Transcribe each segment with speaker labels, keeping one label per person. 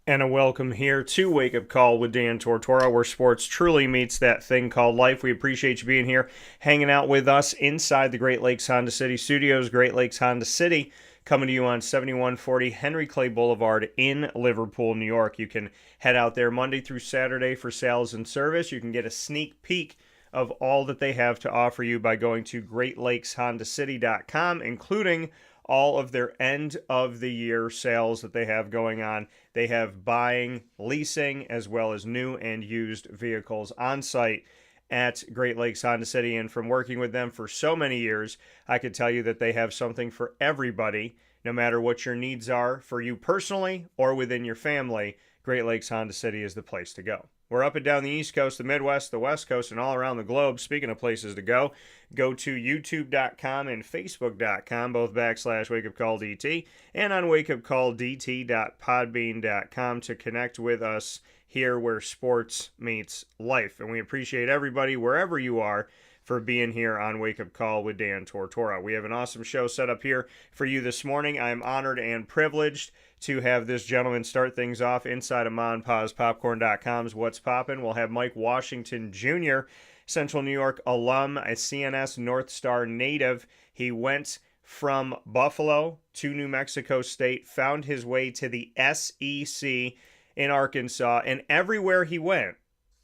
Speaker 1: And a welcome here to Wake Up Call with Dan Tortora, where sports truly meets that thing called life. We appreciate you being here, hanging out with us inside the Great Lakes Honda City Studios. Great Lakes Honda City, coming to you on 7140 Henry Clay Boulevard in Liverpool, New York. You can head out there Monday through Saturday for sales and service. You can get a sneak peek of all that they have to offer you by going to GreatLakesHondaCity.com, including all of their end of the year sales that they have going on. They have buying, leasing, as well as new and used vehicles on site at Great Lakes Honda City. And from working with them for so many years, I could tell you that they have something for everybody, no matter what your needs are for you personally or within your family. Great Lakes Honda City is the place to go. We're up and down the East Coast, the Midwest, the West Coast, and all around the globe. Speaking of places to go to youtube.com and facebook.com, both /WakeUpCallDT, and on wakeupcalldt.podbean.com to connect with us here where sports meets life. And we appreciate everybody, wherever you are, for being here on Wake Up Call with Dan Tortora. We have an awesome show set up here for you this morning. I am honored and privileged to have this gentleman start things off inside of Ma and Pa's Popcorn.com's What's Poppin'. We'll have Mike Washington Jr., Central New York alum, a CNS Northstar native. He went from Buffalo to New Mexico State, found his way to the SEC in Arkansas, and everywhere he went,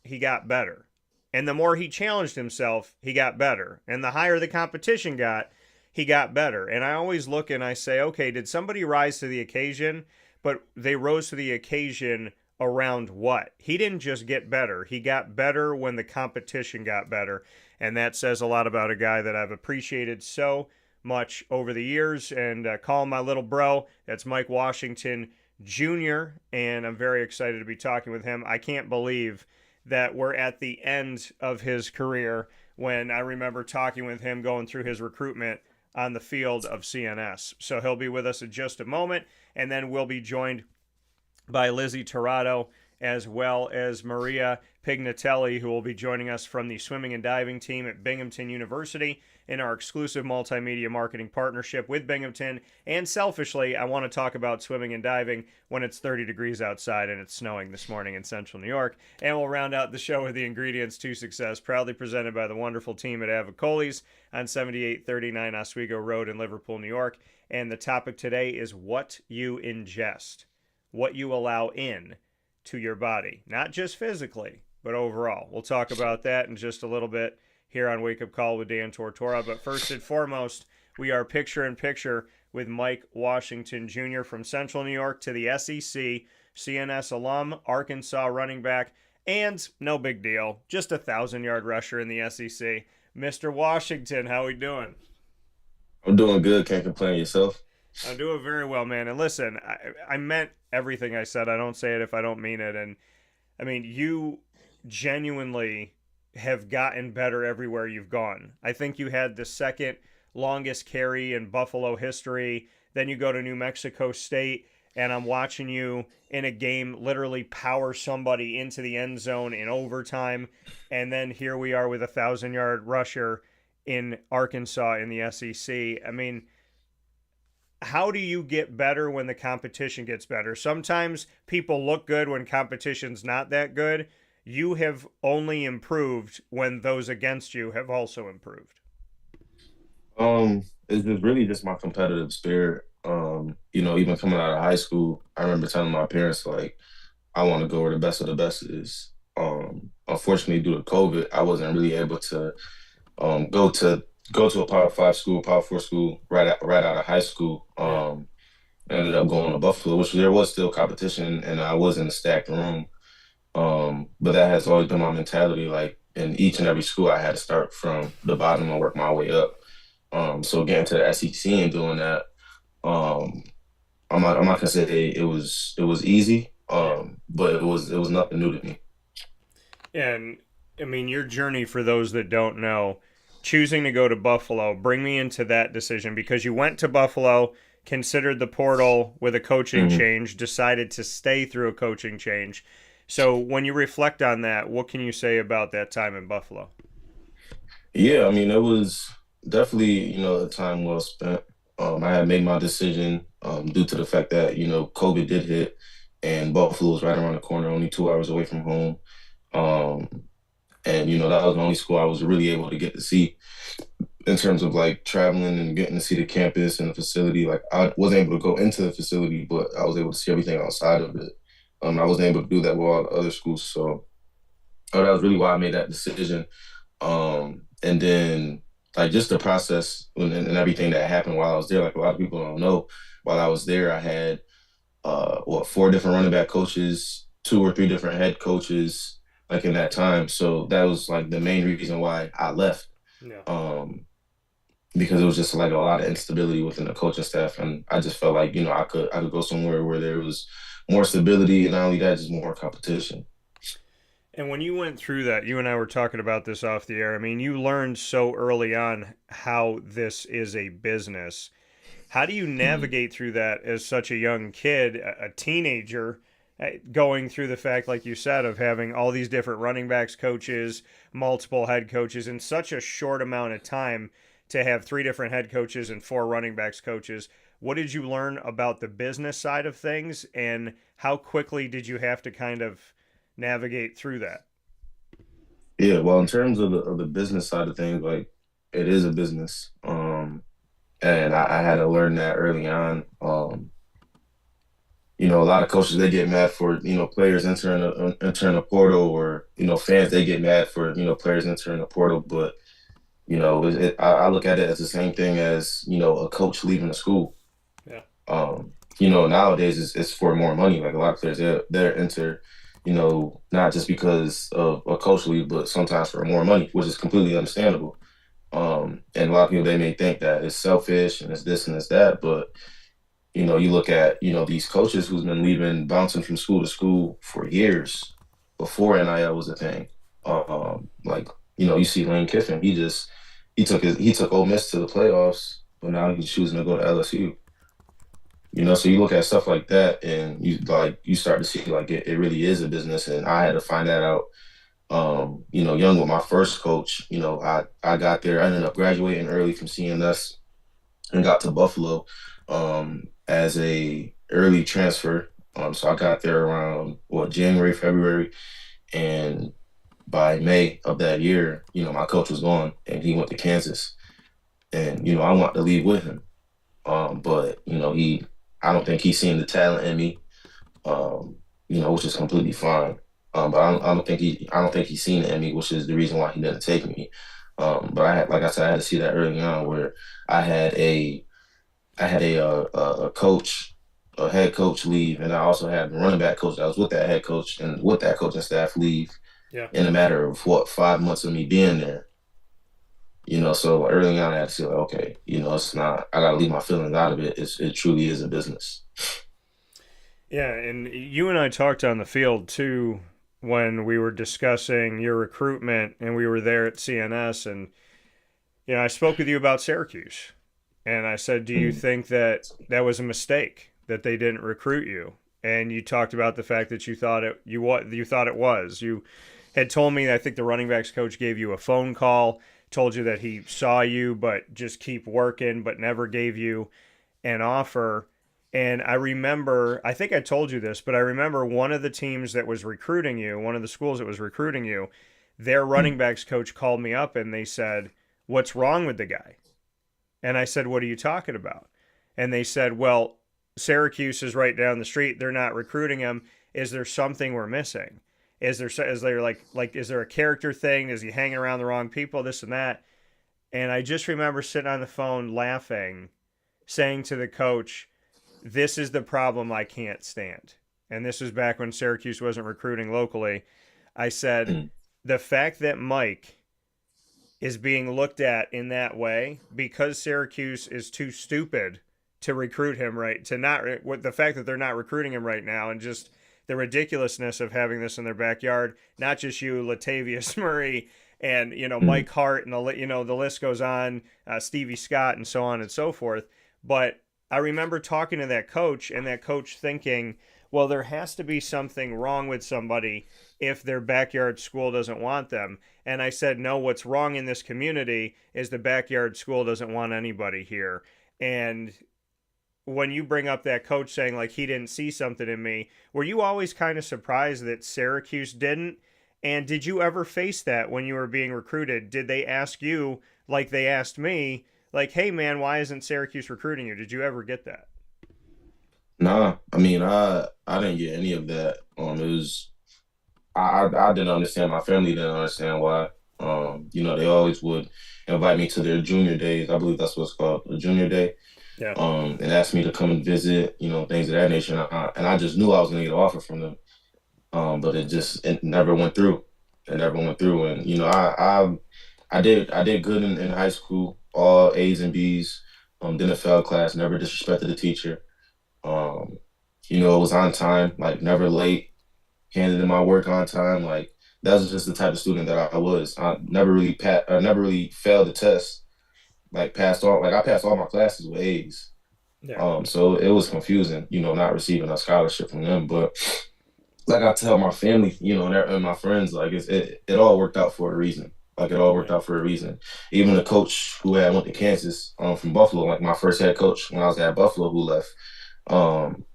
Speaker 1: he got better. And the more he challenged himself, he got better. And the higher the competition got, he got better. And I always look and I say, okay, did somebody rise to the occasion? But they rose to the occasion around what? He didn't just get better. He got better when the competition got better. And that says a lot about a guy that I've appreciated so much over the years. And call him my little bro. That's Mike Washington Jr. And I'm very excited to be talking with him. I can't believe that we're at the end of his career when I remember talking with him going through his recruitment on the field of CNS. So he'll be with us in just a moment, and then we'll be joined by Lizzy Tirado as well as Maria Pignatelli, who will be joining us from the swimming and diving team at Binghamton University in our exclusive multimedia marketing partnership with Binghamton. And selfishly, I want to talk about swimming and diving when it's 30 degrees outside and it's snowing this morning in Central New York. And we'll round out the show with the ingredients to success, proudly presented by the wonderful team at Avicolli's on 7839 Oswego Road in Liverpool, New York. And the topic today is what you ingest, what you allow in to your body, not just physically, but overall. We'll talk about that in just a little bit here on Wake Up Call with Dan Tortora. But first and foremost, we are picture in picture with Mike Washington Jr. from Central New York to the SEC, CNS alum, Arkansas running back, and no big deal, just a 1,000-yard rusher in the SEC. Mr. Washington, how we doing?
Speaker 2: I'm doing good. Can't complain. Yourself?
Speaker 1: I'm doing very well, man. And listen, I meant everything I said. I don't say it if I don't mean it. And I mean, you genuinely have gotten better everywhere you've gone. I think you had the second longest carry in Buffalo history. Then you go to New Mexico State, and I'm watching you in a game literally power somebody into the end zone in overtime. And then here we are with a 1,000-yard rusher in Arkansas in the SEC. I mean, how do you get better when the competition gets better? Sometimes people look good when competition's not that good. You have only improved when those against you have also improved.
Speaker 2: It's just really just my competitive spirit. Even coming out of high school, I remember telling my parents like I want to go where the best of the best is. Unfortunately, due to COVID, I wasn't really able to go to a Power 5 school, Power 4 school right out of high school.
Speaker 1: Yeah.
Speaker 2: I ended up going to Buffalo, which there was still competition, and I was in a stacked room. But that has always been my mentality. Like in each and every school, I had to start from the bottom and work my way up. So getting to the SEC and doing that, um, I'm not gonna say it was easy,
Speaker 1: Yeah.
Speaker 2: but it was nothing new to me.
Speaker 1: And I mean, your journey, for those that don't know, choosing to go to Buffalo, bring me into that decision, because you went to Buffalo, considered the portal with a coaching
Speaker 2: Mhm.
Speaker 1: change, decided to stay through a coaching change. So when you reflect on that, what can you say about that time in Buffalo?
Speaker 2: Yeah, I mean, it was definitely, a time well spent. I had made my decision due to the fact that, COVID did hit and Buffalo was right around the corner, only 2 hours away from home. Um, and that was the only school I was really able to get to see in terms of like traveling and getting to see the campus and the facility. Like I wasn't able to go into the facility, but I was able to see everything outside of it. I wasn't able to do that with all the other schools, so that was really why I made that decision. And then like just the process and everything that happened while I was there. Like a lot of people don't know, while I was there, I had four different running back coaches, two or three different head coaches, like in that time. So that was like the main reason why I left.
Speaker 1: Yeah.
Speaker 2: Because it was just like a lot of instability within the coaching staff, and I just felt like I could go somewhere where there was more stability, and not only that, just more competition.
Speaker 1: And when you went through that, you and I were talking about this off the air. I mean, you learned so early on how this is a business. How do you
Speaker 2: Mhm.
Speaker 1: navigate through that as such a young kid, a teenager, going through the fact, like you said, of having all these different running backs coaches, multiple head coaches in such a short amount of time to have three different head coaches and four running backs coaches? What did you learn about the business side of things, and how quickly did you have to kind of navigate through that?
Speaker 2: Yeah, well, in terms of the business side of things, like it is a business, and I had to learn that early on. A lot of coaches they get mad for players entering a portal, or fans they get mad for players entering the portal, but I look at it as the same thing as a coach leaving a school.
Speaker 1: Yeah.
Speaker 2: Nowadays it's for more money. Like a lot of players, they're enter, not just because of a coach leave, but sometimes for more money, which is completely understandable. And a lot of people they may think that it's selfish and it's this and it's that, but you look at these coaches who's been leaving, bouncing from school to school for years before NIL was a thing. Like you see Lane Kiffin, he took Ole Miss to the playoffs, but now he's choosing to go to LSU. So you look at stuff like that, and you start to see like it really is a business. And I had to find that out. Young with my first coach. I got there. I ended up graduating early from CNS and got to Buffalo as a early transfer. So I got there around January, February, and by May of that year, my coach was gone and he went to Kansas, and I wanted to leave with him. But I don't think he's seen the talent in me, which is completely fine. But I don't think he's seen it in me, which is the reason why he didn't take me. But like I said, I had to see that early on, where I had a I had a coach, a head coach leave, and I also had the running back coach that was with that head coach and with that coaching staff leave
Speaker 1: Yeah.
Speaker 2: in a matter of 5 months of me being there. So early on, I had to say, like, okay, it's not. I gotta leave my feelings out of it. It truly is a business.
Speaker 1: Yeah, and you and I talked on the field too when we were discussing your recruitment and we were there at CNS, and I spoke with you about Syracuse. And I said, "Do you
Speaker 2: Mm.
Speaker 1: think that that was a mistake that they didn't recruit you?" And you talked about the fact that you thought it was. You had told me, I think the running backs coach gave you a phone call, told you that he saw you but just keep working, but never gave you an offer. And I remember, I think I told you this, but I remember one of the teams that was recruiting you, one of the schools that was recruiting you, their running backs coach called me up and they said, "What's wrong with the guy?" And I said, "What are you talking about?" And they said, "Well, Syracuse is right down the street. They're not recruiting him. Is there something we're missing? Is there like is there a character thing? Is he hanging around the wrong people? This and that." And I just remember sitting on the phone laughing, saying to the coach, "This is the problem I can't stand." And this was back when Syracuse wasn't recruiting locally. I said,
Speaker 2: Mm.
Speaker 1: "The fact that Mike is being looked at in that way because Syracuse is too stupid to recruit him right to not with the fact that they're not recruiting him right now, and just the ridiculousness of having this in their backyard, not just you, Latavius Murray, and
Speaker 2: Mm.
Speaker 1: Mike Hart, and the list goes on, Stevie Scott, and so on and so forth." But I remember talking to that coach, and that coach thinking, well, there has to be something wrong with somebody if their backyard school doesn't want them. And I said, no, what's wrong in this community is the backyard school doesn't want anybody here. And when you bring up that coach saying like he didn't see something in me, were you always kind of surprised that Syracuse didn't? And did you ever face that when you were being recruited? Did they ask you like they asked me, like, "Hey man, why isn't Syracuse recruiting you?" Did you ever get that?
Speaker 2: Nah, I mean, I didn't get any of that. It was I didn't understand. My family didn't understand why. They always would invite me to their junior days. I believe that's what it's called, the junior day.
Speaker 1: Yeah.
Speaker 2: And asked me to come and visit, things of that nature. And I just knew I was gonna get an offer from them. But it never went through. It never went through. And I did good in high school, all A's and B's. Didn't fail class, never disrespected the teacher. Um, it was on time, like never late, handed in my work on time. Like that was just the type of student that I was. I never really failed the test. Like I passed all my classes with A's.
Speaker 1: Yeah.
Speaker 2: So it was confusing, not receiving a scholarship from them. But like I tell my family, and my friends, like it all worked out for a reason. Like it all worked
Speaker 1: Yeah.
Speaker 2: out for a reason. Even the coach who had went to Kansas, from Buffalo, like my first head coach when I was at Buffalo, who left. Um,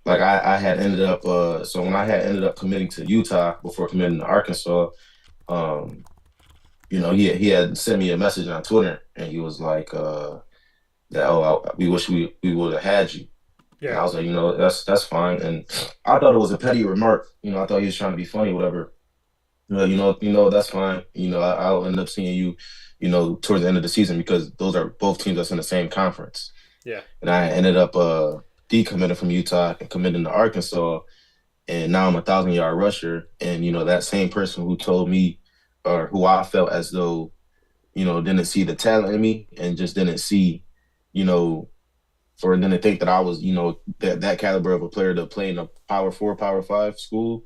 Speaker 2: like I had ended up, so when I had ended up committing to Utah before committing to Arkansas, um, he had sent me a message on Twitter, and he was like, that we wish we would have had you. And
Speaker 1: Yeah.
Speaker 2: I was like, that's fine. And I thought it was a petty remark. I thought he was trying to be funny, whatever. That's fine. I'll end up seeing you, towards the end of the season because those are both teams that's in the same conference.
Speaker 1: Yeah.
Speaker 2: And I ended up decommitting from Utah and committing to Arkansas. And now I'm 1,000-yard rusher. And, that same person who told me or who I felt as though, didn't see the talent in me and just didn't see, you know, or didn't think that I was, that caliber of a player to play in a Power 4, Power 5 school.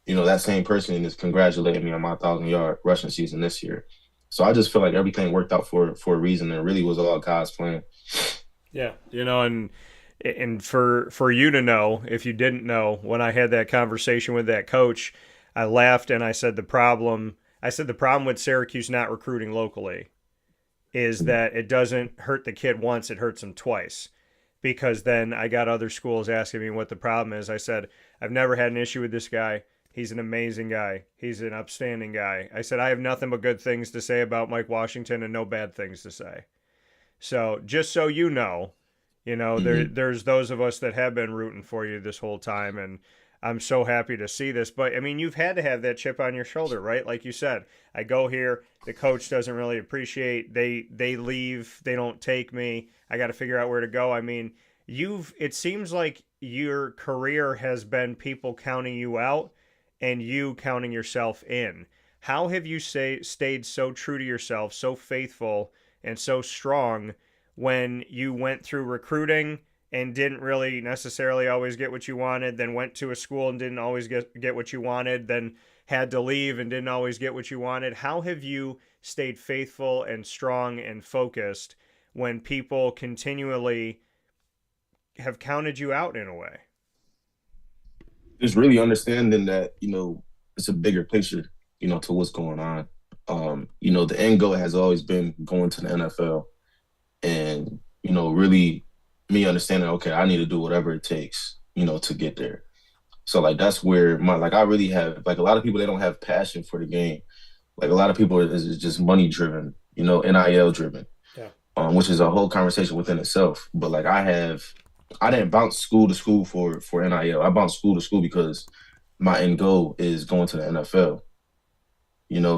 Speaker 2: That same person is congratulating me on my 1,000-yard rushing season this year. So I just feel like everything worked out for a reason and really was all God's plan.
Speaker 1: Yeah. And for you to know, if you didn't know, when I had that conversation with that coach, I laughed and I said the problem with Syracuse not recruiting locally is that it doesn't hurt the kid once, it hurts him twice. Because then I got other schools asking me what the problem is. I said, I've never had an issue with this guy. He's an amazing guy. He's an upstanding guy. I said, I have nothing but good things to say about Mike Washington and no bad things to say. So just so
Speaker 2: Mm-hmm.
Speaker 1: there's those of us that have been rooting for you this whole time, and I'm so happy to see this. But I mean, you've had to have that chip on your shoulder, right? Like you said, I go here, the coach doesn't really appreciate. They leave, they don't take me. I got to figure out where to go. I mean, it seems like your career has been people counting you out and you counting yourself in. How have you stayed so true to yourself, so faithful, and so strong when you went through recruiting and didn't really necessarily always get what you wanted, then went to a school and didn't always get what you wanted, then had to leave and didn't always get what you wanted? How have you stayed faithful and strong and focused when people continually have counted you out in a way?
Speaker 2: Just really understanding that, it's a bigger picture, to what's going on. The end goal has always been going to the NFL and, really me understanding, okay, I need to do whatever it takes, to get there. So like that's where I really have like a lot of people they don't have passion for the game. Like a lot of people is just money driven, NIL driven,
Speaker 1: Yeah.
Speaker 2: which is a whole conversation within itself. But like I didn't bounce school to school for NIL. I bounced school to school because my end goal is going to the NFL.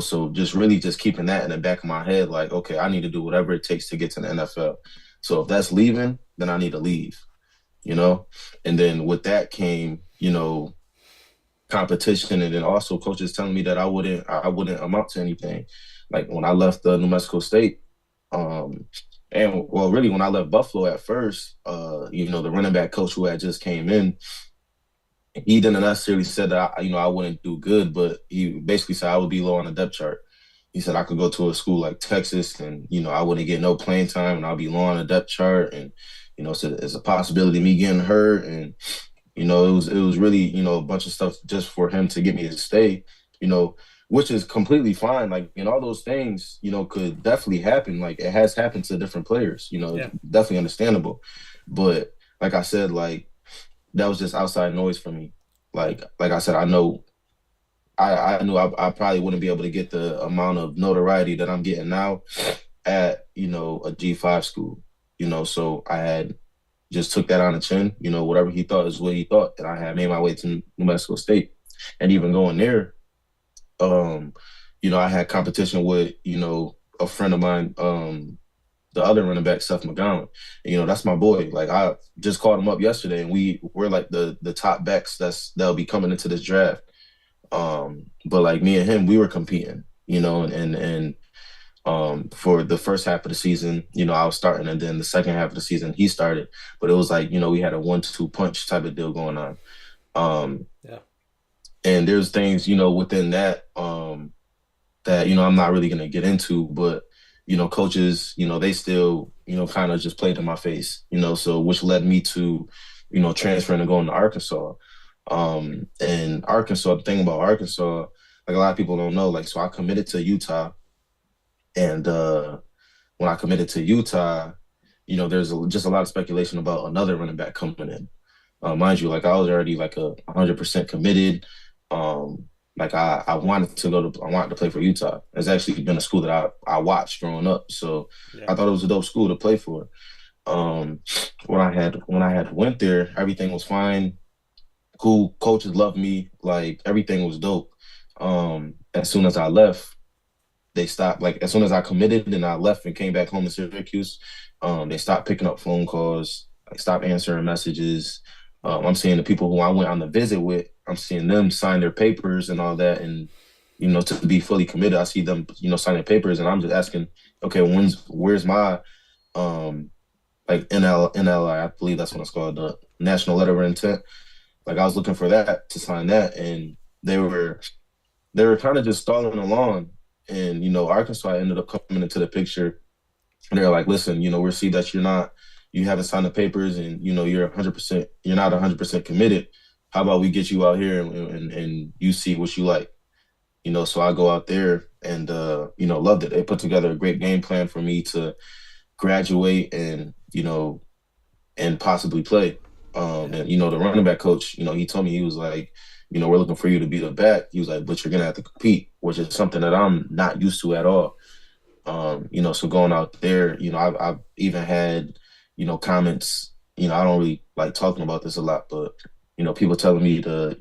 Speaker 2: So just really just keeping that in the back of my head, like, okay, I need to do whatever it takes to get to the NFL. So if that's leaving, then I need to leave, you know? And then with that came, competition and then also coaches telling me that I wouldn't amount to anything. Like when I left New Mexico State, um, and well, really when I left Buffalo at first, the running back coach who had just came in, he didn't necessarily said that I wouldn't do good, but he basically said I would be low on the depth chart. He said I could go to a school like Texas and I wouldn't get no playing time and I'll be low on the depth chart and so there's a possibility of me getting hurt and it was really a bunch of stuff just for him to get me to stay. You know, which is completely fine. Like, and all those things, could definitely happen. Like, it has happened to different players. It's
Speaker 1: Yeah.
Speaker 2: definitely understandable. But like I said, like that was just outside noise for me. Like I said, I know I knew I probably wouldn't be able to get the amount of notoriety that I'm getting now at a G5 school. So I had just took that on the chin. Whatever he thought is what he thought, and I had made my way to New Mexico State, and even going there, um, I had competition with a friend of mine, the other running back, Seth McGowan. And, that's my boy. Like I just called him up yesterday, and we're like the top backs that'll be coming into this draft. But like me and him, we were competing, and for the first half of the season, I was starting, and then the second half of the season he started. But it was like, we had a 1-2 punch type of deal going on.
Speaker 1: Yeah.
Speaker 2: And there's things, within that that, I'm not really gonna get into, but coaches, they still, kind of just played in my face, so which led me to, transferring and going to Arkansas. And Arkansas, the thing about Arkansas, like a lot of people don't know, like, so I committed to Utah. And when I committed to Utah, there's just a lot of speculation about another running back coming in. Mind you, like I was already like 100% committed. Like I wanted to play for Utah. It's actually been a school that I watched growing up, so
Speaker 1: Yeah.
Speaker 2: I thought it was a dope school to play for. When I had went there, everything was fine. Cool, coaches loved me. Like everything was dope. As soon as I left, they stopped. Like as soon as I committed and I left and came back home to Syracuse, they stopped picking up phone calls. I stopped answering messages. I'm seeing the people who I went on the visit with, I'm seeing them sign their papers and all that, and to be fully committed, I see them, sign their papers, and I'm just asking, okay, where's my like NLI, I believe that's what it's called, the National Letter of Intent. Like I was looking for that to sign that, and they were kind of just stalling along, and Arkansas ended up coming into the picture, and they're like, listen, we see that you haven't signed the papers, and you're not 100% committed. How about we get you out here and you see what you like, So I go out there and loved it. They put together a great game plan for me to graduate and possibly play. And the running back coach, he told me, he was like, we're looking for you to be the back. He was like, but you're gonna have to compete, which is something that I'm not used to at all. So going out there, I've even had, comments, I don't really like talking about this a lot, but people telling me to,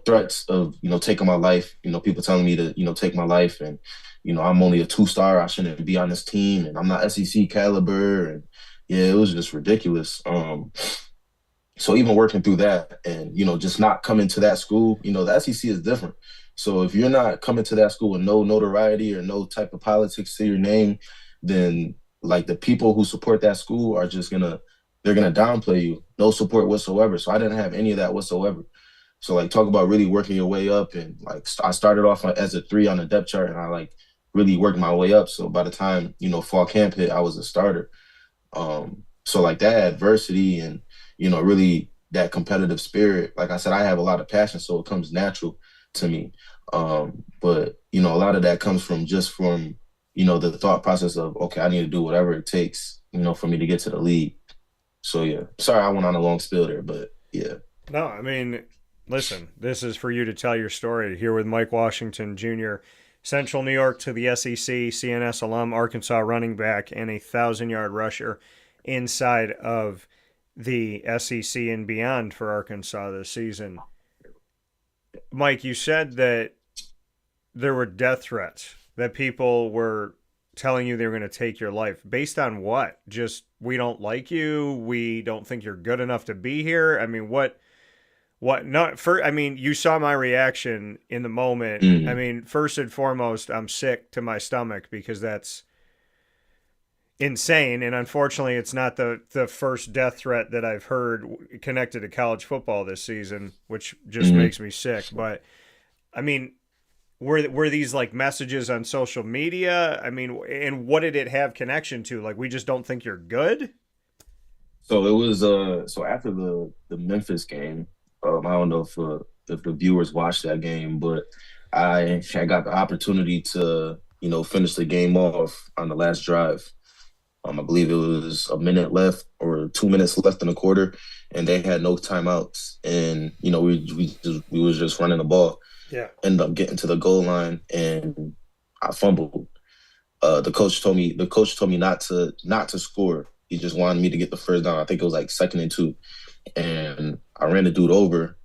Speaker 2: threats of, taking my life, people telling me to, take my life, and, I'm only a 2-star, I shouldn't be on this team, and I'm not SEC caliber, and yeah, it was just ridiculous. So even working through that and, just not coming to that school, the SEC is different. So if you're not coming to that school with no notoriety or no type of politics to your name, then like the people who support that school are just they're gonna downplay you. No support whatsoever. So I didn't have any of that whatsoever. So like talk about really working your way up, and like I started off as a 3 on the depth chart, and I like really worked my way up. So by the time, fall camp hit, I was a starter. So like that adversity and, really that competitive spirit, like I said, I have a lot of passion, so it comes natural to me. But, a lot of that comes from the thought process of, okay, I need to do whatever it takes, for me to get to the league. So yeah, sorry I went on a long spill there, but yeah.
Speaker 1: No, I mean, listen, this is for you to tell your story here with Mike Washington Jr., Central New York to the SEC, CNS alum, Arkansas running back, and a 1,000-yard rusher inside of the SEC and beyond for Arkansas this season. Mike, you said that there were death threats, that people were telling you they were going to take your life. Based on what? Just, we don't like you, we don't think you're good enough to be here? I mean, what not for, I mean, you saw my reaction in the moment. I
Speaker 2: Mm.
Speaker 1: mean, first and foremost, I'm sick to my stomach because that's insane, and unfortunately it's not the first death threat that I've heard connected to college football this season, which just
Speaker 2: Mm.
Speaker 1: makes me sick. But I mean, were these like messages on social media? I mean, and what did it have connection to? Like, we just don't think you're good?
Speaker 2: So it was so after the Memphis game, I don't know if the viewers watched that game, but I got the opportunity to, finish the game off on the last drive. I believe it was a minute left or 2 minutes left in the quarter, and they had no timeouts. And we was just running the ball.
Speaker 1: Yeah.
Speaker 2: Ended up getting to the goal line, and I fumbled. The coach told me not to score. He just wanted me to get the first down. I think it was like 2nd and 2, and I ran the dude over.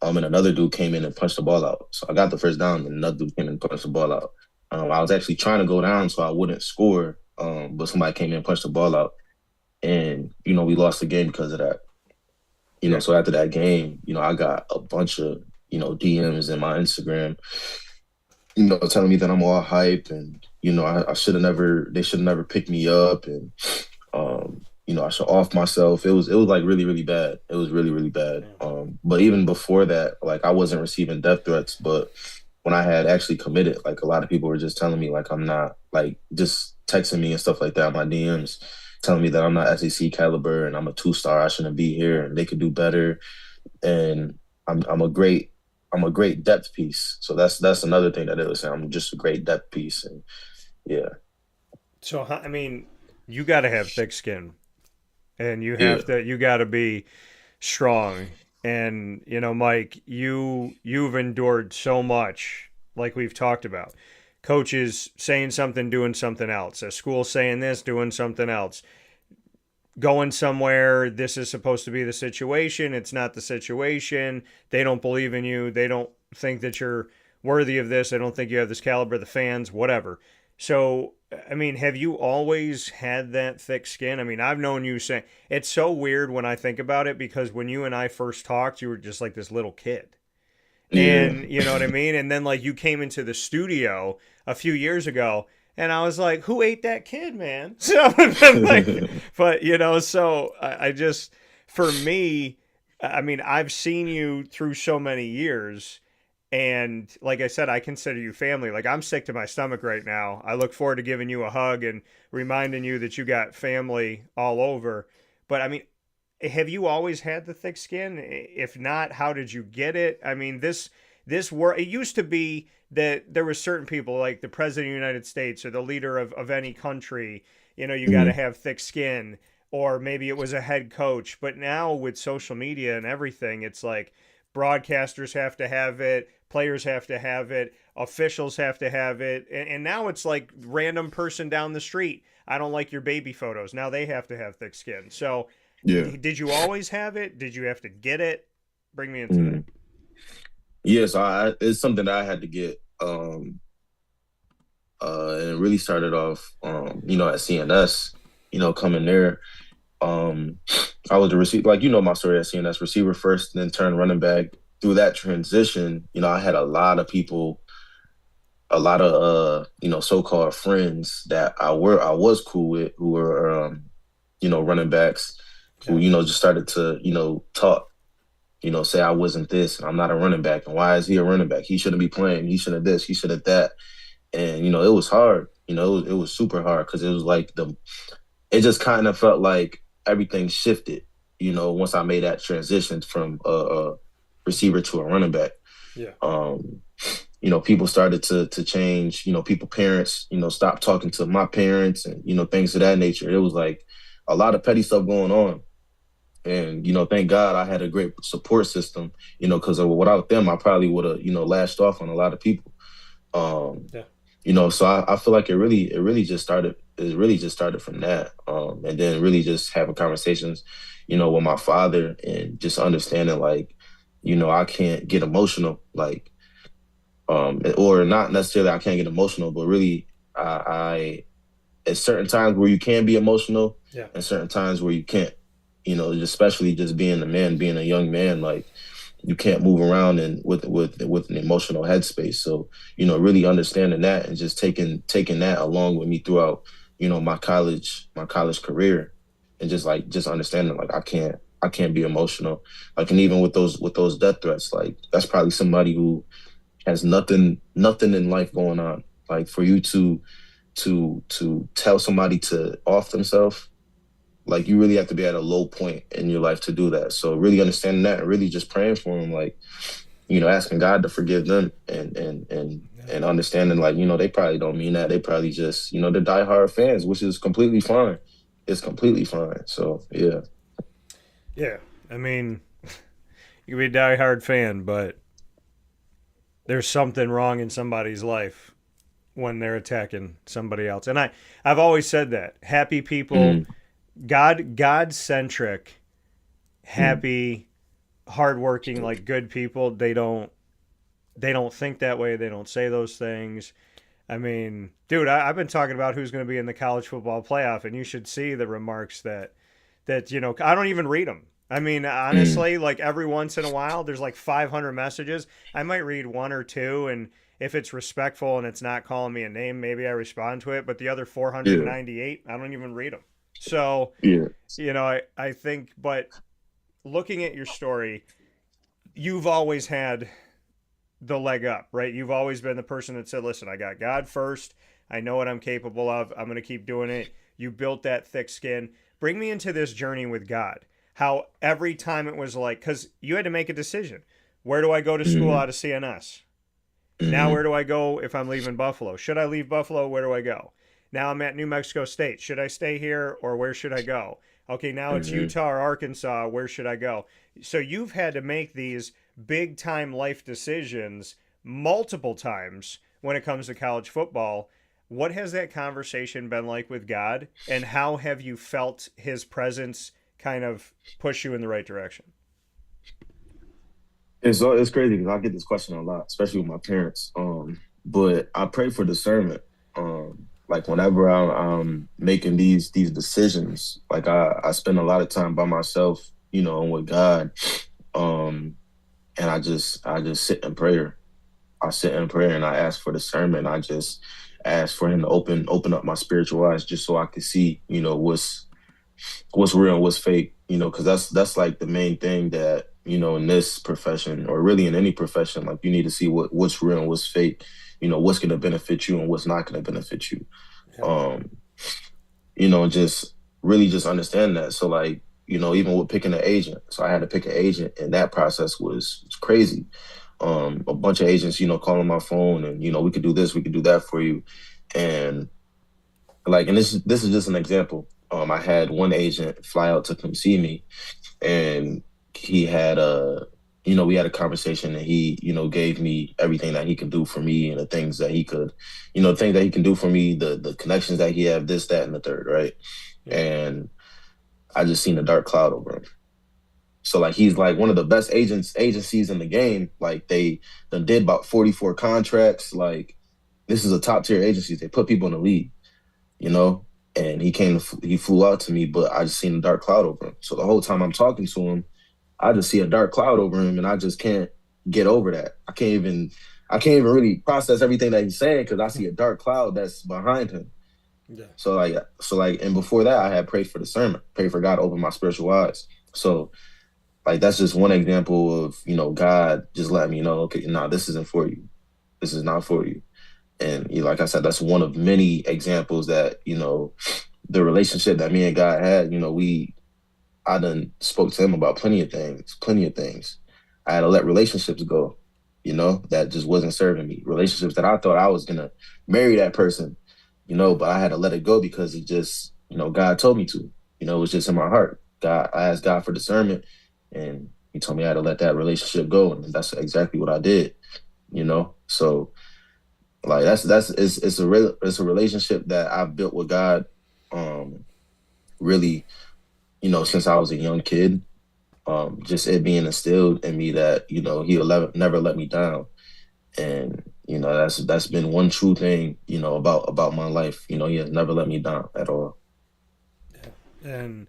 Speaker 2: And another dude came in and punched the ball out. So I got the first down, and another dude came in and punched the ball out. I was actually trying to go down so I wouldn't score, but somebody came in and punched the ball out, and we lost the game because of that.
Speaker 1: Yeah.
Speaker 2: So after that game, I got a bunch of DMs in my Instagram, telling me that I'm all hype, and I should have never. They should have never picked me up, and I should off myself. It was like really, really bad. It was really, really bad. But even before that, like I wasn't receiving death threats, but when I had actually committed, like a lot of people were just telling me like I'm not, like just texting me and stuff like that, my DMs, telling me that I'm not SEC caliber and I'm a 2-star, I shouldn't be here and they could do better. And I'm a great depth piece. So that's another thing that it was saying. I'm just a great depth piece. And yeah.
Speaker 1: So I mean, you got to have thick skin, and
Speaker 2: Yeah.
Speaker 1: you got to be strong. And Mike, you've endured so much, like we've talked about. Coaches saying something, doing something else. A school saying this, doing something else. Going somewhere, this is supposed to be the situation. It's not the situation. They don't believe in you. They don't think that you're worthy of this. They don't think you have this caliber. The fans, whatever. So, I mean, have you always had that thick skin? I mean, I've known you say it's so weird when I think about it, because when you and I first talked, you were just like this little kid.
Speaker 2: Yeah.
Speaker 1: And you know what I mean? And then like you came into the studio a few years ago, and I was like, who ate that kid, man? So like, but so I just, for me, I mean, I've seen you through so many years, and like I said, I consider you family. Like I'm sick to my stomach right now. I look forward to giving you a hug and reminding you that you got family all over. But I mean, have you always had the thick skin? If not, how did you get it? I mean, this world, it used to be that there were certain people like the president of the United States or the leader of any country, you got to
Speaker 2: Mhm.
Speaker 1: have thick skin, or maybe it was a head coach. But now with social media and everything, it's like broadcasters have to have it, players have to have it, officials have to have it. And now it's like random person down the street. I don't like your baby photos. Now they have to have thick skin. So
Speaker 2: Yeah.
Speaker 1: did you always have it? Did you have to get it? Bring me into that.
Speaker 2: Mhm. Yes, it's something that I had to get. And it really started off, at CNS, coming there. Um, I was a receiver, like, my story at CNS, receiver first, then turned running back. Through that transition, I had a lot of people, a lot of, so-called friends that I was cool with who were, running backs who,
Speaker 1: Yeah.
Speaker 2: just started to, talk, say I wasn't this and I'm not a running back. And why is he a running back? He shouldn't be playing. He should have this. He should have that. And it was hard. It was super hard because it was like it just kind of felt like everything shifted. Once I made that transition from a receiver to a running back.
Speaker 1: Yeah.
Speaker 2: People started to change. People parents stopped talking to my parents and things of that nature. It was like a lot of petty stuff going on. And thank God I had a great support system. Because without them, I probably would have lashed off on a lot of people. Um,
Speaker 1: Yeah.
Speaker 2: so I feel like it really just started from that. And then really just having conversations, with my father and just understanding like, I can't get emotional, like, or not necessarily I can't get emotional, but really I at certain times where you can be emotional
Speaker 1: Yeah.
Speaker 2: and certain times where you can't, especially just being a man, being a young man, like you can't move around and with an emotional headspace. So, really understanding that and just taking that along with me throughout, my college career, and just understanding like I can't be emotional. Like, and even with those death threats, like that's probably somebody who has nothing in life going on. Like for you to tell somebody to off themselves, like you really have to be at a low point in your life to do that. So really understanding that and really just praying for them, like, asking God to forgive them and understanding like, they probably don't mean that. They probably just, they're diehard fans, which is completely fine. It's completely fine. So yeah.
Speaker 1: Yeah, I mean, you can be a diehard fan, but there's something wrong in somebody's life when they're attacking somebody else. And I've always said that. Happy people,
Speaker 2: Mm,
Speaker 1: God centric,
Speaker 2: mm,
Speaker 1: happy, hardworking, like good people, they don't think that way. They don't say those things. I mean, dude, I've been talking about who's going to be in the college football playoff, and you should see the remarks that I don't even read them. I mean,
Speaker 2: mm,
Speaker 1: honestly, like every once in a while, there's like 500 messages. I might read one or two, and if it's respectful and it's not calling me a name, maybe I respond to it. But the other
Speaker 2: yeah.
Speaker 1: 498, I don't even read them. So,
Speaker 2: Yeah.
Speaker 1: I think, but looking at your story, you've always had the leg up, right? You've always been the person that said, listen, I got God first. I know what I'm capable of. I'm going to keep doing it. You built that thick skin. Bring me into this journey with God. How every time it was like, because you had to make a decision. Where do I go to school
Speaker 2: Mm,
Speaker 1: out of CNS? Now,
Speaker 2: mm,
Speaker 1: where do I go if I'm leaving Buffalo? Should I leave Buffalo? Where do I go? Now I'm at New Mexico State. Should I stay here or where should I go? Okay, now it's
Speaker 2: mm,
Speaker 1: Utah or Arkansas. Where should I go? So you've had to make these big time life decisions multiple times when it comes to college football. What has that conversation been like with God? And how have you felt his presence kind of push you in the right direction?
Speaker 2: it's crazy because I get this question a lot, especially with my parents. But I pray for discernment. Like whenever I'm making these decisions, like I spend a lot of time by myself, and with God. Um, and I just sit in prayer. I sit in prayer and I ask for discernment. I just ask for him to open up my spiritual eyes just so I can see, what's real and what's fake, because that's like the main thing that, in this profession or really in any profession, like you need to see what's real and what's fake, what's gonna benefit you and what's not gonna benefit you.
Speaker 1: Yep.
Speaker 2: Um, just really just understand that. So like, even with picking an agent. So I had to pick an agent and that process was crazy. A bunch of agents, calling my phone and, we could do this, we could do that for you. And like, and this is just an example. I had one agent fly out to come see me, and he had we had a conversation, and he, gave me everything that he could do for me and the things that he could, things that he can do for me, the connections that he have, this, that, and the third, right?
Speaker 1: Yep.
Speaker 2: And I just seen a dark cloud over him. So like he's like one of the best agencies in the game. Like they done did about 44 contracts. Like this is a top tier agency. They put people in the league, you know. And he flew out to me, but I just seen a dark cloud over him. So the whole time I'm talking to him, I just see a dark cloud over him, and I just can't get over that. I can't even really process everything that he's saying because I see a dark cloud that's behind him.
Speaker 1: Yeah.
Speaker 2: And before that, I had prayed for discernment, prayed for God to open my spiritual eyes. So like that's just one example of God just letting me know, okay, nah, this isn't for you. This is not for you. And like I said, that's one of many examples that the relationship that me and God had. I done spoke to him about plenty of things, plenty of things. I had to let relationships go, that just wasn't serving me. Relationships that I thought I was gonna marry that person,
Speaker 1: Yeah.
Speaker 2: but I had to let it go because it just, God told me to. It was just in my heart. I asked God for discernment, and He told me I had to let that relationship go, and that's exactly what I did. So like it's a relationship that I've built with God, really, since I was a young kid. Just it being instilled in me that He'll never let me down, and that's been one true thing about my life. He has never let me down at all.
Speaker 1: And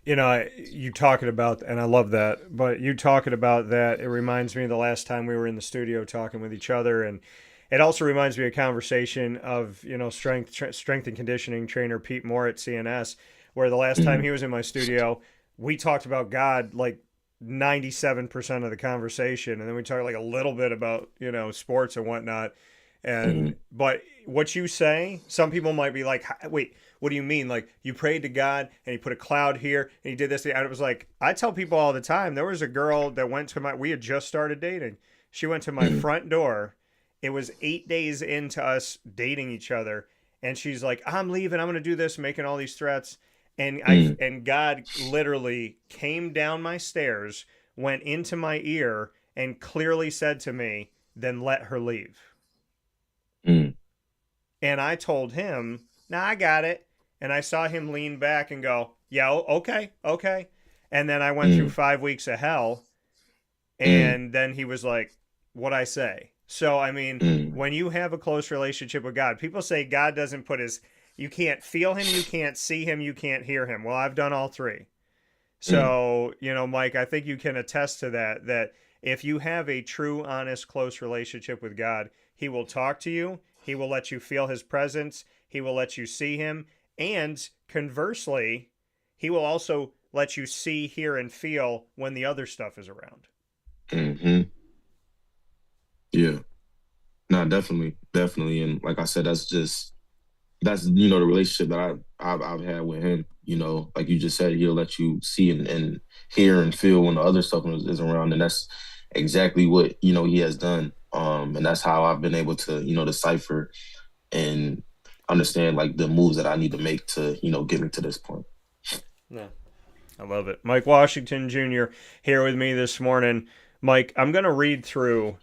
Speaker 1: you talking about, and I love that, but you talking about that, it reminds me of the last time we were in the studio talking with each other. And it also reminds me of a conversation of, strength and conditioning trainer Pete Moore at CNS, where the last time
Speaker 2: Mm,
Speaker 1: he was in my studio, we talked about God like 97% of the conversation. And then we talked like a little bit about, sports and whatnot.
Speaker 2: mm,
Speaker 1: But what you say, some people might be like, wait, what do you mean? Like you prayed to God and he put a cloud here and he did this. And it was like, I tell people all the time, there was a girl that went to we had just started dating. She went to my
Speaker 2: Mm,
Speaker 1: front door. It was 8 days into us dating each other, and she's like, "I'm leaving. I'm going to do this," making all these threats.
Speaker 2: mm,
Speaker 1: And God literally came down my stairs, went into my ear, and clearly said to me, "Then let her leave."
Speaker 2: mm,
Speaker 1: And I told him, "Nah, I got it." And I saw him lean back and go, "Yeah, okay, okay." And then I went through
Speaker 2: mm,
Speaker 1: 5 weeks of hell.
Speaker 2: mm,
Speaker 1: And then he was like, "What'd I say?" So, I mean,
Speaker 2: mm,
Speaker 1: when you have a close relationship with God, people say God doesn't put his, you can't feel him, you can't see him, you can't hear him. Well, I've done all three.
Speaker 2: mm,
Speaker 1: So, Mike, I think you can attest to that, that if you have a true, honest, close relationship with God, he will talk to you, he will let you feel his presence, he will let you see him, and conversely, he will also let you see, hear, and feel when the other stuff is around.
Speaker 2: mhm. Yeah. No, definitely, definitely. And like I said, that's the relationship that I've had with him. Like you just said, he'll let you see and hear and feel when the other stuff is around, and that's exactly what he has done. And that's how I've been able to decipher and understand like the moves that I need to make to get me to this point.
Speaker 1: Yeah. I love it. Mike Washington Jr. here with me this morning. Mike, I'm going to read through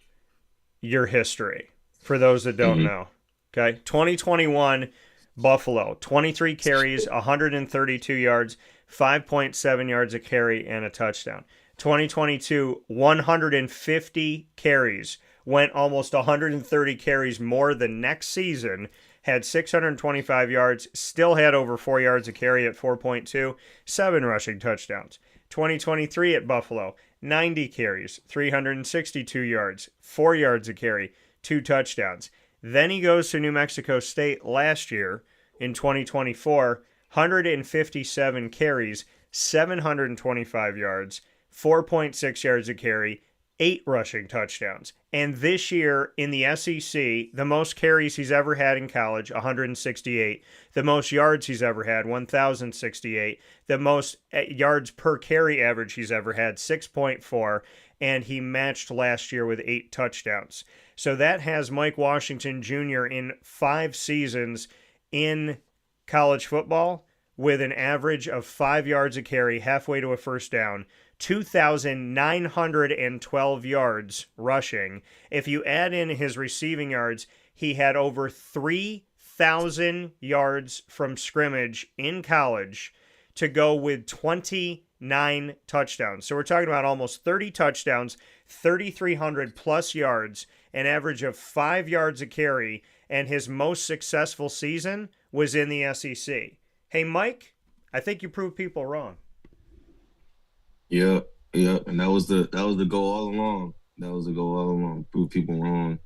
Speaker 1: your history for those that don't
Speaker 2: Hmm.
Speaker 1: know. Okay. 2021 Buffalo, 23 carries, 132 yards, 5.7 yards a carry, and a touchdown. 2022, 150 carries, went almost 130 carries more the next season, had 625 yards, still had over 4 yards a carry at 4.2, 7 rushing touchdowns. 2023 at Buffalo, 90 carries, 362 yards, 4 yards a carry, 2 touchdowns. Then he goes to New Mexico State last year in 2024, 157 carries, 725 yards, 4.6 yards a carry, 8 rushing touchdowns. And this year in the SEC, the most carries he's ever had in college, 168. The most yards he's ever had, 1,068. The most yards per carry average he's ever had, 6.4. And he matched last year with 8 touchdowns. So that has Mike Washington Jr. in 5 seasons in college football with an average of 5 yards a carry, halfway to a first down, 2,912 yards rushing. If you add in his receiving yards, he had over 3,000 yards from scrimmage in college to go with 29 touchdowns. So we're talking about almost 30 touchdowns, 3,300 plus yards, an average of 5 yards a carry, and his most successful season was in the SEC. Hey, Mike, I think you proved people wrong.
Speaker 2: Yeah, yeah, and that was the goal all along. That was the goal all along. Prove people wrong.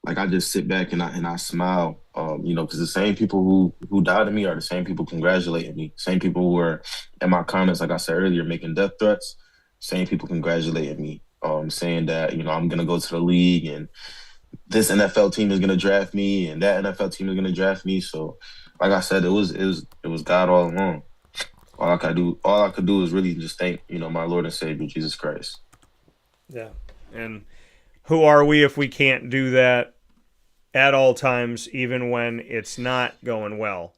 Speaker 2: Like I just sit back and I smile. Because the same people who doubted me are the same people congratulating me. Same people who were in my comments, like I said earlier, making death threats. Same people congratulating me. Saying that I'm gonna go to the league and this NFL team is gonna draft me and that NFL team is gonna draft me. So, like I said, it was God all along. All I could do is really just thank my Lord and Savior Jesus Christ.
Speaker 1: Yeah. And who are we if we can't do that at all times, even when it's not going well?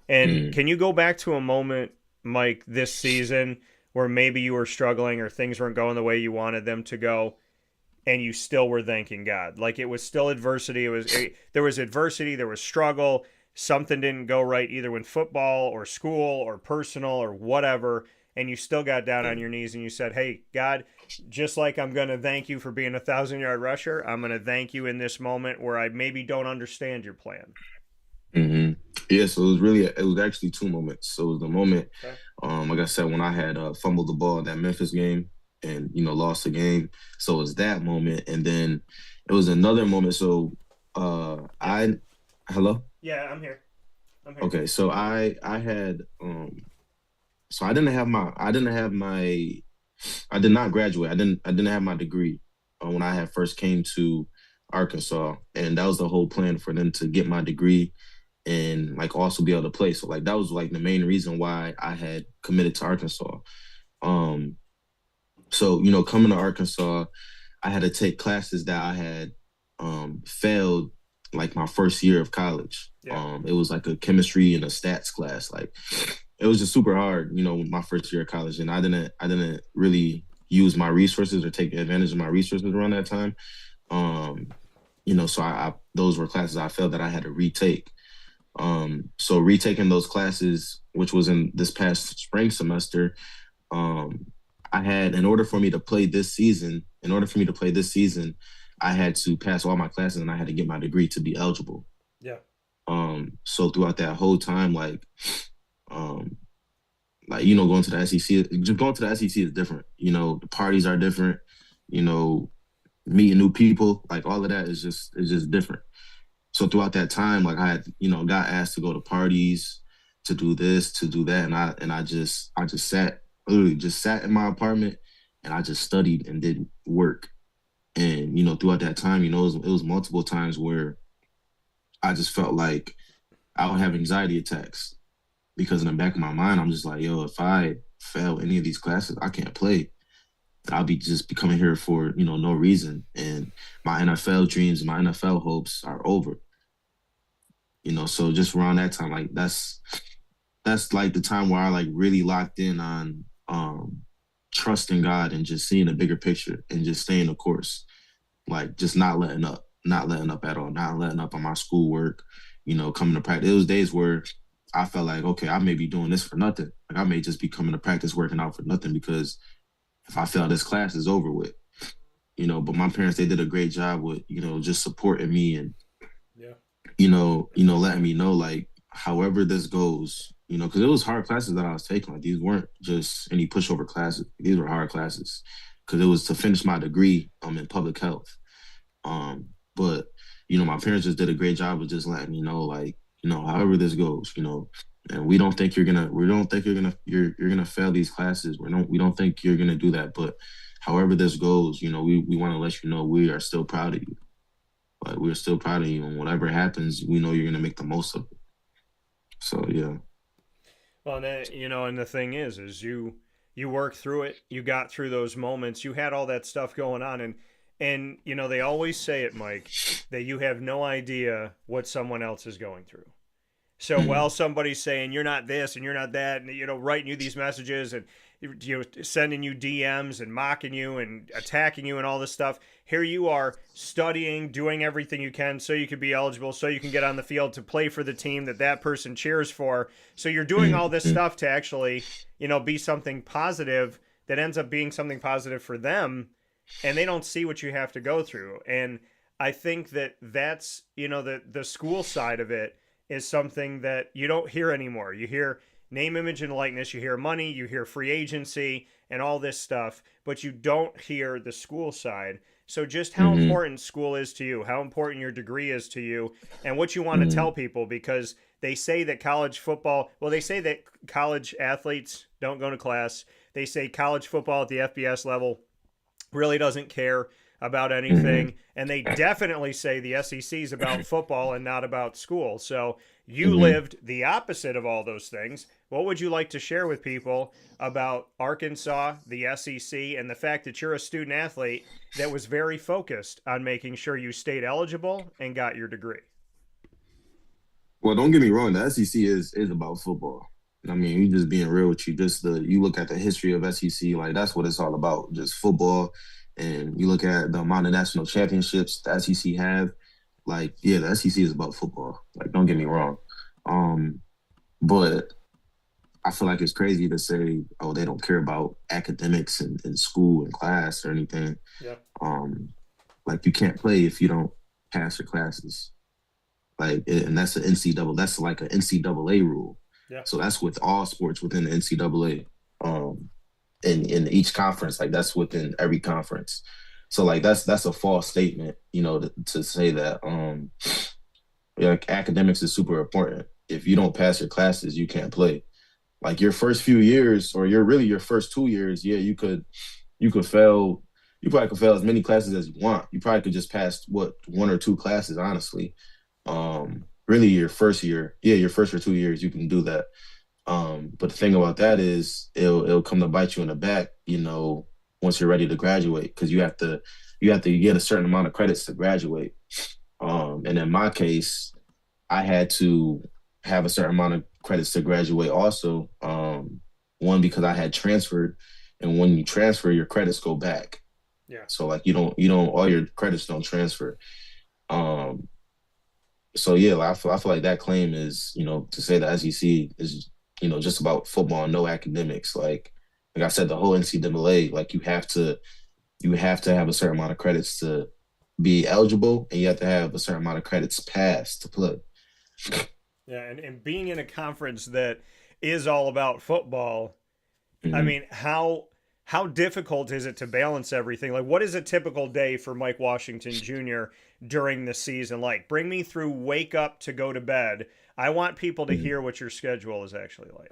Speaker 1: And
Speaker 2: Mm.
Speaker 1: can you go back to a moment, Mike, this season where maybe you were struggling or things weren't going the way you wanted them to go, and you still were thanking God? Like it was still adversity. There was adversity. There was struggle. Something didn't go right either with football or school or personal or whatever, and you still got down on your knees and you said, "Hey, God, just like I'm going to thank you for being a 1,000 yard rusher, I'm going to thank you in this moment where I maybe don't understand your plan."
Speaker 2: Hmm. Yeah, so it was actually two moments. So it was the moment,
Speaker 1: Okay.
Speaker 2: like I said, when I had fumbled the ball in that Memphis game and lost the game. So it was that moment, and then it was another moment. So
Speaker 1: Yeah.
Speaker 2: I hello.
Speaker 1: Yeah, I'm here. I'm here.
Speaker 2: Okay, so I had so I did not graduate. I didn't have my degree when I had first came to Arkansas, and that was the whole plan for them to get my degree and like also be able to play. So like that was like the main reason why I had committed to Arkansas. Um, so coming to Arkansas, I had to take classes that I had failed like my first year of college.
Speaker 1: Yeah.
Speaker 2: It was like a chemistry and a stats class. Like it was just super hard, my first year of college, and I didn't really use my resources or take advantage of my resources around that time. Um, so I those were classes I felt that I had to retake. So retaking those classes, which was in this past spring semester, um, I had in order for me to play this season, I had to pass all my classes and I had to get my degree to be eligible.
Speaker 1: Yeah.
Speaker 2: So throughout that whole time, um, going to the SEC, just going to the SEC is different. The parties are different. You know, meeting new people, like all of that is just different. So throughout that time, like I had, got asked to go to parties, to do this, to do that, and I just literally just sat in my apartment and I just studied and did work. And throughout that time, it was multiple times where I just felt like I would have anxiety attacks because in the back of my mind, I'm just like, yo, if I fail any of these classes, I can't play. I'll be just be coming here for no reason, and my NFL dreams and my NFL hopes are over. So just around that time, like that's like the time where I like really locked in on trusting God and just seeing a bigger picture and just staying the course, like just not letting up at all, not letting up on my schoolwork. Coming to practice. It was days where I felt like, okay, I may be doing this for nothing. Like I may just be coming to practice working out for nothing because if I fail this class, it's over with. But my parents, they did a great job with just supporting me and
Speaker 1: Yeah.
Speaker 2: letting me know like however this goes, because it was hard classes that I was taking. Like these weren't just any pushover classes. These were hard classes because it was to finish my degree in public health. But my parents just did a great job of just letting me know like however this goes, and we don't think you're gonna fail these classes. We don't think you're gonna do that. But however this goes, we want to let you know we are still proud of you. Like we're still proud of you, and whatever happens, we know you're gonna make the most of it. So yeah.
Speaker 1: Well, and and the thing is you work through it. You got through those moments. You had all that stuff going on, and they always say it, Mike, that you have no idea what someone else is going through. So while
Speaker 2: Mm-hmm.
Speaker 1: somebody's saying you're not this and you're not that, and writing you these messages and sending you DMs and mocking you and attacking you and all this stuff, here you are studying, doing everything you can so you can be eligible, so you can get on the field to play for the team that person cheers for. So you're doing all this
Speaker 2: Mm-hmm.
Speaker 1: stuff to actually be something positive that ends up being something positive for them, and they don't see what you have to go through. And I think that's the school side of it is something that you don't hear anymore. You hear name, image, and likeness. You hear money. You hear free agency and all this stuff, but you don't hear the school side. So just how
Speaker 2: Mm-hmm.
Speaker 1: important school is to you, how important your degree is to you, and what you want to
Speaker 2: Mm-hmm.
Speaker 1: tell people, because they say that they say that college athletes don't go to class. They say college football at the FBS level really doesn't care about
Speaker 2: Mm-hmm.
Speaker 1: anything. And they definitely say the SEC is about football and not about school. So you
Speaker 2: Mm-hmm.
Speaker 1: lived the opposite of all those things. What would you like to share with people about Arkansas, the SEC, and the fact that you're a student athlete that was very focused on making sure you stayed eligible and got your degree?
Speaker 2: Well, don't get me wrong. The SEC is about football. I mean, you just being real with you. Just you look at the history of SEC, like that's what it's all about, just football. And you look at the amount of national championships the SEC have. Like, yeah, the SEC is about football. Like, don't get me wrong. Um, but I feel like it's crazy to say, oh, they don't care about academics and school and class or anything.
Speaker 1: Yeah.
Speaker 2: Um, like you can't play if you don't pass your classes. And that's an NCAA. That's like an NCAA rule.
Speaker 1: Yeah.
Speaker 2: So that's with all sports within the NCAA. In each conference, like that's within every conference. So like that's a false statement, to say that like academics is super important. If you don't pass your classes, you can't play. Like your first few years, or your first 2 years, yeah, you could fail. You probably could fail as many classes as you want. You probably could just pass what one or two classes, honestly. Really your first year, yeah, your first or 2 years, you can do that. But the thing about that is it'll come to bite you in the back, once you're ready to graduate, because you have to get a certain amount of credits to graduate. And in my case, I had to have a certain amount of credits to graduate also. One, because I had transferred, and when you transfer, your credits go back.
Speaker 1: Yeah.
Speaker 2: So like you don't all your credits don't transfer. Um, so yeah, like, I feel like that claim is, to say the SEC is, just about football and no academics. Like I said, the whole NCAA, like you have to have a certain amount of credits to be eligible, and you have to have a certain amount of credits passed to play.
Speaker 1: Yeah, and being in a conference that is all about football, I
Speaker 2: Mhm.
Speaker 1: mean, how difficult is it to balance everything? Like, what is a typical day for Mike Washington Jr. during the season? Like, bring me through wake up to go to bed. I want people to
Speaker 2: Mhm.
Speaker 1: hear what your schedule is actually like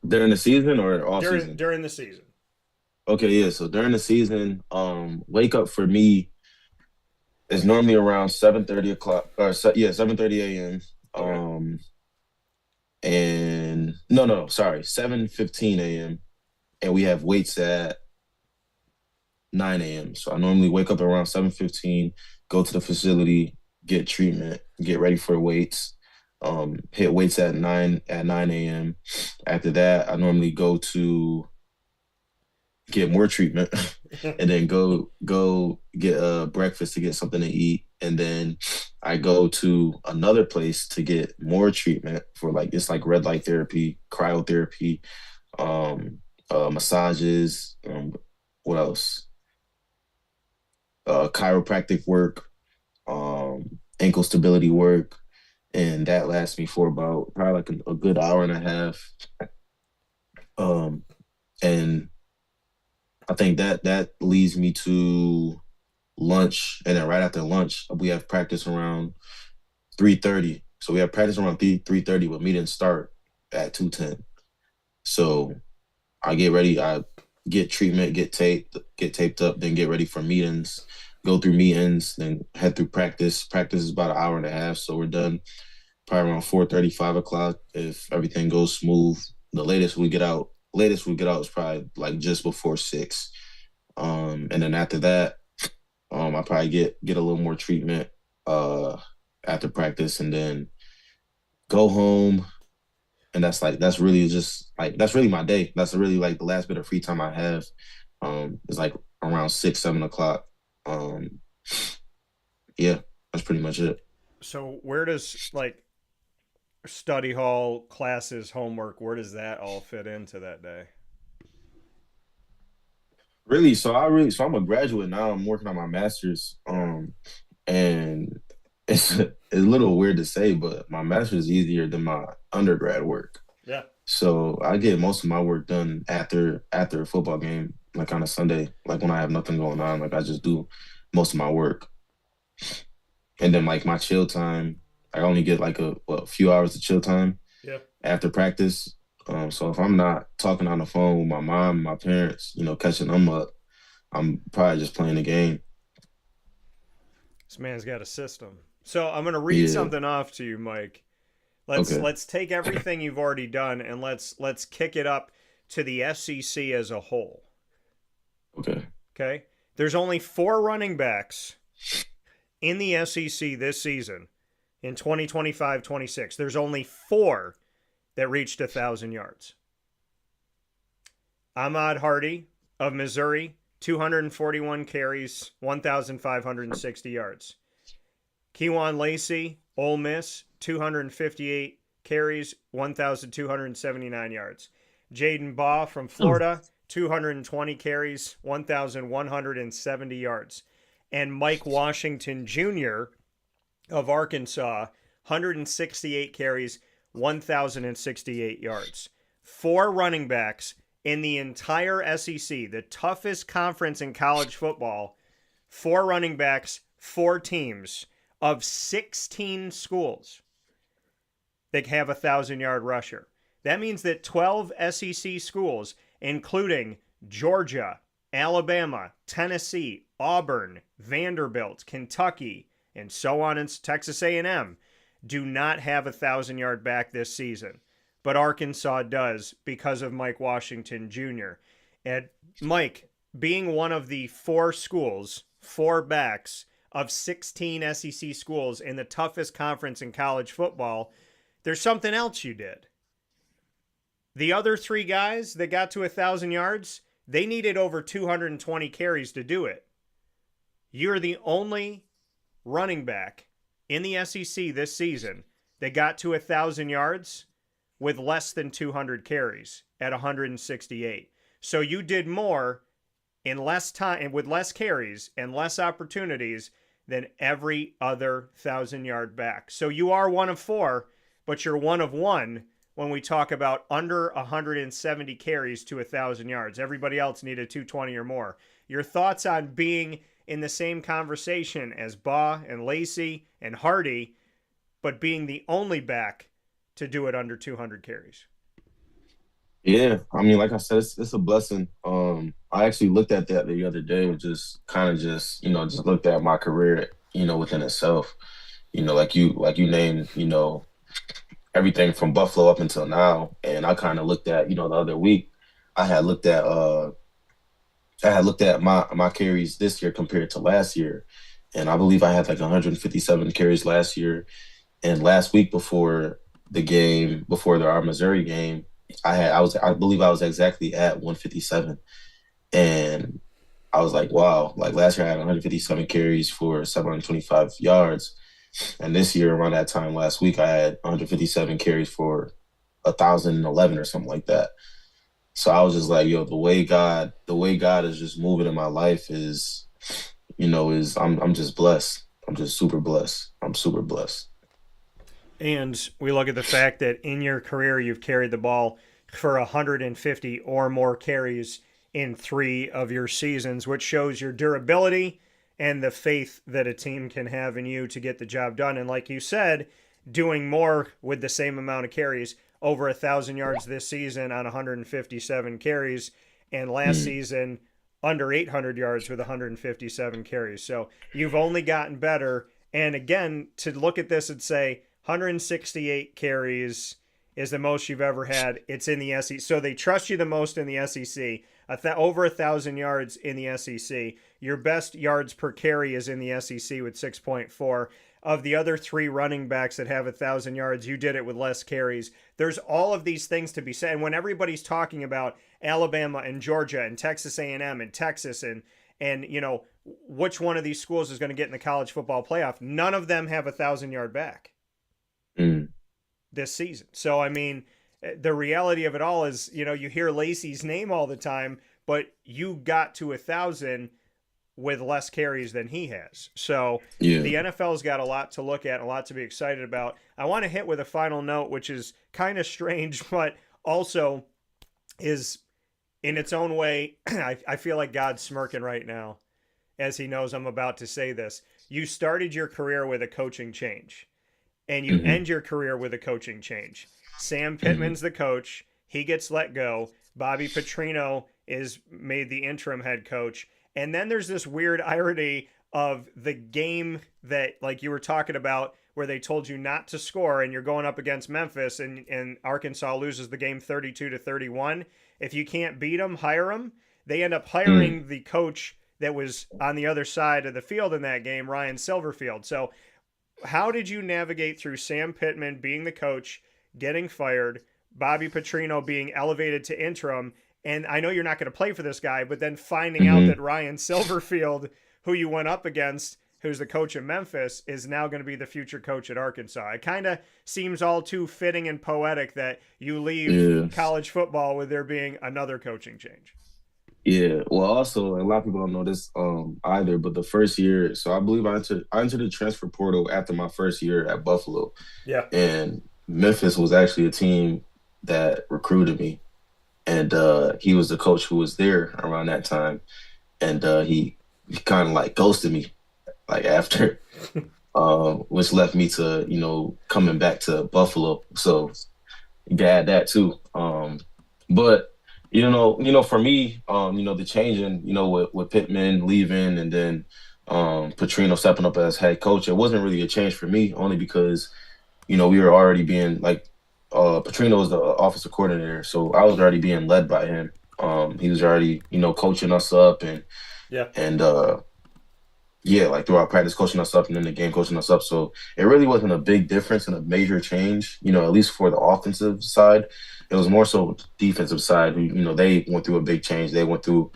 Speaker 2: During the season or off season?
Speaker 1: during the season.
Speaker 2: Okay, yeah. So during the season, wake up for me is normally around 7:30 o'clock, or 7:30 a.m.
Speaker 1: Okay.
Speaker 2: And no, sorry, 7:15 a.m. And we have weights at 9 a.m. So I normally wake up around 7:15, go to the facility, get treatment, get ready for weights. Hit weights at 9 a.m. After that, I normally go to get more treatment, and then go get breakfast to get something to eat, and then I go to another place to get more treatment for, like, it's like red light therapy, cryotherapy, um, massages, what else? Chiropractic work, ankle stability work, and that lasts me for about probably like a good hour and a half. Um, and I think that leads me to lunch, and then right after lunch, we have practice around 3:30. So we have practice around 3:30, but meetings start at 2:10. So I get ready, I get treatment, get taped up, then get ready for meetings, go through meetings, then head through practice. Practice is about an hour and a half, so we're done probably around 4:30, 5 o'clock if everything goes smooth. The latest we get out is probably like just before 6. And then after that, I probably get a little more treatment uh after practice, and then go home. And that's really my day. That's really like the last bit of free time I have. It's like around 6, 7 o'clock. Um, yeah, that's pretty much it.
Speaker 1: So where does like study hall, classes, homework, where does that all fit into that day?
Speaker 2: Really, so I'm a graduate now. I'm working on my master's.
Speaker 1: Yeah.
Speaker 2: And it's a little weird to say, but my master's is easier than my undergrad work.
Speaker 1: Yeah.
Speaker 2: So I get most of my work done after a football game, like on a Sunday, like when I have nothing going on. Like I just do most of my work, and then like my chill time, I only get like a few hours of chill time
Speaker 1: Yeah.
Speaker 2: after practice. So if I'm not talking on the phone with my mom, my parents, catching them up, I'm probably just playing the game.
Speaker 1: This man's got a system. So I'm gonna read
Speaker 2: Yeah.
Speaker 1: something off to you, Mike.
Speaker 2: Okay.
Speaker 1: Let's take everything you've already done and let's kick it up to the SEC as a whole.
Speaker 2: Okay.
Speaker 1: Okay? There's only 4 running backs in the SEC this season in 2025-26. There's only 4 that reached 1,000 yards. Ahmad Hardy of Missouri, 241 carries, 1,560 yards. Kewan Lacey, Ole Miss, 258 carries, 1,279 yards. Jaden Baugh from Florida, 220 carries, 1,170 yards. And Mike Washington Jr. of Arkansas, 168 carries, 1,068 yards. 4 running backs in the entire SEC, the toughest conference in college football. 4 running backs, 4 teams of 16 schools that have 1,000 yard rusher. That means that 12 SEC schools, including Georgia, Alabama, Tennessee, Auburn, Vanderbilt, Kentucky, and so on, and Texas A&M, do not have 1,000 yard back this season. But Arkansas does because of Mike Washington Jr. And Mike, being one of the 4 schools four backs of 16 SEC schools in the toughest conference in college football, there's something else you did. The other three guys that got to 1,000 yards, they needed over 220 carries to do it. You're the only running back in the SEC this season that got to 1,000 yards with less than 200 carries at 168. So you did more in less time, with less carries and less opportunities than every other 1,000-yard back. So you are one of four, but you're one of one when we talk about under 170 carries to 1,000 yards. Everybody else needed 220 or more. Your thoughts on being in the same conversation as Baugh and Lacey and Hardy, but being the only back to do it under 200 carries?
Speaker 2: Yeah, I mean, like I said, it's a blessing. I actually looked at that the other day and just kind of just looked at my career, within itself. Like you named, everything from Buffalo up until now. And I kind of looked at, the other week, I had looked at my carries this year compared to last year. And I believe I had like 157 carries last year. And last week before our Missouri game, I believe I was exactly at 157. And I was like, wow, like last year I had 157 carries for 725 yards. And this year around that time last week, I had 157 carries for 1,011 or something like that. So I was just like, yo, the way God is just moving in my life is I'm just blessed. I'm just super blessed. I'm super blessed.
Speaker 1: And we look at the fact that in your career, you've carried the ball for 150 or more carries in 3 of your seasons, which shows your durability and the faith that a team can have in you to get the job done. And like you said, doing more with the same amount of carries, over 1,000 yards this season on 157 carries, and last season under 800 yards with 157 carries. So you've only gotten better. And again, to look at this and say 168 carries is the most you've ever had, it's in the SEC. So they trust you the most in the SEC. Over 1,000 yards in the SEC. Your best yards per carry is in the SEC with 6.4. Of the other 3 running backs that have 1,000 yards, you did it with less carries. There's all of these things to be said. And when everybody's talking about Alabama and Georgia and Texas A&M and Texas and which one of these schools is going to get in the college football playoff, none of them have 1,000-yard back this season. So, I mean, the reality of it all is, you hear Lacey's name all the time, but you got to 1,000 with less carries than he has. So yeah. The NFL's got a lot to look at, a lot to be excited about. I want to hit with a final note, which is kind of strange, but also is in its own way, I feel like God's smirking right now as he knows I'm about to say this. You started your career with a coaching change, and you end your career with a coaching change. Sam Pittman's the coach. He gets let go. Bobby Petrino is made the interim head coach. And then there's this weird irony of the game that, like you were talking about, where they told you not to score and you're going up against Memphis and Arkansas loses the game 32-31. If you can't beat them, hire them. They end up hiring the coach that was on the other side of the field in that game, Ryan Silverfield. So how did you navigate through Sam Pittman being the coach, getting fired, Bobby Petrino being elevated to interim, and I know you're not going to play for this guy, but then finding out that Ryan Silverfield, who you went up against, who's the coach of Memphis, is now going to be the future coach at Arkansas? It kind of seems all too fitting and poetic that you leave college football with there being another coaching change.
Speaker 2: Yeah, well, also, a lot of people don't know this either, but the first year, so I believe I entered the transfer portal after my first year at Buffalo. Yeah. And Memphis was actually a team that recruited me. And he was the coach who was there around that time. And he kind of like ghosted me like after, which left me to, coming back to Buffalo. So you can add that too. But, for me, the changing, with Pittman leaving and then Petrino stepping up as head coach, it wasn't really a change for me, only because, we were already being like, Petrino was the offensive coordinator, so I was already being led by him. He was already, coaching us up and yeah, like throughout practice coaching us up and then the game coaching us up. So it really wasn't a big difference and a major change, at least for the offensive side. It was more so with the defensive side who, they went through a big change. They went through,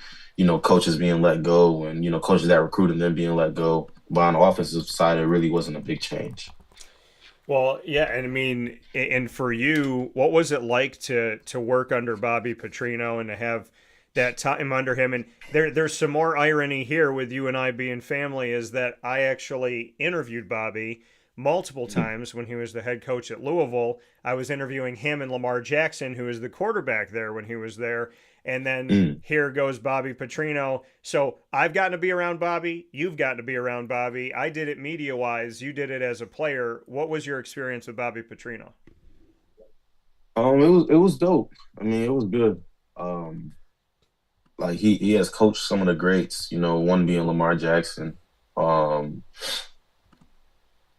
Speaker 2: coaches being let go and, coaches that recruited them being let go. But on the offensive side, it really wasn't a big change.
Speaker 1: Well, yeah, and I mean, and for you, what was it like to work under Bobby Petrino and to have that time under him? And there's some more irony here with you and I being family is that I actually interviewed Bobby multiple times when he was the head coach at Louisville. I was interviewing him and Lamar Jackson, who was the quarterback there when he was there. And then
Speaker 2: Mm.
Speaker 1: here goes Bobby Petrino. So I've gotten to be around Bobby. You've gotten to be around Bobby. I did it media wise. You did it as a player. What was your experience with Bobby Petrino?
Speaker 2: It was dope. I mean, it was good. Like he has coached some of the greats, one being Lamar Jackson. Um,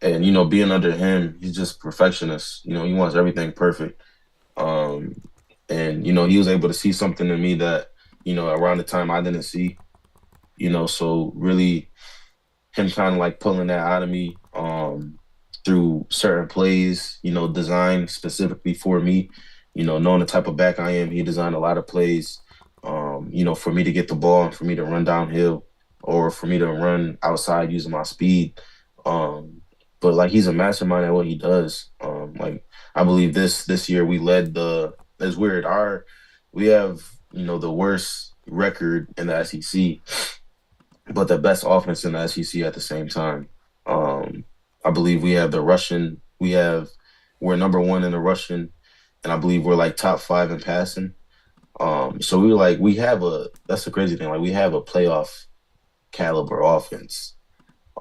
Speaker 2: and being under him, he's just perfectionist. He wants everything perfect. Um, and he was able to see something in me that around the time I didn't see. So really him kind of like pulling that out of me through certain plays, designed specifically for me. Knowing the type of back I am, he designed a lot of plays, for me to get the ball and for me to run downhill or for me to run outside using my speed. Um, but like he's a mastermind at what he does. Like I believe this year we led the. It's weird. We have the worst record in the SEC, but the best offense in the SEC at the same time. Um, I believe we have the Russian. We're number one in the Russian, and I believe we're like top five in passing. So we have that's the crazy thing. Like we have a playoff caliber offense.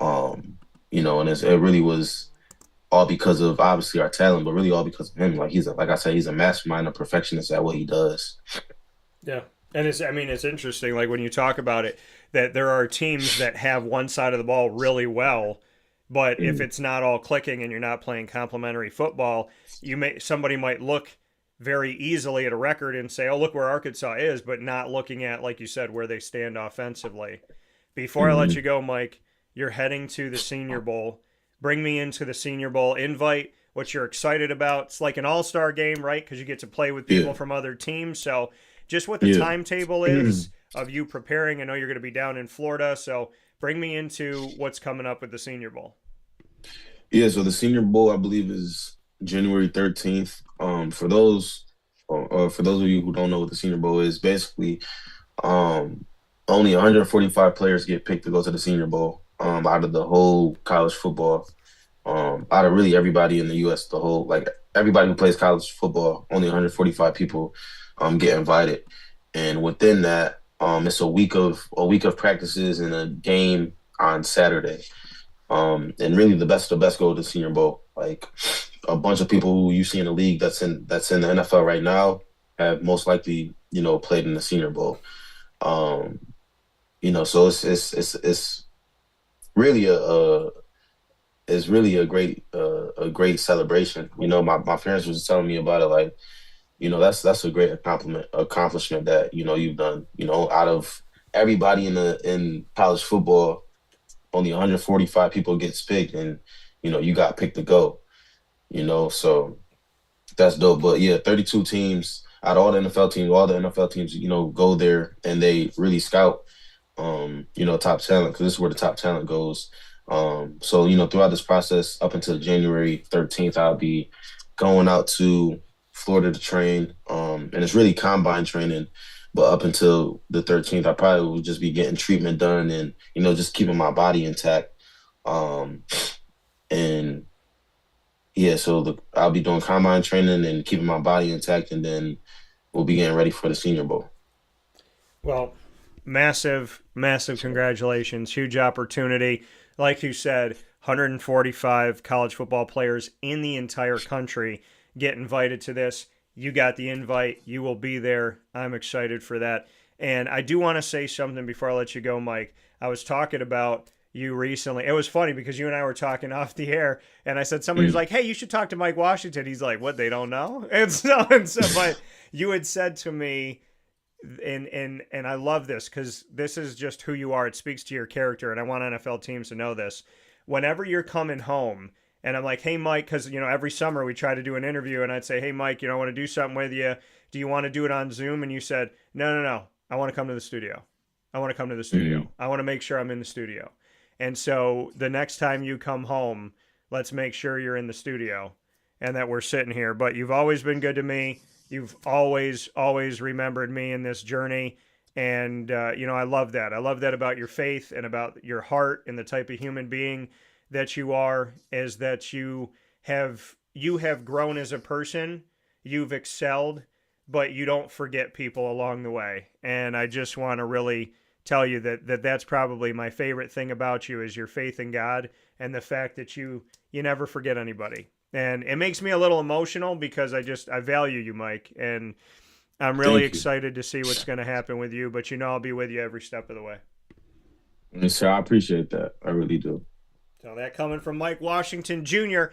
Speaker 2: And it really was all because of obviously our talent, but really all because of him. Like like I said, he's a mastermind, a perfectionist at what he does.
Speaker 1: Yeah. And it's interesting, like when you talk about it, that there are teams that have one side of the ball really well, but if
Speaker 2: Mm.
Speaker 1: it's not all clicking and you're not playing complementary football, somebody might look very easily at a record and say, "Oh, look where Arkansas is," but not looking at, like you said, where they stand offensively. Before I let
Speaker 2: Mm.
Speaker 1: you go, Mike, you're heading to the Senior Bowl. Bring me into the Senior Bowl invite. What you're excited about? It's like an all-star game, right? Because you get to play with
Speaker 2: Yeah,
Speaker 1: people from other teams. So, just what the
Speaker 2: yeah.
Speaker 1: timetable is of you preparing. I know you're going to be down in Florida, so bring me into what's coming up with the Senior Bowl.
Speaker 2: Yeah, so the Senior Bowl, I believe, is January 13th. For those of you who don't know what the Senior Bowl is, basically, um, only 145 players get picked to go to the Senior Bowl. Out of the whole college football, out of really everybody in the U.S., the whole like everybody who plays college football, only 145 people, get invited, and within that, it's a week of practices and a game on Saturday. And really the best go to the Senior Bowl. Like a bunch of people who you see in the league that's in the NFL right now have most likely played in the Senior Bowl. Um, so it's really a great celebration. My parents was telling me about it. Like that's a great accomplishment that you've done. Out of everybody in college football, only 145 people gets picked, and you got picked to go. So that's dope. But yeah, 32 teams out of all the NFL teams, go there and they really scout, top talent because this is where the top talent goes. So throughout this process up until January 13th, I'll be going out to Florida to train, and it's really combine training. But up until the 13th, I probably will just be getting treatment done and just keeping my body intact. Um, and yeah, so I'll be doing combine training and keeping my body intact, and then we'll be getting ready for the Senior Bowl.
Speaker 1: Well, massive, massive congratulations. Huge opportunity. Like you said, 145 college football players in the entire country get invited to this. You got the invite. You will be there. I'm excited for that. And I do want to say something before I let you go, Mike. I was talking about you recently. It was funny because you and I were talking off the air, and I said somebody was
Speaker 2: Mm.
Speaker 1: like, "Hey, you should talk to Mike Washington." He's like, "What? They don't know?" But you had said to me and I love this because this is just who you are. It speaks to your character, and I want NFL teams to know this. Whenever you're coming home, and I'm like, hey, Mike, because, every summer we try to do an interview, and I'd say, hey, Mike, I want to do something with you. Do you want to do it on Zoom? And you said, no. I want to come to the studio. I want to come to the studio.
Speaker 2: Mm-hmm.
Speaker 1: I want to make sure I'm in the studio. And so the next time you come home, let's make sure you're in the studio and that we're sitting here. But you've always been good to me. You've always remembered me in this journey. And, I love that. I love that about your faith and about your heart and the type of human being that you are, is that you have grown as a person, you've excelled, but you don't forget people along the way. And I just want to really tell you that's probably my favorite thing about you, is your faith in God and the fact that you never forget anybody. And it makes me a little emotional because I value you, Mike, and I'm really excited to see what's going to happen with you, but I'll be with you every step of the way.
Speaker 2: Yes, sir. I appreciate that. I really do.
Speaker 1: So that coming from Mike Washington Jr.,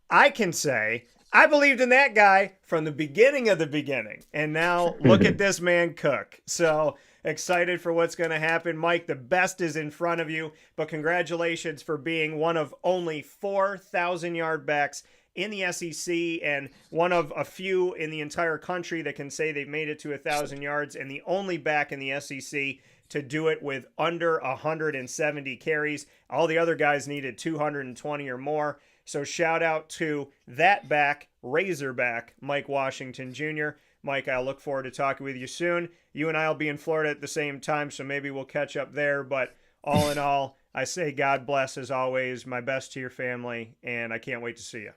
Speaker 1: I can say I believed in that guy from the beginning of the beginning. And now look at this man cook. So excited for what's going to happen. Mike, the best is in front of you, but congratulations for being one of only 4,000-yard backs in the SEC and one of a few in the entire country that can say they've made it to 1,000 yards, and the only back in the SEC to do it with under 170 carries. All the other guys needed 220 or more. So shout out to that back, Razorback, Mike Washington Jr. Mike, I look forward to talking with you soon. You and I will be in Florida at the same time, so maybe we'll catch up there. But all in all, I say God bless as always. My best to your family, and I can't wait to see you.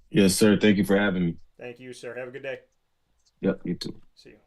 Speaker 2: Yes, sir. Thank you for having me.
Speaker 1: Thank you, sir. Have a good day.
Speaker 2: Yep, you too.
Speaker 1: See you.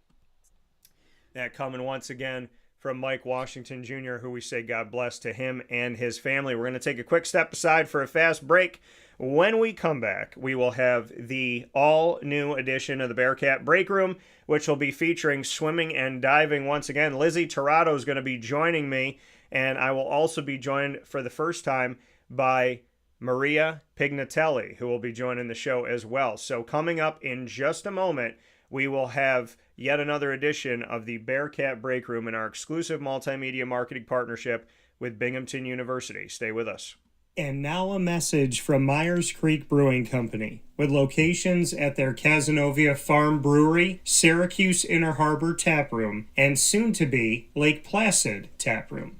Speaker 1: That coming once again from Mike Washington Jr., who we say God bless to him and his family. We're going to take a quick step aside for a fast break. When we come back, we will have the all-new edition of the Bearcat Breakroom, which will be featuring swimming and diving once again. Lizzy Tirado is going to be joining me, and I will also be joined for the first time by Maria Pignatelli, who will be joining the show as well. So coming up in just a moment, we will have yet another edition of the Bearcat Breakroom in our exclusive multimedia marketing partnership with Binghamton University. Stay with us. And now a message from Myers Creek Brewing Company, with locations at their Cazenovia Farm Brewery, Syracuse Inner Harbor Taproom, and soon-to-be Lake Placid Taproom.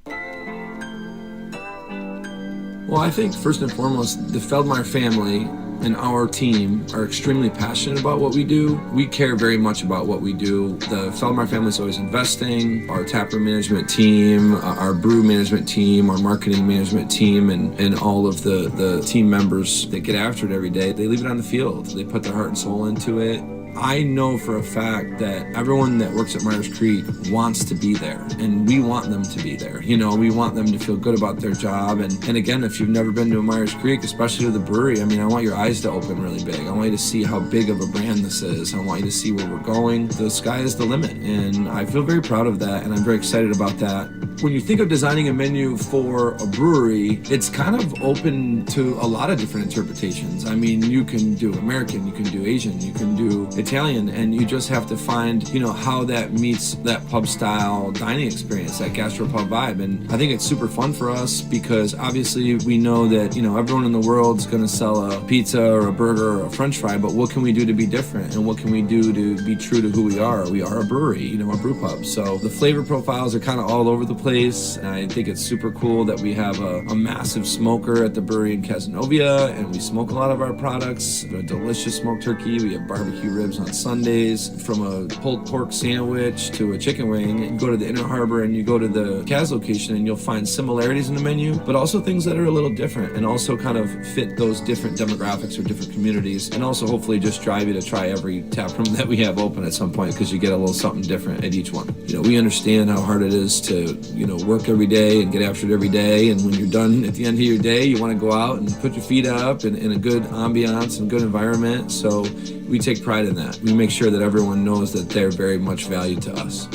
Speaker 3: Well, I think first and foremost, the Feldmeyer family and our team are extremely passionate about what we do. We care very much about what we do. The Feldmeyer family is always investing. Our taproom management team, our brew management team, our marketing management team, and all of the team members that get after it every day, they leave it on the field. They put their heart and soul into it. I know for a fact that everyone that works at Myers Creek wants to be there, and we want them to be there. We want them to feel good about their job. And again, if you've never been to a Myers Creek, especially to the brewery, I want your eyes to open really big. I want you to see how big of a brand this is. I want you to see where we're going. The sky is the limit, and I feel very proud of that, and I'm very excited about that. When you think of designing a menu for a brewery, it's kind of open to a lot of different interpretations. You can do American, you can do Asian, you can do Italian, and you just have to find, how that meets that pub style dining experience, that gastropub vibe. And I think it's super fun for us because obviously we know that, everyone in the world's going to sell a pizza or a burger or a french fry, but what can we do to be different? And what can we do to be true to who we are? We are a brewery, a brew pub. So the flavor profiles are kind of all over the place. And I think it's super cool that we have a massive smoker at the brewery in Cazenovia, and we smoke a lot of our products. A delicious smoked turkey. We have barbecue ribs on Sundays, from a pulled pork sandwich to a chicken wing. You go to the Inner Harbor and you go to the Kaz location and you'll find similarities in the menu, but also things that are a little different and also kind of fit those different demographics or different communities, and also hopefully just drive you to try every tap room that we have open at some point, because you get a little something different at each one. We understand how hard it is to, work every day and get after it every day, and when you're done at the end of your day, you want to go out and put your feet up in a good ambiance and good environment. So we take pride in that. We make sure that everyone knows that they're very much valued to us.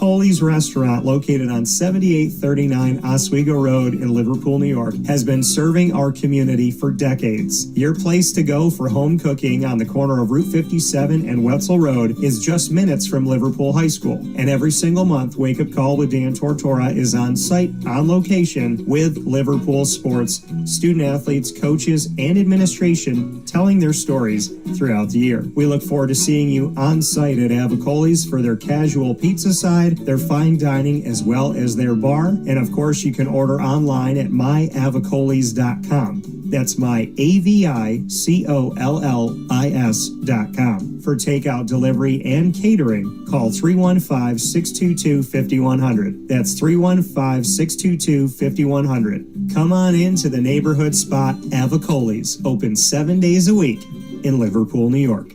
Speaker 4: Avicolli's restaurant, located on 7839 Oswego Road in Liverpool, New York, has been serving our community for decades. Your place to go for home cooking on the corner of Route 57 and Wetzel Road is just minutes from Liverpool High School. And every single month, Wake Up Call with Dan Tortora is on site, on location, with Liverpool sports, student athletes, coaches, and administration telling their stories throughout the year. We look forward to seeing you on site at Avicolli's for their casual pizza side, their fine dining, as well as their bar. And of course, you can order online at myavicollis.com. That's myavicollis.com. For takeout, delivery, and catering, call 315-622-5100. That's 315-622-5100. Come on into the neighborhood spot Avicolli's, open 7 days a week in Liverpool, New York.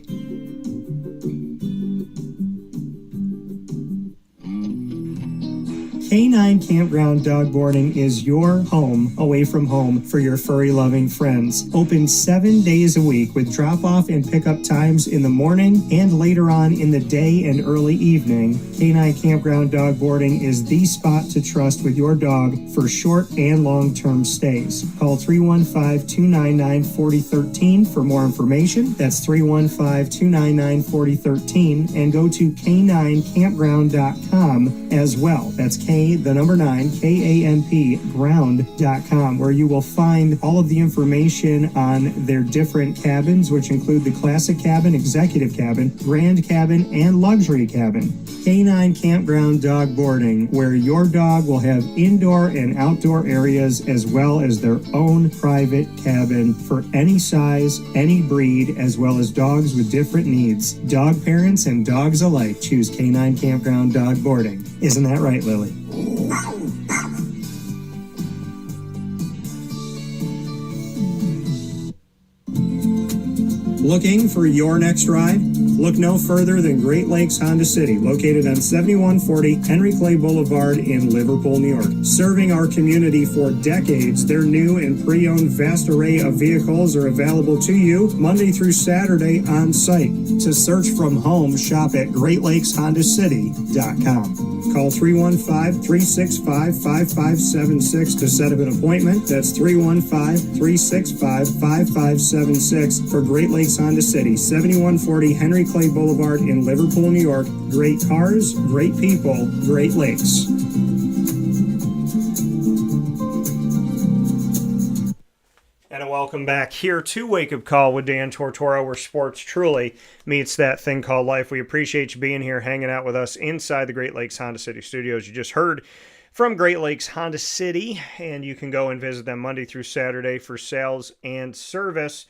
Speaker 4: K9 Campground Dog Boarding is your home away from home for your furry-loving friends. Open 7 days a week with drop-off and pickup times in the morning and later on in the day and early evening. K9 Campground Dog Boarding is the spot to trust with your dog for short and long-term stays. Call 315-299-4013 for more information. That's 315-299-4013, and go to k9campground.com as well. That's the number 9, KAMP ground.com, where you will find all of the information on their different cabins, which include the classic cabin, executive cabin, grand cabin, and luxury cabin. K9 Campground Dog Boarding, where your dog will have indoor and outdoor areas as well as their own private cabin for any size, any breed, as well as dogs with different needs. Dog parents and dogs alike choose K9 Campground Dog Boarding. Isn't that right, Lily? Looking for your next ride? Look no further than Great Lakes Honda City, located on 7140 Henry Clay Boulevard in Liverpool, New York. Serving our community for decades, their new and pre-owned vast array of vehicles are available to you Monday through Saturday on site. To search from home, shop at GreatLakesHondaCity.com. Call 315-365-5576 to set up an appointment. That's 315-365-5576 for Great Lakes Honda City, 7140 Henry Clay Boulevard in Liverpool, New York. Great cars, great people, Great Lakes.
Speaker 1: And welcome back here to Wake Up Call with Dan Tortora, where sports truly meets that thing called life. We appreciate you being here, hanging out with us inside the Great Lakes Honda City studios. You just heard from Great Lakes Honda City, and you can go and visit them Monday through Saturday for sales and service.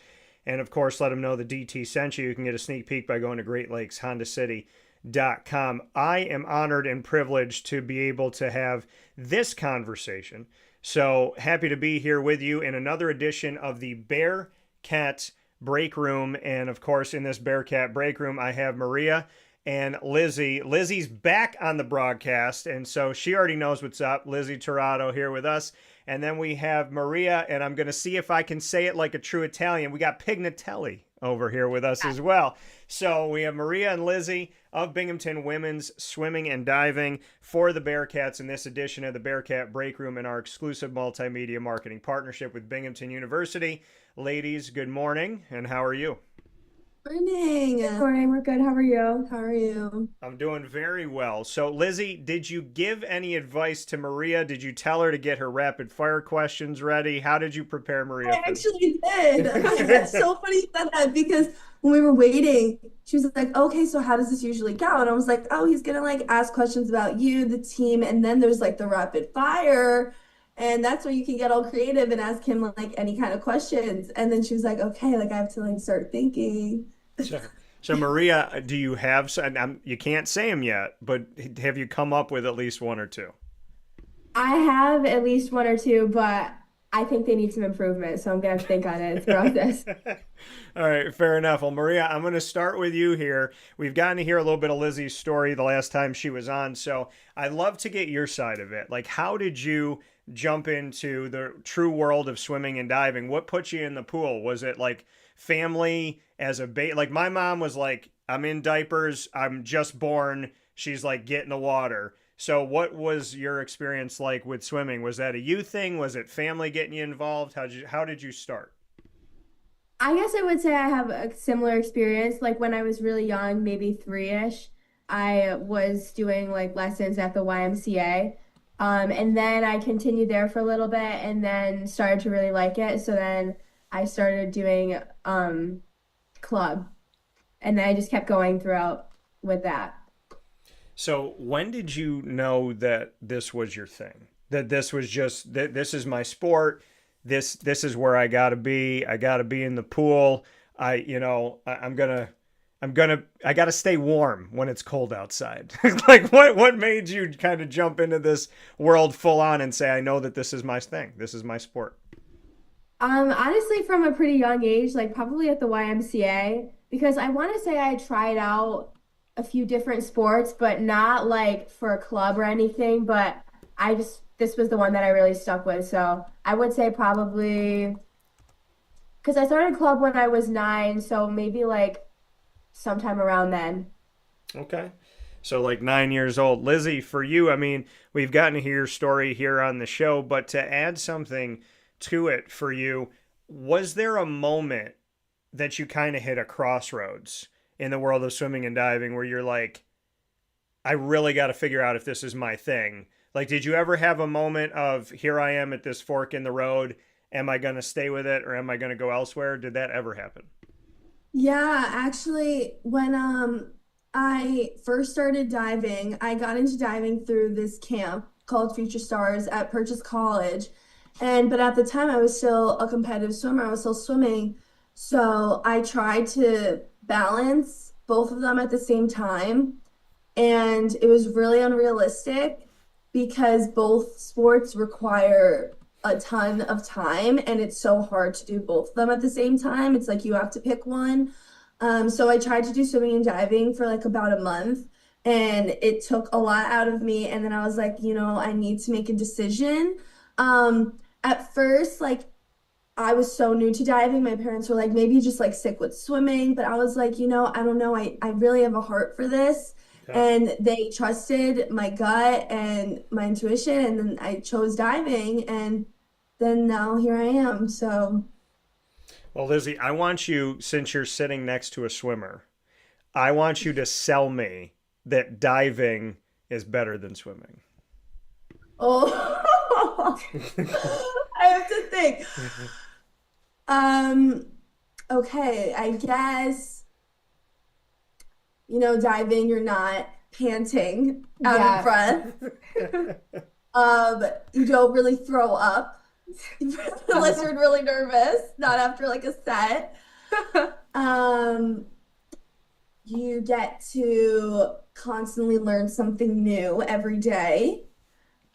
Speaker 1: And, of course, let them know the DT sent you. You can get a sneak peek by going to GreatLakesHondaCity.com. I am honored and privileged to be able to have this conversation. So happy to be here with you in another edition of the Bearcat Breakroom. And, of course, in this Bearcat Breakroom, I have Maria and Lizzy. Lizzy's back on the broadcast, and so she already knows what's up. Lizzy Tirado here with us. And then we have Maria, and I'm going to see if I can say it like a true Italian. We got Pignatelli over here with us as well. So we have Maria and Lizzy of Binghamton Women's Swimming and Diving for the Bearcats in this edition of the Bearcat Breakroom in our exclusive multimedia marketing partnership with Binghamton University. Ladies, good morning, and how are you?
Speaker 5: Morning. Good morning. We're good. How are you? How are you?
Speaker 1: I'm doing very well. So, Lizzy, did you give any advice to Maria? Did you tell her to get her rapid fire questions ready? How did you prepare Maria?
Speaker 5: I actually did. It's so funny you said that because when we were waiting, she was like, okay, so how does this usually go? And I was like, oh, he's going to like ask questions about you, the team, and then there's like the rapid fire. And that's where you can get all creative and ask him like any kind of questions. And then she was like, okay, like I have to like start thinking.
Speaker 1: So Maria, do you have, you can't say them yet, but have you come up with at least one or two?
Speaker 5: I have at least one or two, but I think they need some improvement. So I'm going to have to think on it throughout this.
Speaker 1: All right, fair enough. Well, Maria, I'm going to start with you here. We've gotten to hear a little bit of Lizzy's story the last time she was on. So I'd love to get your side of it. Like, how did you jump into the true world of swimming and diving? What put you in the pool? Was it like family as a like my mom was like, I'm in diapers, I'm just born, she's like, get in the water. So what was your experience like with swimming? Was that a you thing? Was it family getting you involved? How did you start?
Speaker 6: I guess I would say I have a similar experience. Like when I was really young, maybe three-ish, I was doing like lessons at the YMCA. And then I continued there for a little bit and then started to really like it. So then I started doing club. And then I just kept going throughout with that.
Speaker 1: So when did you know that this was your thing? That this was just that this is my sport. This is where I gotta be. I gotta be in the pool. I gotta stay warm when it's cold outside. Like what made you kind of jump into this world full on and say, I know that this is my thing. This is my sport.
Speaker 6: Honestly, from a pretty young age, like probably at the YMCA, because I want to say I tried out a few different sports, but not like for a club or anything. But this was the one that I really stuck with. So I would say probably because I started club when I was 9, so maybe like sometime around then.
Speaker 1: Okay. So like 9 years old. Lizzy, for you, I mean, we've gotten to hear your story here on the show, but to add something to it for you, was there a moment that you kind of hit a crossroads in the world of swimming and diving where you're like, I really got to figure out if this is my thing? Like, did you ever have a moment of, here I am at this fork in the road, am I going to stay with it or am I going to go elsewhere? Did that ever happen?
Speaker 5: Yeah, actually, when I first started diving, I got into diving through this camp called Future Stars at Purchase College. But at the time I was still a competitive swimmer. I was still swimming. So I tried to balance both of them at the same time. And it was really unrealistic because both sports require a ton of time and it's so hard to do both of them at the same time. It's like you have to pick one. So I tried to do swimming and diving for like about a month and it took a lot out of me. And then I was like, I need to make a decision. At first, like I was so new to diving. My parents were like, maybe you just like stick with swimming. But I was like, I don't know. I really have a heart for this.
Speaker 1: Okay.
Speaker 5: And they trusted my gut and my intuition. And then I chose diving. And then now here I am. So,
Speaker 1: Well, Lizzy, I want you, since you're sitting next to a swimmer, I want you to sell me that diving is better than swimming.
Speaker 5: oh, I have to think. Um, okay, I guess, diving, you're not panting out
Speaker 6: Yeah.
Speaker 5: of breath. You don't really throw up unless you're really nervous, not after like a set. Um, you get to constantly learn something new every day.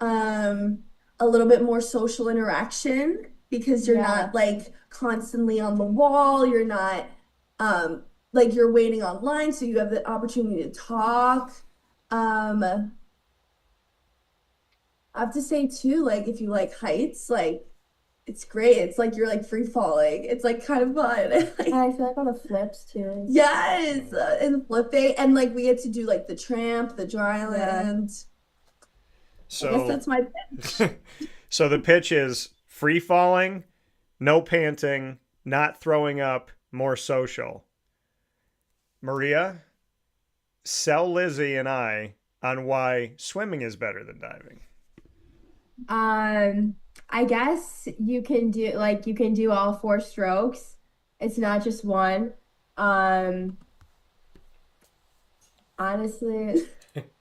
Speaker 5: A little bit more social interaction because you're
Speaker 6: Yeah.
Speaker 5: not like constantly on the wall. You're not like you're waiting online, so you have the opportunity to talk. I have to say too, like if you like heights, like it's great. It's like you're like free falling. It's like kind of fun.
Speaker 6: And I feel like on the flips too.
Speaker 5: Yes, and flipping, and like we get to do like the tramp, the dry land. I guess
Speaker 1: So,
Speaker 5: that's my pitch.
Speaker 1: so the pitch is free falling, no panting, not throwing up, more social. Maria, sell Lizzy and I on why swimming is better than diving.
Speaker 6: I guess you can do all 4 strokes. It's not just one. Honestly,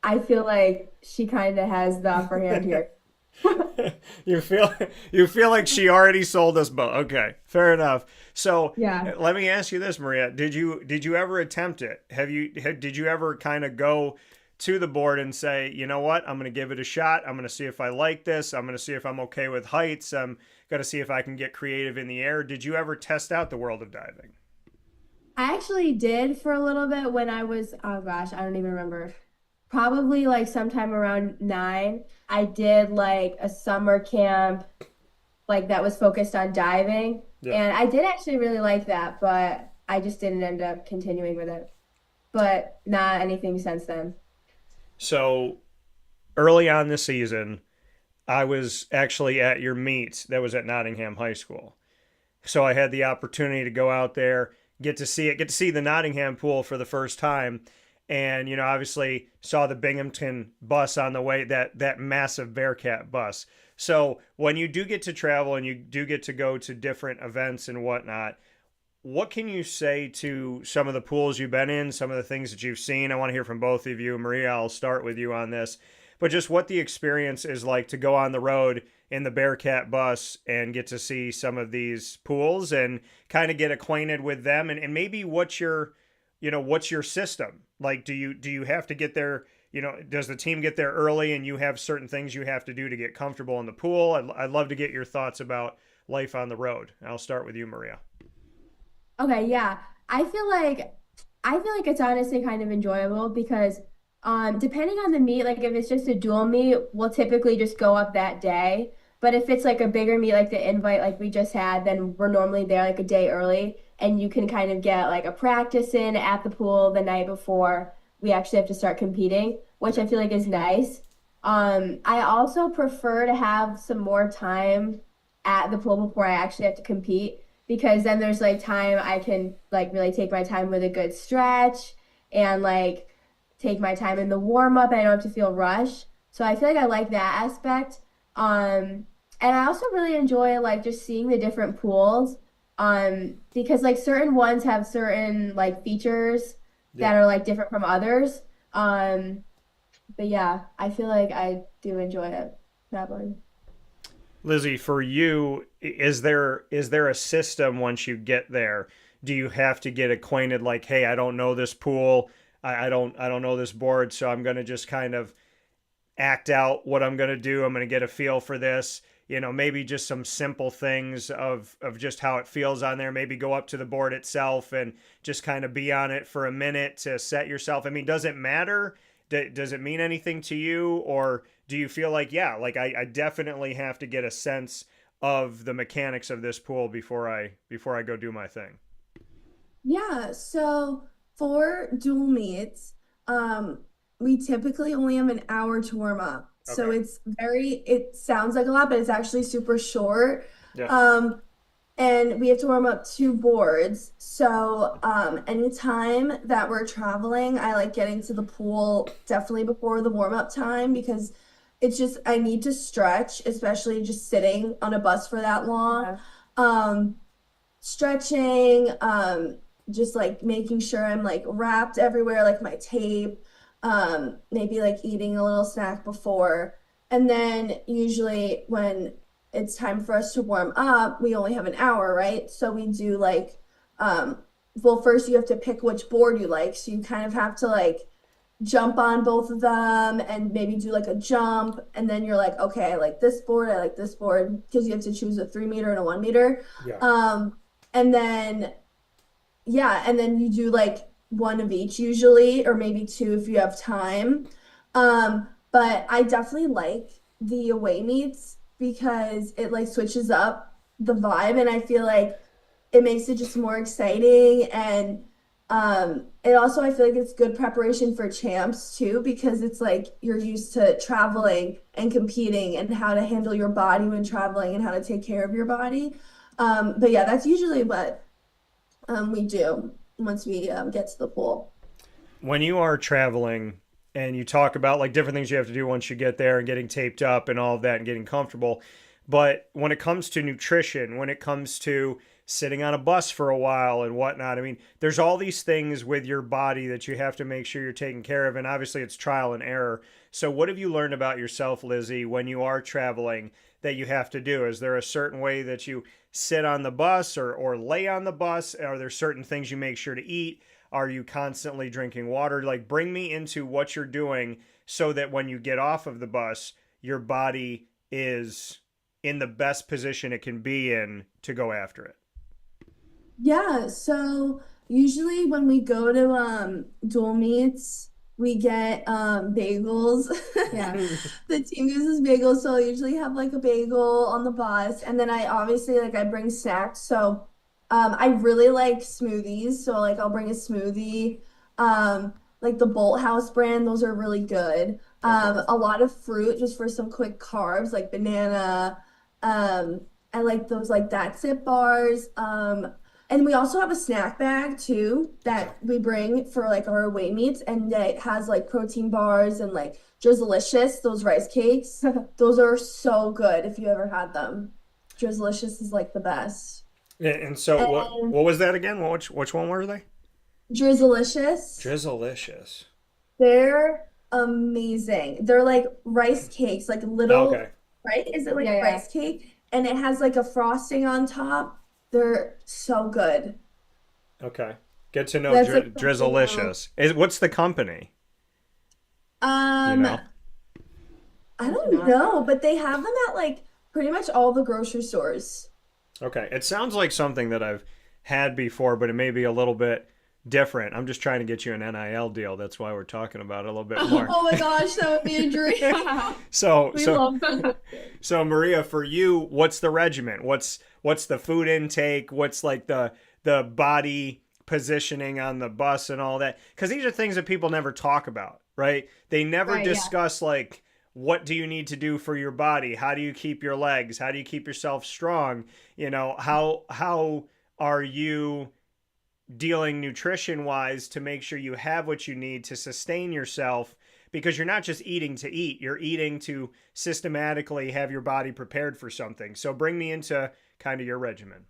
Speaker 6: I feel like she kind of has the upper hand here.
Speaker 1: You feel like she already sold us both. Okay, fair enough. So
Speaker 6: Yeah.
Speaker 1: let me ask you this, Maria. Did you ever attempt it? Did you ever kind of go to the board and say, you know what, I'm going to give it a shot. I'm going to see if I like this. I'm going to see if I'm okay with heights. I'm going to see if I can get creative in the air. Did you ever test out the world of diving?
Speaker 6: I actually did for a little bit when I was, oh gosh, I don't even remember. Probably like sometime around 9. I did like a summer camp like that was focused on diving.
Speaker 1: Yeah.
Speaker 6: And I did actually really like that, but I just didn't end up continuing with it. But not anything since then.
Speaker 1: So early on this season, I was actually at your meet that was at Nottingham High School. So I had the opportunity to go out there, get to see it, get to see the Nottingham pool for the first time. And, obviously saw the Binghamton bus on the way, that massive Bearcat bus. So when you do get to travel and you do get to go to different events and whatnot, what can you say to some of the pools you've been in, some of the things that you've seen? I want to hear from both of you. Maria, I'll start with you on this. But just what the experience is like to go on the road in the Bearcat bus and get to see some of these pools and kind of get acquainted with them, and maybe what's your system? Like, do you have to get there? Does the team get there early and you have certain things you have to do to get comfortable in the pool? I'd love to get your thoughts about life on the road. I'll start with you, Maria.
Speaker 6: Okay, yeah. I feel like it's honestly kind of enjoyable because depending on the meet, like if it's just a dual meet, we'll typically just go up that day. But if it's like a bigger meet like the invite like we just had, then we're normally there like a day early and you can kind of get like a practice in at the pool the night before we actually have to start competing, which I feel like is nice. I also prefer to have some more time at the pool before I actually have to compete because then there's like time I can like really take my time with a good stretch and like take my time in the warm up and I don't have to feel rushed. So I feel like I like that aspect. And I also really enjoy like just seeing the different pools. Because like certain ones have certain like features that are like different from others. But yeah, I feel like I do enjoy it traveling.
Speaker 1: Lizzy, for you, is there a system once you get there? Do you have to get acquainted? Like, hey, I don't know this pool. I don't know this board, so I'm gonna just kind of act out what I'm gonna do. I'm gonna get a feel for this. Maybe just some simple things of just how it feels on there. Maybe go up to the board itself and just kind of be on it for a minute to set yourself. I mean, does it matter? Does it mean anything to you, or do you feel like, yeah, like I definitely have to get a sense of the mechanics of this pool before I go do my thing?
Speaker 5: Yeah, so for dual meets, we typically only have an hour to warm up. So
Speaker 1: Okay.
Speaker 5: it sounds like a lot, but it's actually super short.
Speaker 1: Yeah.
Speaker 5: Um, and we have to warm up two boards. So, anytime that we're traveling, I like getting to the pool definitely before the warm up time because it's just, I need to stretch, especially just sitting on a bus for that long.
Speaker 6: Yeah.
Speaker 5: Um, Stretching, just like making sure I'm like wrapped everywhere, like my tape, maybe like eating a little snack before. And then usually when it's time for us to warm up, we only have an hour, right? So we do like, well, first you have to pick which board you like. So you kind of have to like jump on both of them and maybe do like a jump. And then you're like, okay, I like this board, I like this board, because you have to choose a 3 meter and a 1 meter.
Speaker 1: Yeah.
Speaker 5: And then yeah, and then you do like one of each usually, or maybe two if you have time. But I definitely like the away meets because it like switches up the vibe, and I feel like it makes it just more exciting. And it also, I feel like it's good preparation for champs too, because it's like you're used to traveling and competing and how to handle your body when traveling and how to take care of your body. But yeah, that's usually what we do once we get to the pool.
Speaker 1: When you are traveling and you talk about like different things you have to do once you get there and getting taped up and all of that and getting comfortable, but when it comes to nutrition, when it comes to sitting on a bus for a while and whatnot, I mean, there's all these things with your body that you have to make sure you're taking care of, and obviously it's trial and error. So what have you learned about yourself, Lizzy, when you are traveling that you have to do? Is there a certain way that you sit on the bus or lay on the bus? Are there certain things you make sure to eat? Are you constantly drinking water? Like, bring me into what you're doing so that when you get off of the bus, your body is in the best position it can be in to go after it.
Speaker 5: Yeah, so usually when we go to dual meets, we get bagels.
Speaker 6: Yeah.
Speaker 5: The team uses bagels, so I usually have like a bagel on the bus, and then I obviously like I bring snacks. So I really like smoothies, so like I'll bring a smoothie. Like the Bolt House brand, those are really good.
Speaker 1: Okay.
Speaker 5: A lot of fruit just for some quick carbs like banana. I like those like that's it bars. And we also have a snack bag too
Speaker 1: Okay.
Speaker 5: that we bring for like our away meets, and it has like protein bars and like Drizzlicious, those rice cakes. Those are so good if you ever had them. Drizzlicious is like the best.
Speaker 1: And so
Speaker 5: And
Speaker 1: what was that again? Which one were they?
Speaker 5: Drizzlicious,
Speaker 1: Drizzlicious.
Speaker 5: they're amazing. They're like rice cakes, like little,
Speaker 1: Okay.
Speaker 5: right? Is it like
Speaker 6: Yeah,
Speaker 5: a
Speaker 6: yeah.
Speaker 5: rice cake? And it has like a frosting on top. They're so good.
Speaker 1: Okay. Get to know
Speaker 5: That's like something
Speaker 1: Drizzlicious. What's the company? Do you
Speaker 5: um
Speaker 1: know?
Speaker 5: I
Speaker 6: Do
Speaker 5: don't
Speaker 6: not.
Speaker 5: know, but they have them at like pretty much all the grocery stores.
Speaker 1: Okay. It sounds like something that I've had before, but it may be a little bit different. I'm just trying to get you an NIL deal. That's why we're talking about it a little bit more.
Speaker 5: Oh my gosh, that would be a dream.
Speaker 1: So
Speaker 5: We
Speaker 1: so
Speaker 5: love that.
Speaker 1: so Maria, for you, what's the regimen? What's the food intake? What's like the body positioning on the bus and all that? Because these are things that people never talk about, right? They never
Speaker 6: Right, yeah.
Speaker 1: discuss like what do you need to do for your body? How do you keep your legs? How do you keep yourself strong? How are you dealing nutrition wise to make sure you have what you need to sustain yourself, because you're not just eating to eat, you're eating to systematically have your body prepared for something. So bring me into kind of your regimen.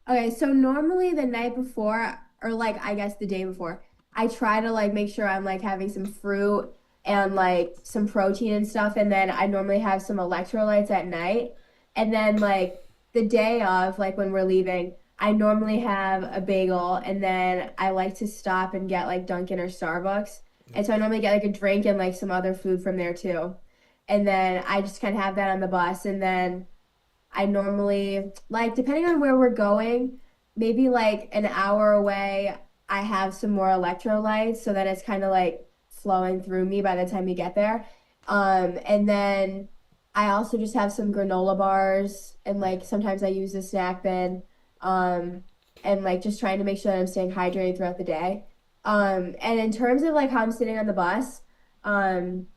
Speaker 6: Okay, so normally the night before, or like I guess the day before, I try to like make sure I'm like having some fruit and like some protein and stuff, and then I normally have some electrolytes at night. And then like the day of, like when we're leaving, I normally have a bagel, and then I like to stop and get like Dunkin' or Starbucks. And so I normally get like a drink and like some other food from there too. And then I just kind of have that on the bus, and then I normally, like, depending on where we're going, maybe like an hour away, I have some more electrolytes so that it's kind of like flowing through me by the time we get there. And then I also just have some granola bars, and like sometimes I use the snack bin, um, and like just trying to make sure that I'm staying hydrated throughout the day. And in terms of like how I'm sitting on the bus, um,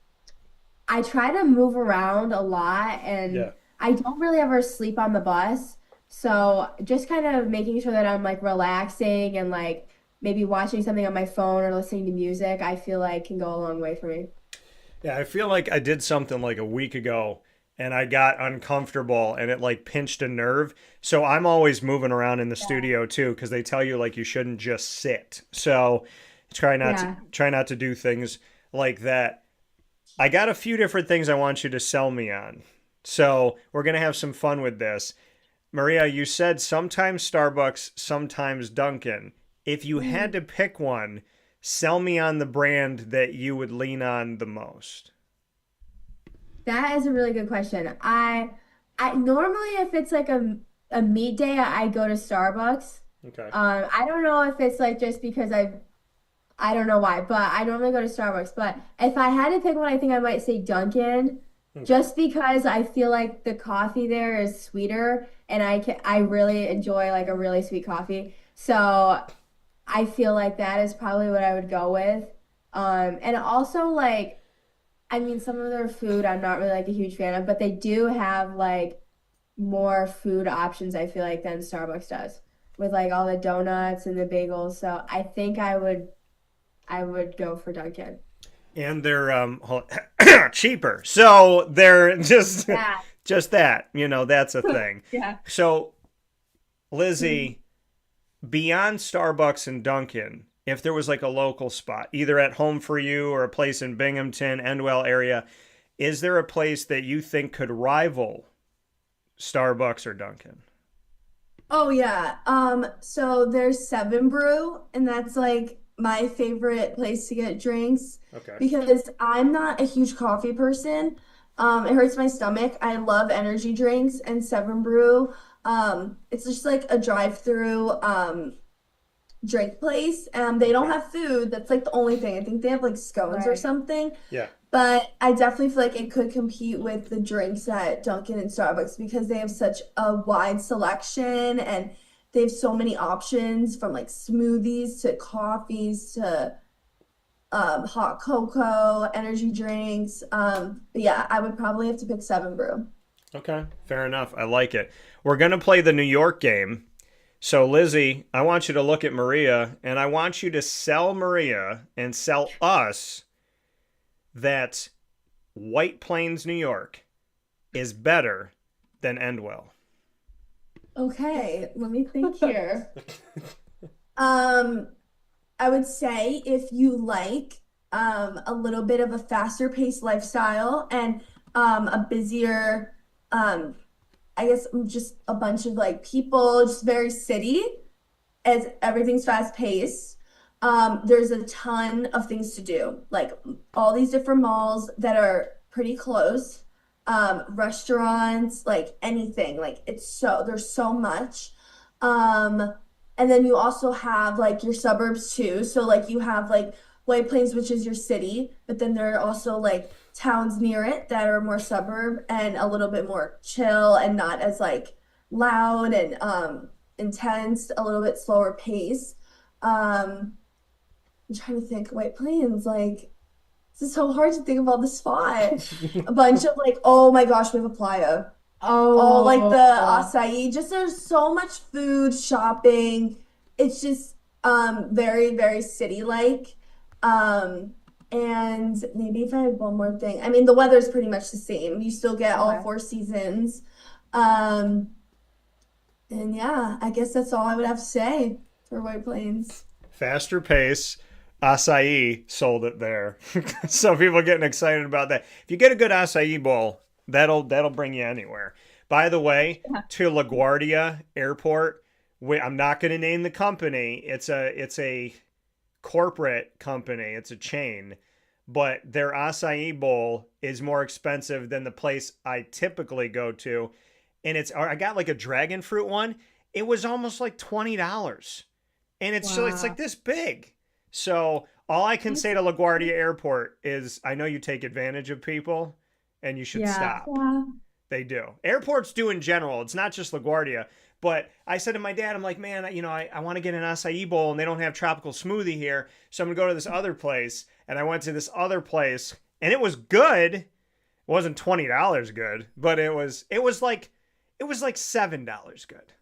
Speaker 6: I try to move around a lot, and
Speaker 1: Yeah.
Speaker 6: I don't really ever sleep on the bus. So just kind of making sure that I'm like relaxing and like maybe watching something on my phone or listening to music, I feel like can go a long way for me.
Speaker 1: Yeah, I feel like I did something like a week ago and I got uncomfortable and it like pinched a nerve. So I'm always moving around in the studio too, because they tell you like you shouldn't just sit. So
Speaker 6: Yeah.
Speaker 1: try not to do things like that. I got a few different things I want you to sell me on. So we're gonna have some fun with this. Maria, you said sometimes Starbucks, sometimes Dunkin'. If you had
Speaker 6: Mm.
Speaker 1: to pick one, sell me on the brand that you would lean on the most.
Speaker 6: That is a really good question. I normally if it's like a meet day, I go to Starbucks.
Speaker 1: Okay.
Speaker 6: I don't know if it's like just because I don't know why, but I normally go to Starbucks. But if I had to pick one, I think I might say Dunkin',
Speaker 1: Okay.
Speaker 6: just because I feel like the coffee there is sweeter, and I really enjoy like a really sweet coffee. So I feel like that is probably what I would go with. And also like I mean, some of their food I'm not really like a huge fan of, but they do have like more food options, I feel like, than Starbucks does, with like all the donuts and the bagels. So I think I would go for Dunkin'.
Speaker 1: And they're cheaper. So they're just
Speaker 6: Yeah.
Speaker 1: just that, that's a thing.
Speaker 6: Yeah.
Speaker 1: So Lizzie, beyond Starbucks and Dunkin', if there was like a local spot, either at home for you or a place in Binghamton, Endwell area, is there a place that you think could rival Starbucks or Dunkin'?
Speaker 5: Oh yeah. So there's Seven Brew, and that's like my favorite place to get drinks
Speaker 1: Okay.
Speaker 5: because I'm not a huge coffee person. It hurts my stomach. I love energy drinks, and Seven Brew. It's just like a drive-through drink place. They don't
Speaker 1: Okay.
Speaker 5: have food. That's like the only thing. I think they have like scones or
Speaker 6: Right.
Speaker 5: something.
Speaker 1: Yeah.
Speaker 5: But I definitely feel like it could compete with the drinks at Dunkin' and Starbucks because they have such a wide selection and they have so many options from like smoothies to coffees to hot cocoa, energy drinks. But yeah, I would probably have to pick 7 Brew.
Speaker 1: Okay, fair enough. I like it. We're going to play the New York game. So, Lizzy, I want you to look at Maria, and I want you to sell Maria and sell us that White Plains, New York is better than Endwell.
Speaker 5: Okay, let me think here. I would say if you like a little bit of a faster paced lifestyle and a busier, I guess just a bunch of like people, just very city, as everything's fast paced. There's a ton of things to do, like all these different malls that are pretty close, restaurants, like anything, like there's so much. And then you also have like your suburbs too. So like you have like White Plains, which is your city, but then there are also like towns near it that are more suburb and a little bit more chill and not as like loud and intense, a little bit slower pace. I'm trying to think, White Plains, like this is so hard to think about the spot. A bunch of like, oh my gosh, we have a playa. Oh, like the acai. Just there's so much food, shopping. It's just very, very city-like. And maybe if I had one more thing. I mean, the weather's pretty much the same. You still get all 4 seasons. And yeah, I guess that's all I would have to say for White Plains.
Speaker 1: Faster pace. Acai sold it there. So people are getting excited about that. If you get a good acai bowl, that'll bring you anywhere. By the way, to LaGuardia Airport, I'm not going to name the company. It's a corporate company. It's a chain, but their acai bowl is more expensive than the place I typically go to. And I got like a dragon fruit one. It was almost like $20, and it's like this big. So all I can say to LaGuardia Airport is, I know you take advantage of people, and you should stop.
Speaker 5: Yeah.
Speaker 1: They do. Airports do in general. It's not just LaGuardia. But I said to my dad, I'm like, man, I want to get an acai bowl, and they don't have tropical smoothie here, so I'm going to go to this other place. And I went to this other place, and it was good. It wasn't $20 good, but it was like $7 good,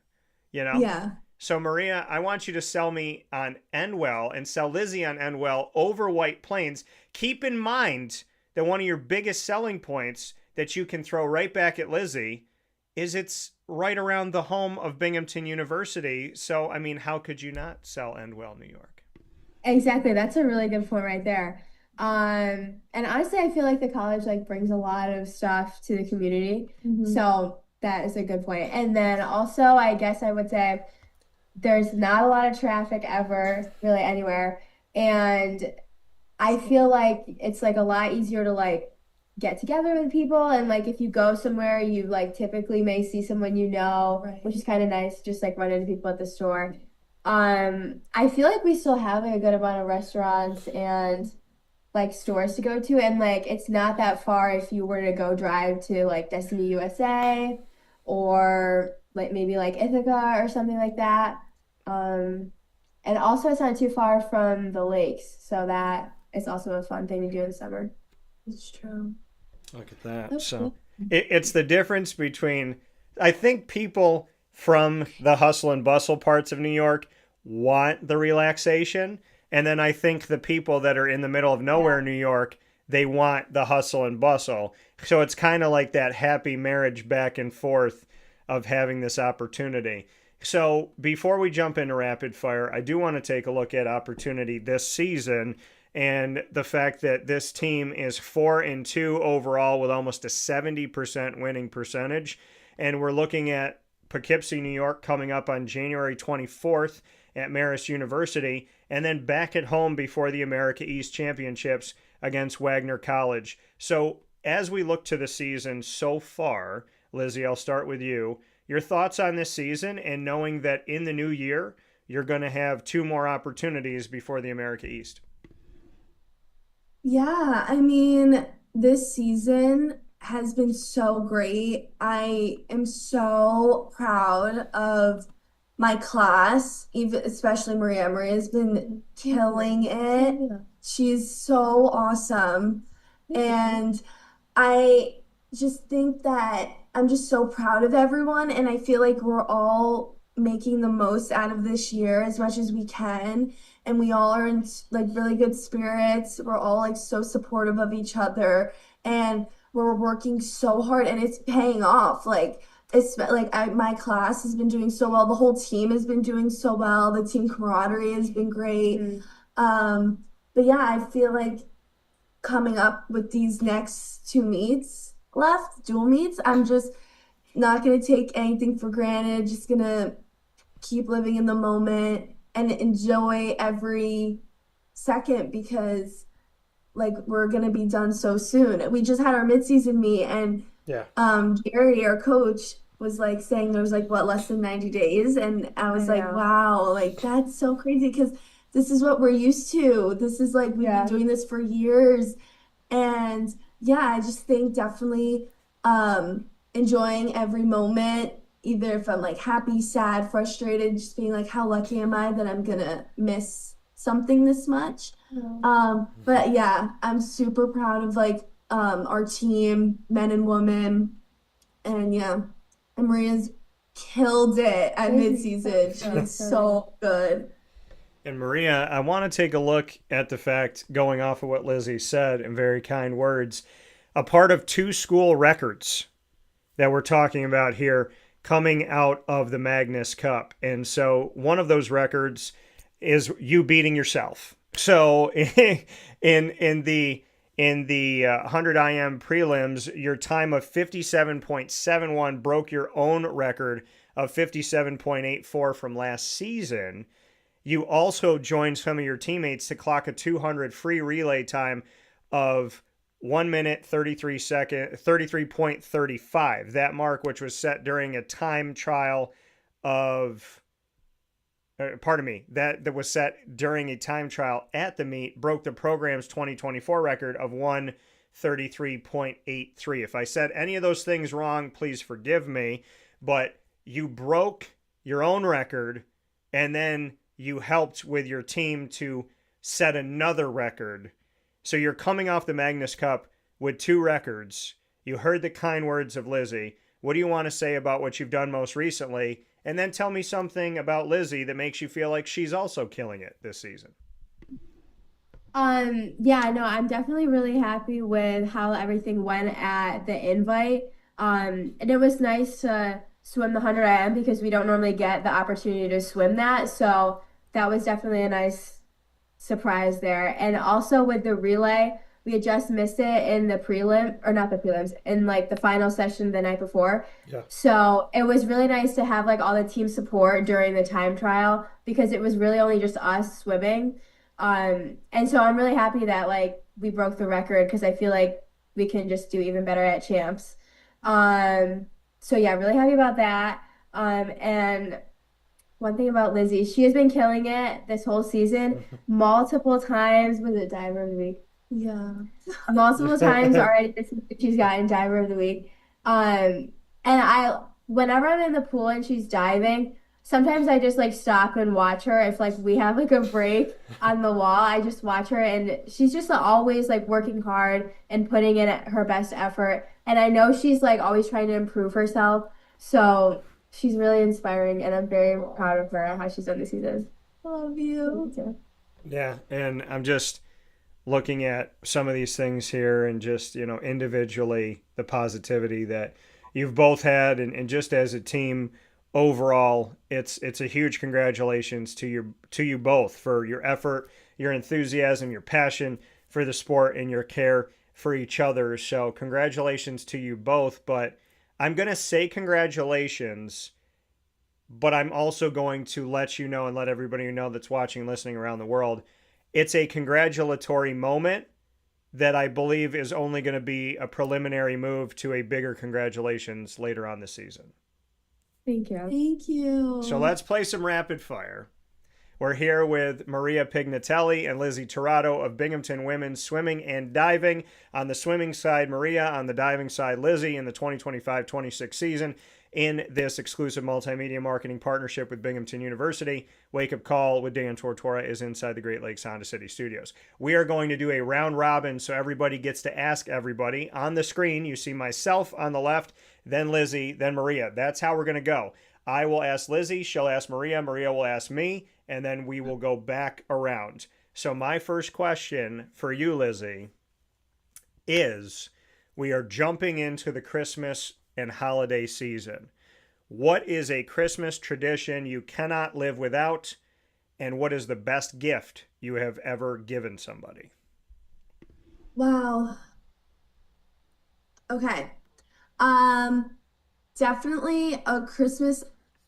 Speaker 5: Yeah.
Speaker 1: So, Maria, I want you to sell me on Endwell and sell Lizzy on Endwell over White Plains. Keep in mind that one of your biggest selling points that you can throw right back at Lizzy is it's right around the home of Binghamton University. So, I mean, how could you not sell Endwell, New York?
Speaker 6: Exactly. That's a really good point right there. And honestly, I feel like the college like brings a lot of stuff to the community. So that is a good point. And then also, I guess I would say there's not a lot of traffic ever really anywhere. And I feel like it's like a lot easier to like get together with people. And like if you go somewhere, you like typically may see someone
Speaker 5: Right.
Speaker 6: which is kind of nice, just like run into people at the store. I feel like we still have like a good amount of restaurants and like stores to go to, and like it's not that far if you were to go drive to like Destiny USA or like maybe like Ithaca or something like that. And also it's not too far from the lakes, so that is also a fun thing to do in the summer.
Speaker 5: It's true.
Speaker 1: Look at that.
Speaker 5: That's
Speaker 1: So
Speaker 5: cool.
Speaker 1: it's the difference between, I think people from the hustle and bustle parts of New York want the relaxation. And then I think the people that are in the middle of nowhere, New York, they want the hustle and bustle. So it's kind of like that happy marriage back and forth of having this opportunity. So before we jump into rapid fire, I do want to take a look at opportunity this season and the fact that this team is 4-2 overall with almost a 70% winning percentage. And we're looking at Poughkeepsie, New York coming up on January 24th at Marist University, and then back at home before the America East Championships against Wagner College. So as we look to the season so far, Lizzy, I'll start with you. Your thoughts on this season and knowing that in the new year, you're going to have 2 more opportunities before the America East.
Speaker 5: Yeah, I mean, this season has been so great. I am so proud of, my class, even especially Maria. Maria's been killing it. She's so awesome. And I just think that I'm just so proud of everyone, and I feel like we're all making the most out of this year as much as we can, and we all are in like really good spirits. We're all like so supportive of each other, and we're working so hard, and it's paying off. Like it's like my class has been doing so well. The whole team has been doing so well. The team camaraderie has been great. But yeah, I feel like coming up with these next two meets left, dual meets, I'm just not going to take anything for granted. Just going to keep living in the moment and enjoy every second, because like we're going to be done so soon. We just had our midseason meet, and Gary, our coach, was like saying there was like less than 90 days, and I was like, wow, like that's so crazy, because this is what we're used to. This is like we've been doing this for years. And yeah, I just think definitely enjoying every moment, either if I'm like happy, sad, frustrated, just being like, how lucky am I that I'm gonna miss something this much. But yeah, I'm super proud of like our team, men and women, and yeah, and Maria's killed it at midseason. She's so good.
Speaker 1: And Maria, I want to take a look at the fact, going off of what Lizzy said in very kind words, a part of two school records that we're talking about here coming out of the Magnus Cup. And so one of those records is you beating yourself. So in the 100 IM prelims, your time of 57.71 broke your own record of 57.84 from last season. You also joined some of your teammates to clock a 200 free relay time of 1 minute 33.35. That mark, which was set during a time trial of, that was set during a time trial at the meet, broke the program's 2024 record of 1:33.83. If I said any of those things wrong, please forgive me, but you broke your own record, and then you helped with your team to set another record. So you're coming off the Magnus Cup with two records. You heard the kind words of Lizzy. What do you want to say about what you've done most recently? And then tell me something about Lizzy that makes you feel like she's also killing it this season.
Speaker 6: Yeah, no, I'm definitely really happy with how everything went at the invite. And it was nice to swim the 100 IM because we don't normally get the opportunity to swim that. So that was definitely a nice surprise there. And also with the relay, we had just missed it in the prelim, or not the prelims, in like the final session the night before. Yeah. So it was really nice to have like all the team support during the time trial, because it was really only just us swimming. And so I'm really happy that like we broke the record, because I feel like we can just do even better at champs. So yeah, really happy about that. And one thing about Lizzy, she has been killing it this whole season. Multiple times, was it Diver of the Week?
Speaker 5: Yeah.
Speaker 6: Multiple times already this week she's gotten Diver of the Week. And whenever I'm in the pool and she's diving, sometimes I just like stop and watch her. If like we have like a break on the wall, I just watch her, and she's just always like working hard and putting in her best effort. And I know she's like always trying to improve herself. So she's really inspiring, and I'm very proud of her and how she's done this season.
Speaker 5: Love you.
Speaker 1: Yeah, and I'm just looking at some of these things here, and just, you know, individually the positivity that you've both had, and just as a team overall, it's a huge congratulations to you both for your effort, your enthusiasm, your passion for the sport, and your care for each other. So congratulations to you both. But I'm going to say congratulations, but I'm also going to let you know and let everybody know that's watching and listening around the world, it's a congratulatory moment that I believe is only going to be a preliminary move to a bigger congratulations later on this season.
Speaker 6: Thank you.
Speaker 5: Thank you.
Speaker 1: So let's play some rapid fire. We're here with Maria Pignatelli and Lizzy Tirado of Binghamton Women's Swimming and Diving. On the swimming side, Maria. On the diving side, Lizzy, in the 2025-26 season. In this exclusive multimedia marketing partnership with Binghamton University, Wake Up Call with Dan Tortora is inside the Great Lakes Honda City Studios. We are going to do a round robin, so everybody gets to ask everybody. On the screen, you see myself on the left, then Lizzy, then Maria. That's how we're going to go. I will ask Lizzy, she'll ask Maria, Maria will ask me, and then we will go back around. So my first question for you, Lizzy, is we are jumping into the Christmas and holiday season. What is a Christmas tradition you cannot live without, and what is the best gift you have ever given somebody?
Speaker 5: Wow. Okay. Definitely a Christmas.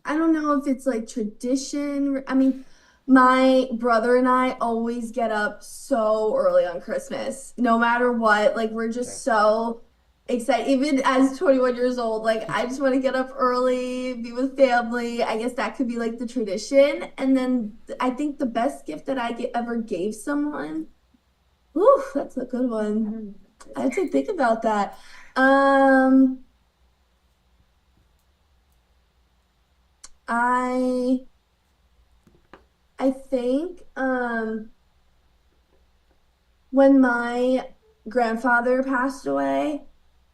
Speaker 5: I don't know if it's like tradition. I mean, my brother and I always get up so early on Christmas, no matter what. Like, we're just so excited. Even as 21 years old, like, I just want to get up early, be with family. I guess that could be like the tradition. And then I think the best gift that ever gave someone, ooh, that's a good one. I have to think about that. I think when my grandfather passed away,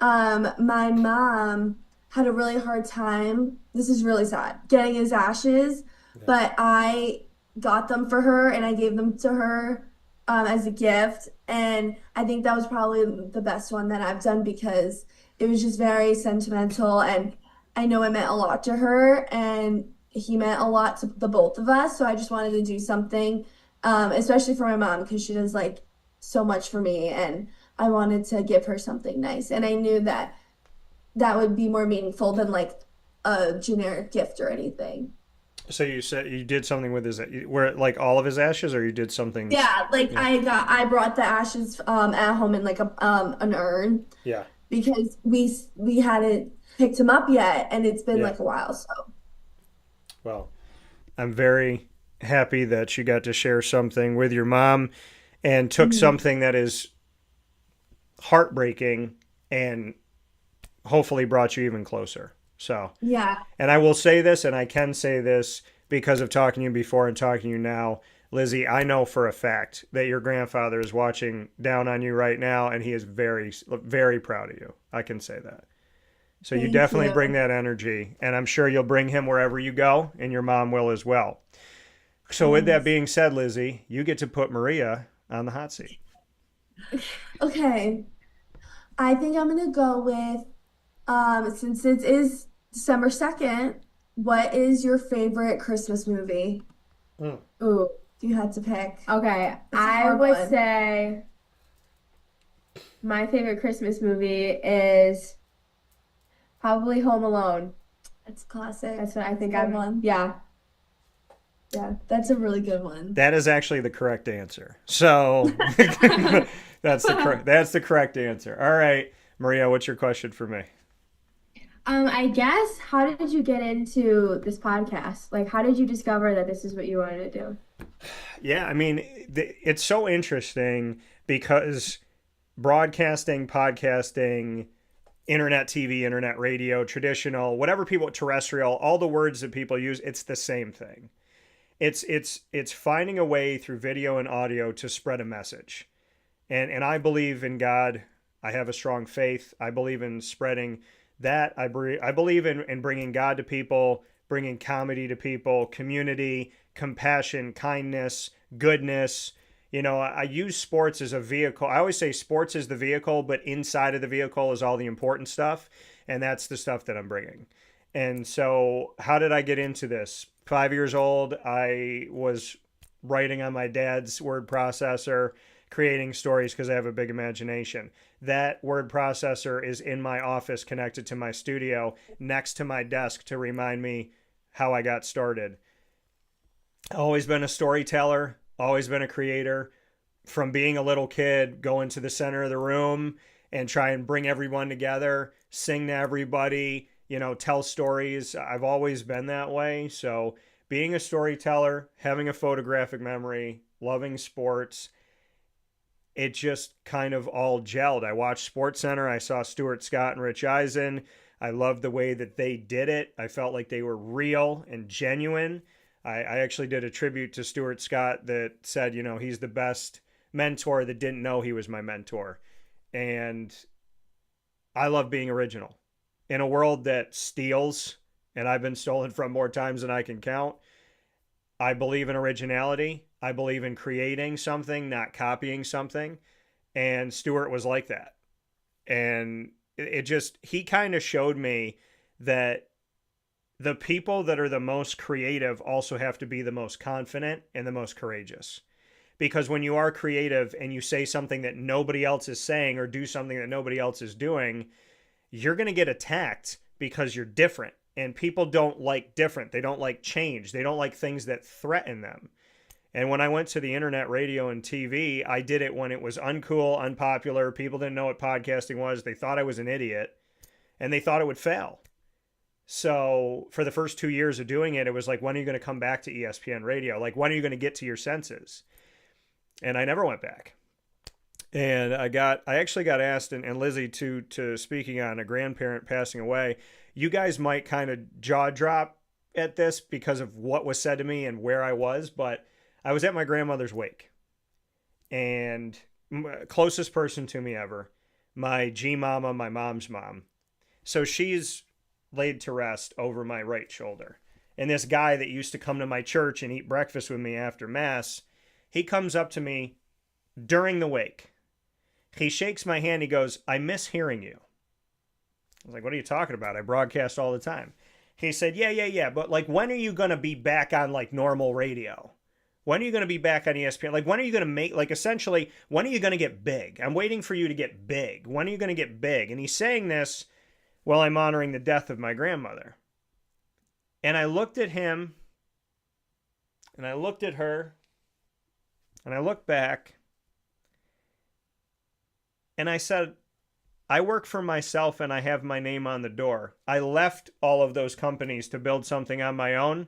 Speaker 5: my mom had a really hard time. This is really sad, getting his ashes, but I got them for her and I gave them to her as a gift. And I think that was probably the best one that I've done because it was just very sentimental, and I know it meant a lot to her, and he meant a lot to the both of us. So I just wanted to do something, especially for my mom, because she does like so much for me, and I wanted to give her something nice. And I knew that that would be more meaningful than like a generic gift or anything.
Speaker 1: So you said you did something with his, where like all of his ashes, or you did something?
Speaker 5: Yeah, like yeah. I brought the ashes at home in like an urn.
Speaker 1: Yeah.
Speaker 5: Because we hadn't picked him up yet, and it's been like a while. So.
Speaker 1: Well, I'm very happy that you got to share something with your mom and took something that is heartbreaking and hopefully brought you even closer. So,
Speaker 5: yeah.
Speaker 1: And I will say this, and I can say this because of talking to you before and talking to you now, Lizzy, I know for a fact that your grandfather is watching down on you right now, and he is very, very proud of you. I can say that. So you definitely bring that energy, and I'm sure you'll bring him wherever you go, and your mom will as well. So with that being said, Lizzy, you get to put Maria on the hot seat.
Speaker 5: Okay. I think I'm going to go with, since it is December 2nd, what is your favorite Christmas movie? Ooh, you had to pick.
Speaker 6: Okay, I would say my favorite Christmas movie is probably Home Alone.
Speaker 5: That's classic.
Speaker 6: That's what I think
Speaker 5: I'm on.
Speaker 6: Yeah.
Speaker 5: Yeah, that's a really good one.
Speaker 1: That is actually the correct answer. So that's the correct answer. All right, Maria, what's your question for me?
Speaker 6: I guess, how did you get into this podcast? Like, how did you discover that this is what you wanted to do?
Speaker 1: Yeah, I mean, it's so interesting because broadcasting, podcasting, internet TV, internet radio, traditional, whatever people, terrestrial, all the words that people use, it's the same thing. It's finding a way through video and audio to spread a message. And I believe in God. I have a strong faith. I believe in spreading that. I believe in bringing God to people, bringing comedy to people, community, compassion, kindness, goodness. You know, I use sports as a vehicle. I always say sports is the vehicle, but inside of the vehicle is all the important stuff. And that's the stuff that I'm bringing. And so how did I get into this? 5 years old, I was writing on my dad's word processor, creating stories because I have a big imagination. That word processor is in my office connected to my studio next to my desk to remind me how I got started. Always been a storyteller, always been a creator. From being a little kid, going to the center of the room and try and bring everyone together, sing to everybody, you know, tell stories. I've always been that way. So being a storyteller, having a photographic memory, loving sports, it just kind of all gelled. I watched SportsCenter. I saw Stuart Scott and Rich Eisen. I loved the way that they did it. I felt like they were real and genuine. I actually did a tribute to Stuart Scott that said, you know, he's the best mentor that didn't know he was my mentor. And I love being original. In a world that steals, and I've been stolen from more times than I can count, I believe in originality. I believe in creating something, not copying something. And Stuart was like that. And he kind of showed me that the people that are the most creative also have to be the most confident and the most courageous. Because when you are creative and you say something that nobody else is saying or do something that nobody else is doing, you're going to get attacked because you're different. And people don't like different. They don't like change. They don't like things that threaten them. And when I went to the internet, radio, and TV, I did it when it was uncool, unpopular. People didn't know what podcasting was. They thought I was an idiot, and they thought it would fail. So for the first 2 years of doing it, it was like, when are you going to come back to ESPN radio? Like, when are you going to get to your senses? And I never went back. And I actually got asked, and Lizzie, to speaking on a grandparent passing away. You guys might kind of jaw drop at this because of what was said to me and where I was, but I was at my grandmother's wake, and closest person to me ever, my G mama, my mom's mom. So she's laid to rest over my right shoulder. And this guy that used to come to my church and eat breakfast with me after mass, he comes up to me during the wake. He shakes my hand. He goes, "I miss hearing you." I was like, "What are you talking about? I broadcast all the time." He said, yeah. But like, when are you going to be back on like normal radio? When are you going to be back on ESPN? Like, when are you going to make, like, essentially, when are you going to get big? I'm waiting for you to get big. When are you going to get big? And he's saying this while I'm honoring the death of my grandmother. And I looked at him, and I looked at her, and I looked back, and I said, I work for myself and I have my name on the door. I left all of those companies to build something on my own.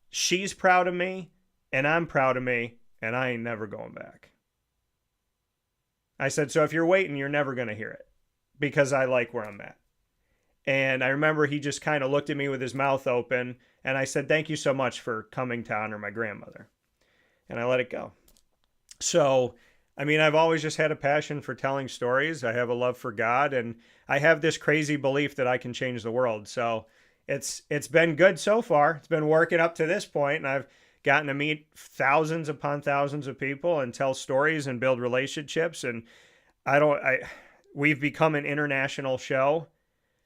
Speaker 1: She's proud of me, and I'm proud of me, and I ain't never going back. I said, so if you're waiting, you're never going to hear it, because I like where I'm at. And I remember he just kind of looked at me with his mouth open, and I said, thank you so much for coming to honor my grandmother. And I let it go. So, I mean, I've always just had a passion for telling stories. I have a love for God, and I have this crazy belief that I can change the world. So it's been good so far. It's been working up to this point, and I've gotten to meet thousands upon thousands of people and tell stories and build relationships. And we've become an international show.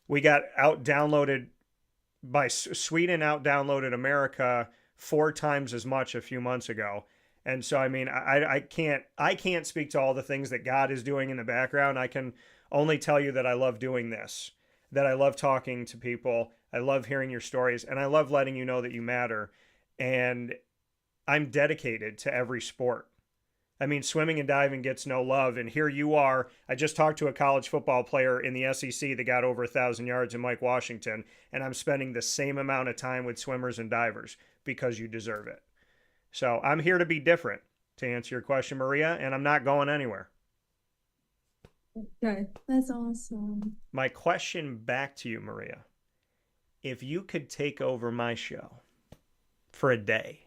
Speaker 1: We got out-downloaded by Sweden, out-downloaded America 4 times as much a few months ago. And so, I mean, I can't speak to all the things that God is doing in the background. I can only tell you that I love doing this, that I love talking to people. I love hearing your stories, and I love letting you know that you matter. And I'm dedicated to every sport. I mean, swimming and diving gets no love, and here you are. I just talked to a college football player in the SEC that got over 1,000 yards in Mike Washington, and I'm spending the same amount of time with swimmers and divers because you deserve it. So I'm here to be different, to answer your question, Maria, and I'm not going anywhere.
Speaker 5: Okay, that's awesome.
Speaker 1: My question back to you, Maria, if you could take over my show for a day,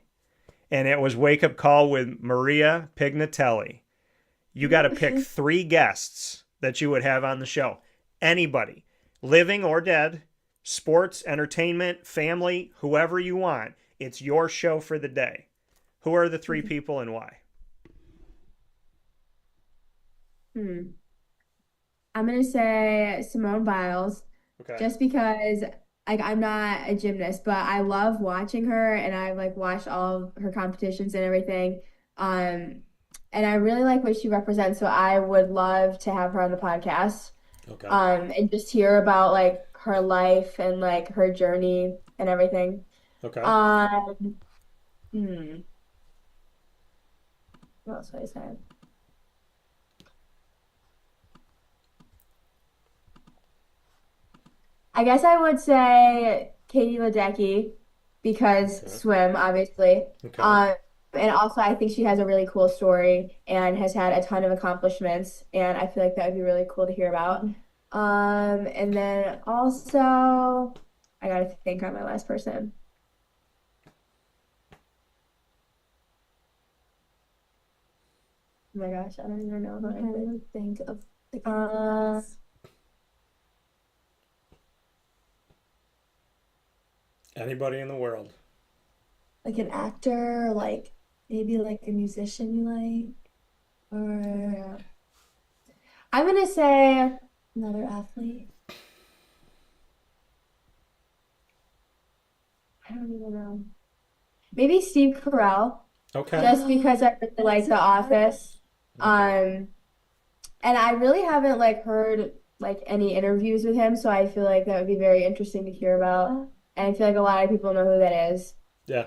Speaker 1: and it was Wake Up Call with Maria Pignatelli, you got to pick 3 guests that you would have on the show. Anybody, living or dead, sports, entertainment, family, whoever you want. It's your show for the day. Who are the 3 people and why?
Speaker 6: I'm going to say Simone Biles,
Speaker 1: Okay.
Speaker 6: just because I'm not a gymnast, but I love watching her, and I've watched all of her competitions and everything. And I really like what she represents, so I would love to have her on the podcast.
Speaker 1: Okay.
Speaker 6: And just hear about her life and her journey and everything.
Speaker 1: Okay.
Speaker 6: What else would I say? I guess I would say Katie Ledecky, because swim, obviously.
Speaker 1: Okay.
Speaker 6: And also I think she has a really cool story and has had a ton of accomplishments, and I feel like that would be really cool to hear about. And then also I gotta think on my last person. Oh my gosh, I don't even know who
Speaker 5: I'm
Speaker 6: I
Speaker 5: trying to think of like
Speaker 1: Anybody in the world.
Speaker 5: like an actor, or like maybe like a musician you like, or
Speaker 6: I'm gonna say
Speaker 5: another athlete.
Speaker 6: I don't even know. Maybe Steve Carell,
Speaker 1: Okay.
Speaker 6: just because I really like The Office. And I really haven't like heard like any interviews with him, so I feel like that would be very interesting to hear about. And I feel like a lot of people know who that is.
Speaker 1: Yeah.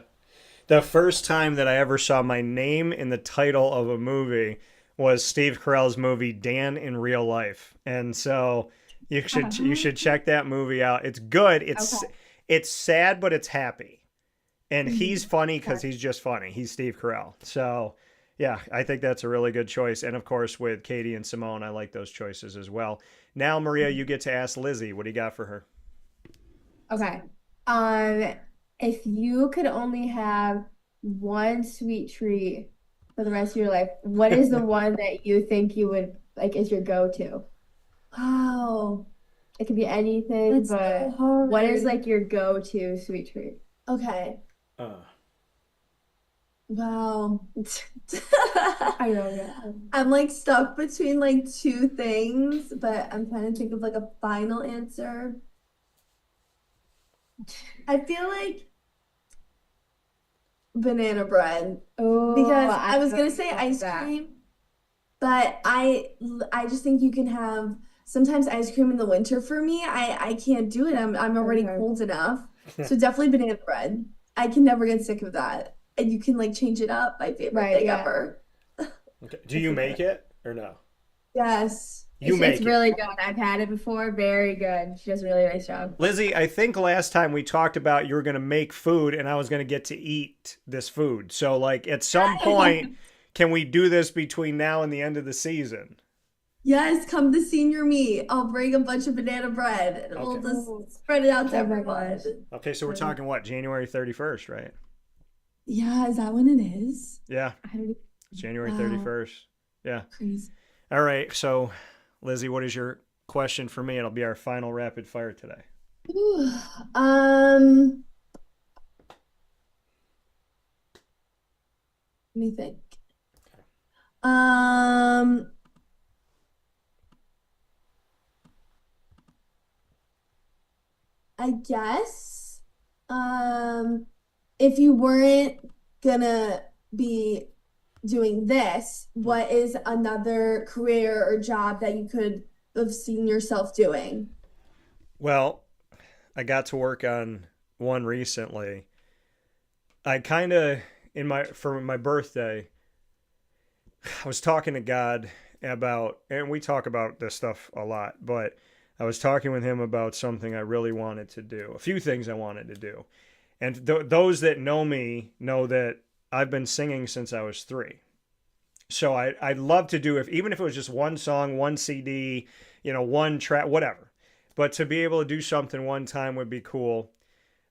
Speaker 1: The first time that I ever saw my name in the title of a movie was Steve Carell's movie Dan in Real Life. And so you should check that movie out. It's good. It's sad, but it's happy. And he's funny because he's just funny. He's Steve Carell. So yeah, I think that's a really good choice. And of course, with Katie and Simone, I like those choices as well. Now, Maria, you get to ask Lizzy. What do you got for her?
Speaker 6: Okay. If you could only have one sweet treat for the rest of your life, what is the one that you think you would like is your go-to?
Speaker 5: Wow,
Speaker 6: It could be anything,
Speaker 5: that's
Speaker 6: but
Speaker 5: so hard.
Speaker 6: what is like your go-to sweet treat?
Speaker 5: Okay. Wow.
Speaker 6: I know, yeah.
Speaker 5: I'm like stuck between like two things, but I'm trying to think of like a final answer. I feel like banana bread,
Speaker 6: Oh,
Speaker 5: because I was gonna say
Speaker 6: love
Speaker 5: ice
Speaker 6: that.
Speaker 5: cream, but I just think you can have sometimes ice cream in the winter for me. I can't do it. I'm already
Speaker 6: Okay.
Speaker 5: cold enough. So definitely banana bread. I can never get sick of that. And you can like change it up. My favorite
Speaker 6: Right,
Speaker 5: thing
Speaker 6: yeah.
Speaker 5: ever.
Speaker 1: Okay. Do you make it or no?
Speaker 5: Yes.
Speaker 1: You
Speaker 6: It's
Speaker 1: make it.
Speaker 6: really good. I've had it before. Very good. She does a really nice job.
Speaker 1: Lizzy, I think last time we talked about you were going to make food and I was going to get to eat this food. So, like, at some point, can we do this between now and the end of the season?
Speaker 5: Yes, come to senior meet. I'll bring a bunch of banana bread and we'll
Speaker 1: Okay.
Speaker 5: just spread it out to
Speaker 6: Oh my
Speaker 5: everyone.
Speaker 6: gosh.
Speaker 1: Okay, so we're talking what? January 31st, right?
Speaker 5: Yeah, is that when it is?
Speaker 1: Yeah,
Speaker 6: I don't
Speaker 1: January
Speaker 5: Wow.
Speaker 1: 31st. Yeah.
Speaker 5: Crazy.
Speaker 1: All right, so Lizzy, what is your question for me? It'll be our final rapid fire today.
Speaker 5: Ooh, let me think. I guess, if you weren't gonna be doing this, what is another career or job that you could have seen yourself doing?
Speaker 1: Well, I got to work on one recently. I kind of for my birthday, I was talking to God about, and we talk about this stuff a lot, but I was talking with him about something I really wanted to do, a few things I wanted to do. And those that know me know that I've been singing since I was 3. So I'd love to do, even if it was just one song, one CD, one track, whatever. But to be able to do something one time would be cool.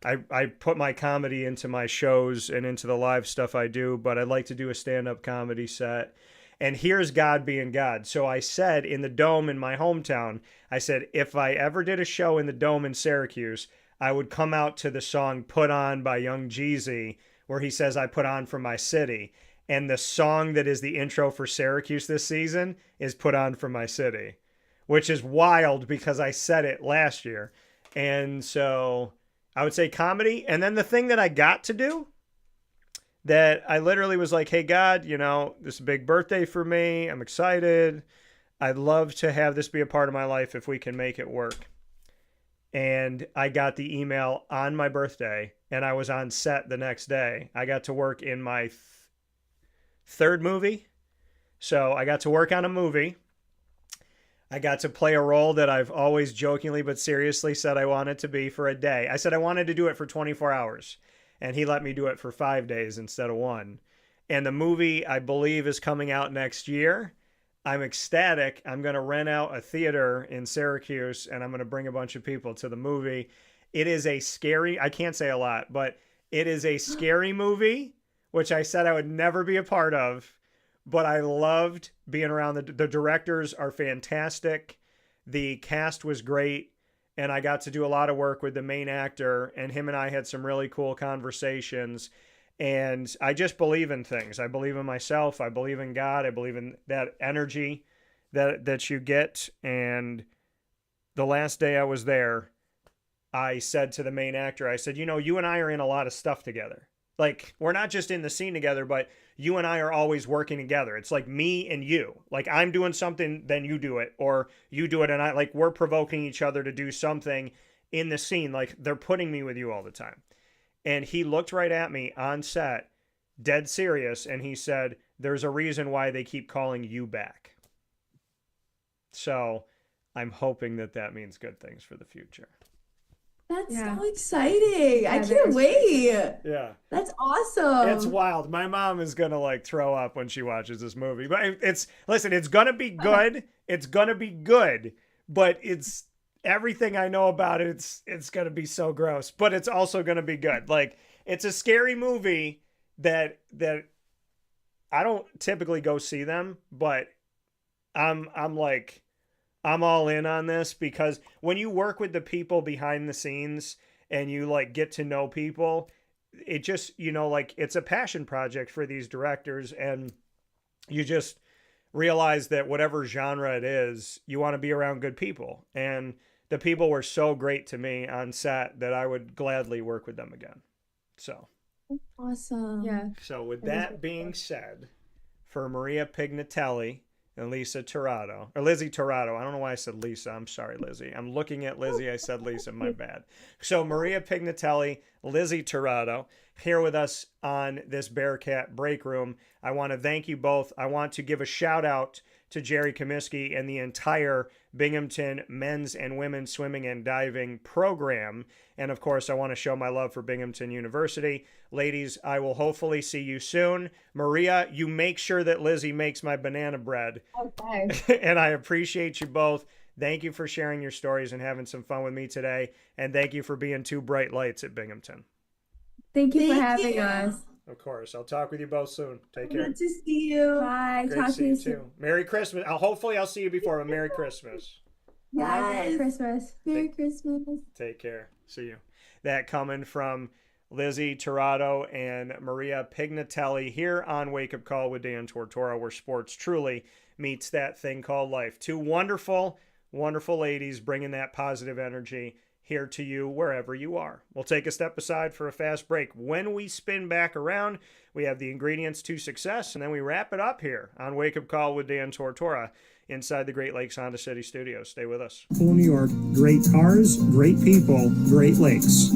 Speaker 1: I put my comedy into my shows and into the live stuff I do, but I'd like to do a stand-up comedy set. And here's God being God. So I said in the Dome in my hometown, I said, if I ever did a show in the Dome in Syracuse, I would come out to the song Put On by Young Jeezy, where he says, I put on for my city. And the song that is the intro for Syracuse this season is Put On for My City, which is wild because I said it last year. And so I would say comedy. And then the thing that I got to do that I literally was like, hey, God, this is a big birthday for me. I'm excited. I'd love to have this be a part of my life if we can make it work. And I got the email on my birthday and I was on set the next day. I got to work in my third movie. So I got to work on a movie. I got to play a role that I've always jokingly but seriously said I wanted to be for a day. I said I wanted to do it for 24 hours. and he let me do it for 5 days instead of 1. And the movie, I believe, is coming out next year. I'm ecstatic. I'm going to rent out a theater in Syracuse, and I'm going to bring a bunch of people to the movie. It is a scary, I can't say a lot, but it is a scary movie, which I said I would never be a part of, but I loved being around. The directors are fantastic. The cast was great, and I got to do a lot of work with the main actor, and him and I had some really cool conversations. And I just believe in things. I believe in myself. I believe in God. I believe in that energy that you get. And the last day I was there, I said to the main actor, I said, you and I are in a lot of stuff together. Like, we're not just in the scene together, but you and I are always working together. It's like me and you. Like, I'm doing something, then you do it, or you do it, and we're provoking each other to do something in the scene. Like, they're putting me with you all the time. And he looked right at me on set, dead serious, and he said, there's a reason why they keep calling you back. So I'm hoping that means good things for the future.
Speaker 5: That's so exciting. I can't wait.
Speaker 1: Yeah.
Speaker 5: That's awesome.
Speaker 1: It's wild. My mom is going to throw up when she watches this movie. But it's going to be good. It's going to be good, but it's everything I know about it. It's going to be so gross, but it's also going to be good. Like, it's a scary movie that I don't typically go see them, but I'm all in on this, because when you work with the people behind the scenes and you get to know people, it just, it's a passion project for these directors, and you just realize that whatever genre it is, you want to be around good people. And the people were so great to me on set that I would gladly work with them again. So
Speaker 5: awesome.
Speaker 6: Yeah.
Speaker 1: So with that being said, for Maria Pignatelli and Lizzy Tirado, or Lizzy Tirado. I don't know why I said Lisa. I'm sorry, Lizzy. I'm looking at Lizzy. I said Lisa. My bad. So Maria Pignatelli, Lizzy Tirado, here with us on this Bearcat Breakroom. I want to thank you both. I want to give a shout out to Jerry Comiskey and the entire Binghamton men's and women's swimming and diving program. And of course, I want to show my love for Binghamton University. Ladies, I will hopefully see you soon. Maria, you make sure that Lizzy makes my banana bread.
Speaker 6: Okay.
Speaker 1: And I appreciate you both. Thank you for sharing your stories and having some fun with me today. And thank you for being two bright lights at Binghamton.
Speaker 6: Thank you for having us.
Speaker 1: Of course. I'll talk with you both soon. Take care.
Speaker 5: Good to see you.
Speaker 6: Bye.
Speaker 1: Great
Speaker 6: Talk
Speaker 1: to
Speaker 6: to
Speaker 1: see
Speaker 6: you
Speaker 1: you
Speaker 6: soon.
Speaker 1: too. Merry Christmas. Hopefully I'll see you before, but Merry Christmas.
Speaker 6: Bye. Merry
Speaker 5: Yes.
Speaker 6: Christmas.
Speaker 5: Merry Christmas.
Speaker 1: Take care. See you. That coming from Lizzy Tirado and Maria Pignatelli here on Wake Up Call with Dan Tortora, where sports truly meets that thing called life. Two wonderful, wonderful ladies bringing that positive energy here to you wherever you are. We'll take a step aside for a fast break. When we spin back around, we have the ingredients to success, and then we wrap it up here on Wake Up Call with Dan Tortora inside the Great Lakes Honda City Studios. Stay with us.
Speaker 4: Liverpool, New York. Great cars, great people, Great Lakes.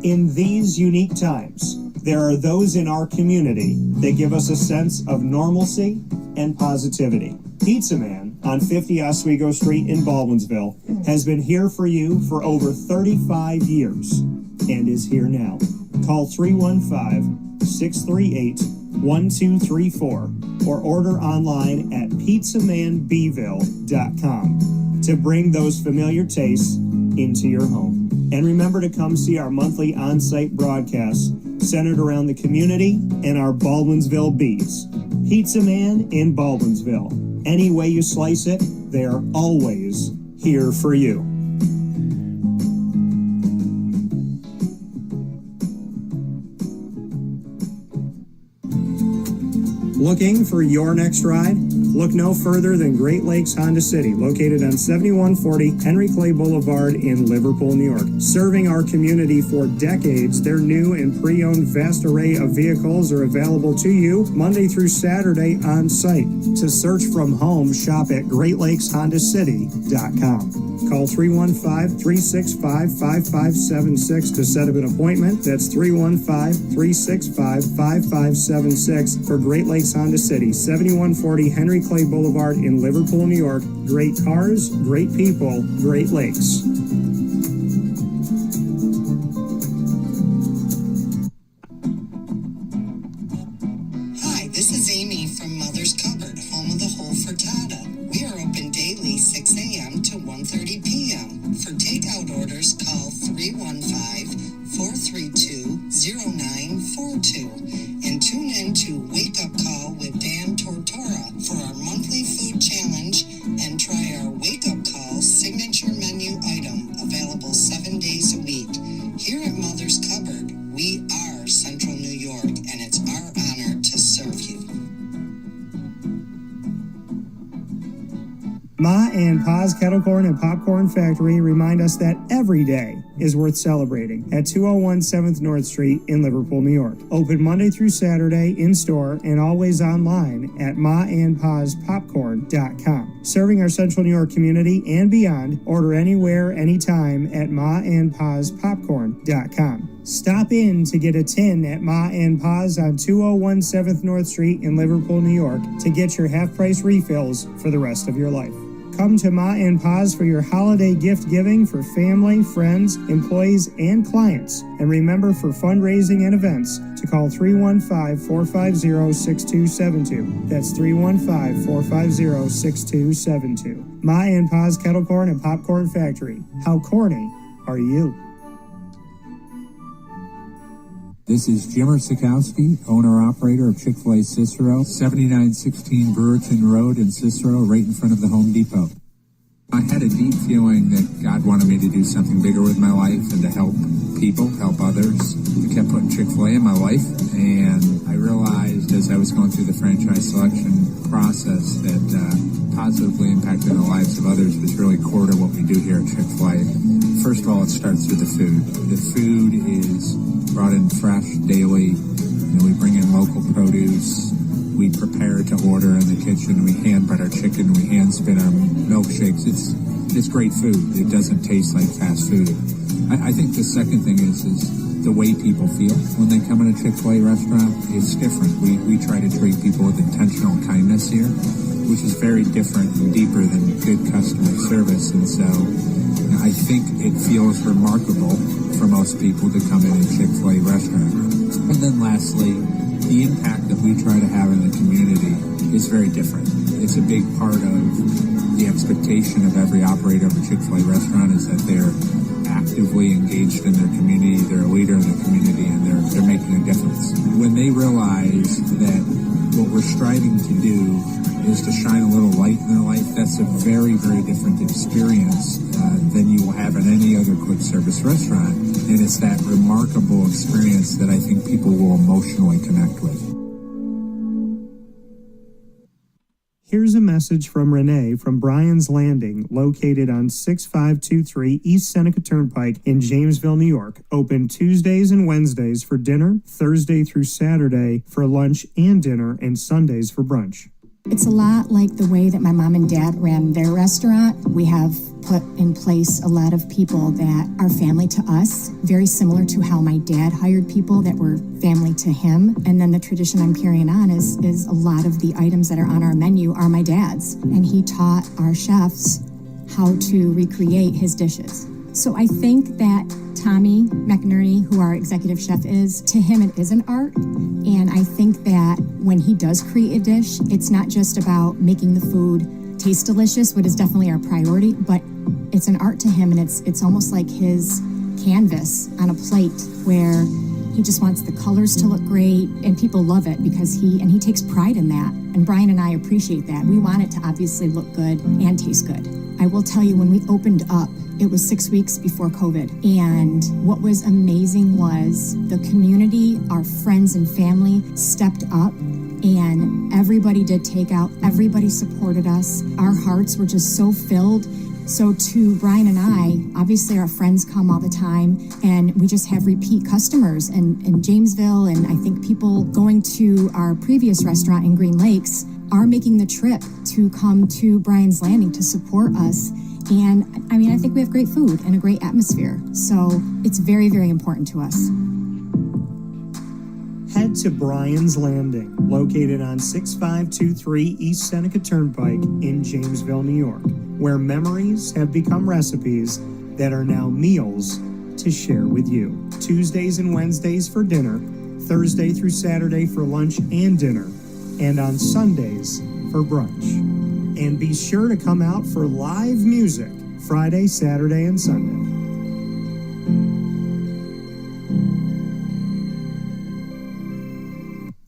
Speaker 4: In these unique times, there are those in our community that give us a sense of normalcy and positivity. Pizza Man on 50 Oswego Street in Baldwinsville has been here for you for over 35 years and is here now. Call 315-638-1234 or order online at pizzamanbville.com to bring those familiar tastes into your home. And remember to come see our monthly on-site broadcasts centered around the community and our Baldwinsville Bees. Pizza Man in Baldwinsville. Any way you slice it, they are always here for you. Looking for your next ride? Look no further than Great Lakes Honda City, located on 7140 Henry Clay Boulevard in Liverpool, New York. Serving our community for decades, their new and pre-owned vast array of vehicles are available to you Monday through Saturday on site. To search from home, shop at GreatLakesHondaCity.com. Call 315-365-5576 to set up an appointment. That's 315-365-5576 for Great Lakes Honda City, 7140 Henry Clay Boulevard in Liverpool, New York. Great cars, great people, Great Lakes.
Speaker 7: Hi, this is Amy from Mother's Cupboard, home of the whole frittata. We are open daily 6 a.m. to 1:30 p.m. For takeout orders, call 315-432-0942 and tune in to Wake Up Call with Dan Tortora for our monthly food challenge and try our Wake Up Call signature menu item available 7 days a week. Here at Mother's Cupboard, we are Central New York, and it's our honor to serve you.
Speaker 4: Ma and Pa's Kettle Corn and Popcorn Factory remind us that every day is worth celebrating at 201 7th North Street in Liverpool, New York. Open Monday through Saturday in-store and always online at maandpaspopcorn.com. Serving our Central New York community and beyond, order anywhere, anytime at maandpaspopcorn.com. Stop in to get a tin at Ma and Pa's on 201 7th North Street in Liverpool, New York to get your half-price refills for the rest of your life. Come to Ma and Pa's for your holiday gift giving for family, friends, employees, and clients. And remember, for fundraising and events, to call 315-450-6272. That's 315-450-6272. Ma and Pa's Kettle Corn and Popcorn Factory. How corny are you?
Speaker 8: This is Jimmer Sikowski, owner-operator of Chick-fil-A Cicero, 7916 Brewerton Road in Cicero, right in front of the Home Depot. I had a deep feeling that God wanted me to do something bigger with my life and to help people, help others. I kept putting Chick-fil-A in my life, and I realized as I was going through the franchise selection process that positively impacting the lives of others was really core to what we do here at Chick-fil-A. First of all, it starts with the food. The food is brought in fresh daily. We bring in local produce. We prepare to order in the kitchen. We hand bread our chicken. We hand spin our milkshakes. It's great food. It doesn't taste like fast food. I think the second thing is the way people feel when they come in a Chick-fil-A restaurant. It's different. We try to treat people with intentional kindness here, which is very different and deeper than good customer service. And so I think it feels remarkable for most people to come in a Chick-fil-A restaurant. And then lastly, the impact that we try to have in the community is very different. It's a big part of the expectation of every operator of a Chick-fil-A restaurant is that they're actively engaged in their community, they're a leader in the community, and they're making a difference. When they realize that what we're striving to do is to shine a little light in their life, that's a very, very different experience than you will have in any other quick service restaurant. And it's that remarkable experience that I think people will emotionally connect with.
Speaker 4: Here's a message from Renee from Bryan's Landing, located on 6523 East Seneca Turnpike in Jamesville, New York. Open Tuesdays and Wednesdays for dinner, Thursday through Saturday for lunch and dinner, and Sundays for brunch.
Speaker 9: It's a lot like the way that my mom and dad ran their restaurant. We have put in place a lot of people that are family to us, very similar to how my dad hired people that were family to him. And then the tradition I'm carrying on is a lot of the items that are on our menu are my dad's. And he taught our chefs how to recreate his dishes. So I think that Tommy McNerney, who our executive chef is, to him it is an art. And I think that when he does create a dish, it's not just about making the food taste delicious, which is definitely our priority, but it's an art to him, and it's almost like his canvas on a plate where he just wants the colors to look great, and people love it because he takes pride in that. And Brian and I appreciate that. We want it to obviously look good and taste good. I will tell you, when we opened up, it was 6 weeks before COVID. And what was amazing was the community, our friends and family stepped up, and everybody did takeout. Everybody supported us. Our hearts were just so filled. So to Brian and I, obviously our friends come all the time, and we just have repeat customers in Jamesville, and I think people going to our previous restaurant in Green Lakes are making the trip to come to Brian's Landing to support us. And I mean, I think we have great food and a great atmosphere. So it's very, very important to us.
Speaker 4: Head to Bryan's Landing, located on 6523 East Seneca Turnpike in Jamesville, New York, where memories have become recipes that are now meals to share with you. Tuesdays and Wednesdays for dinner, Thursday through Saturday for lunch and dinner, and on Sundays for brunch. And be sure to come out for live music Friday, Saturday, and Sunday.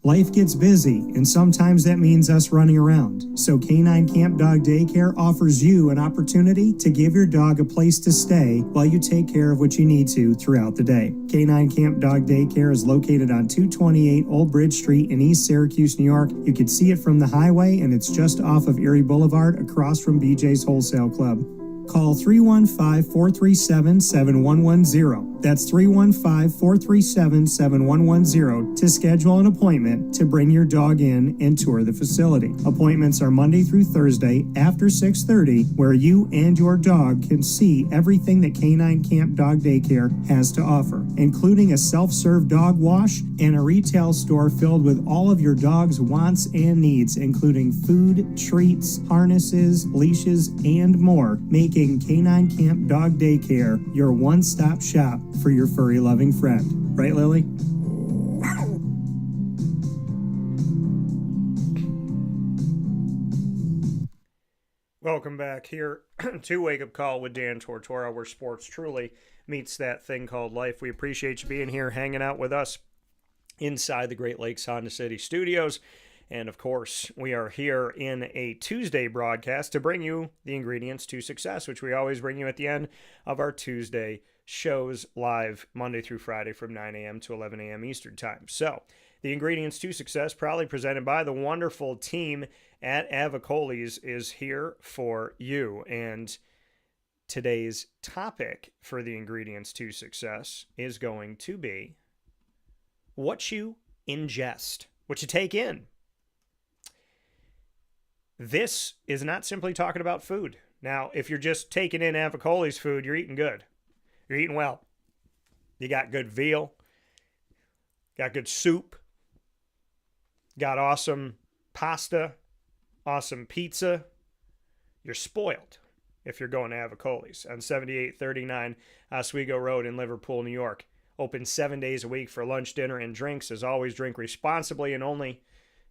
Speaker 4: Life gets busy, and sometimes that means us running around. So Canine Camp Dog Daycare offers you an opportunity to give your dog a place to stay while you take care of what you need to throughout the day. Canine Camp Dog Daycare is located on 228 Old Bridge Street in East Syracuse, New York. You can see it from the highway, and it's just off of Erie Boulevard across from BJ's Wholesale Club. Call 315-437-7110. That's 315-437-7110 to schedule an appointment to bring your dog in and tour the facility. Appointments are Monday through Thursday after 6:30, where you and your dog can see everything that Canine Camp Dog Daycare has to offer, including a self-serve dog wash and a retail store filled with all of your dog's wants and needs, including food, treats, harnesses, leashes, and more, making Canine Camp Dog Daycare your one-stop shop for your furry loving friend. Right, Lily?
Speaker 1: Welcome back here to Wake Up Call with Dan Tortora, where sports truly meets that thing called life. We appreciate you being here, hanging out with us inside the Great Lakes Honda City studios. And of course, we are here in a Tuesday broadcast to bring you the ingredients to success, which we always bring you at the end of our Tuesday shows live Monday through Friday from 9 a.m. to 11 a.m. Eastern Time. So, the ingredients to success, proudly presented by the wonderful team at Avicolli's, is here for you. And today's topic for the ingredients to success is going to be what you ingest, what you take in. This is not simply talking about food. Now, if you're just taking in Avicolli's food, you're eating good. You're eating well. You got good veal. Got good soup. Got awesome pasta. Awesome pizza. You're spoiled if you're going to Avicolli's on 7839 Oswego Road in Liverpool, New York. Open 7 days a week for lunch, dinner, and drinks. As always, drink responsibly and only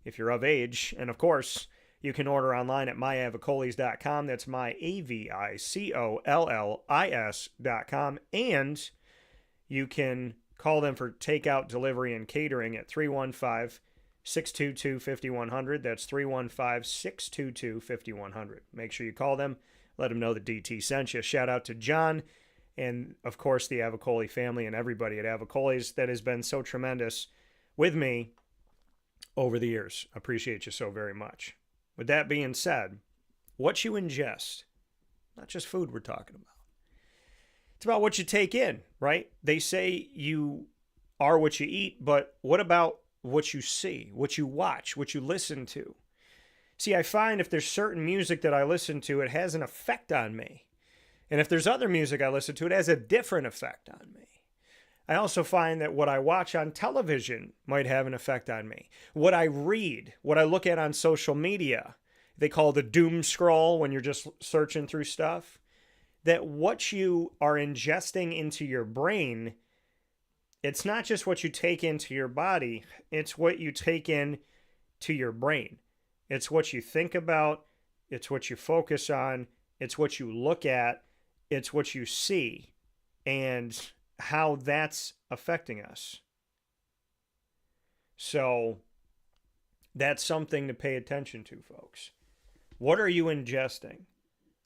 Speaker 1: if you're of age. And of course, you can order online at myavicollis.com. That's myavicollis.com. And you can call them for takeout, delivery, and catering at 315-622-5100. That's 315-622-5100. Make sure you call them. Let them know that DT sent you. Shout out to John and, of course, the Avicolli family and everybody at Avicolli's that has been so tremendous with me over the years. Appreciate you so very much. With that being said, what you ingest, not just food we're talking about. It's about what you take in, right? They say you are what you eat, but what about what you see, what you watch, what you listen to? See, I find if there's certain music that I listen to, it has an effect on me. And if there's other music I listen to, it has a different effect on me. I also find that what I watch on television might have an effect on me. What I read, what I look at on social media, they call the doom scroll when you're just searching through stuff, that what you are ingesting into your brain, it's not just what you take into your body, it's what you take in to your brain. It's what you think about, it's what you focus on, it's what you look at, it's what you see, and how that's affecting us. So that's something to pay attention to, folks. What are you ingesting?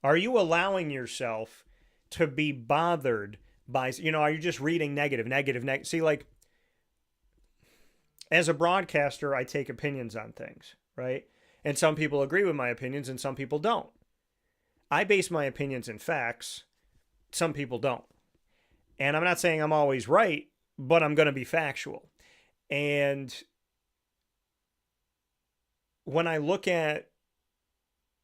Speaker 1: Are you allowing yourself to be bothered by, are you just reading negative? See, like, as a broadcaster, I take opinions on things, right? And some people agree with my opinions and some people don't. I base my opinions in facts. Some people don't. And I'm not saying I'm always right, but I'm going to be factual. And when I look at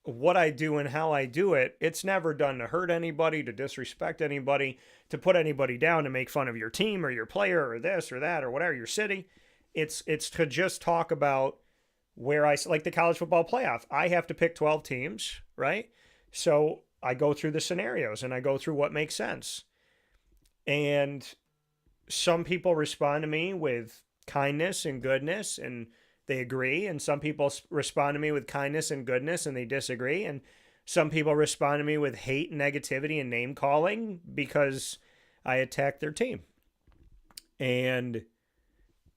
Speaker 1: what I do and how I do it, it's never done to hurt anybody, to disrespect anybody, to put anybody down, to make fun of your team or your player or this or that or whatever, your city. It's to just talk about where like the college football playoff. I have to pick 12 teams, right? So I go through the scenarios and I go through what makes sense. And some people respond to me with kindness and goodness and they agree, and some people respond to me with kindness and goodness and they disagree, and some people respond to me with hate, negativity, and name calling because I attack their team. And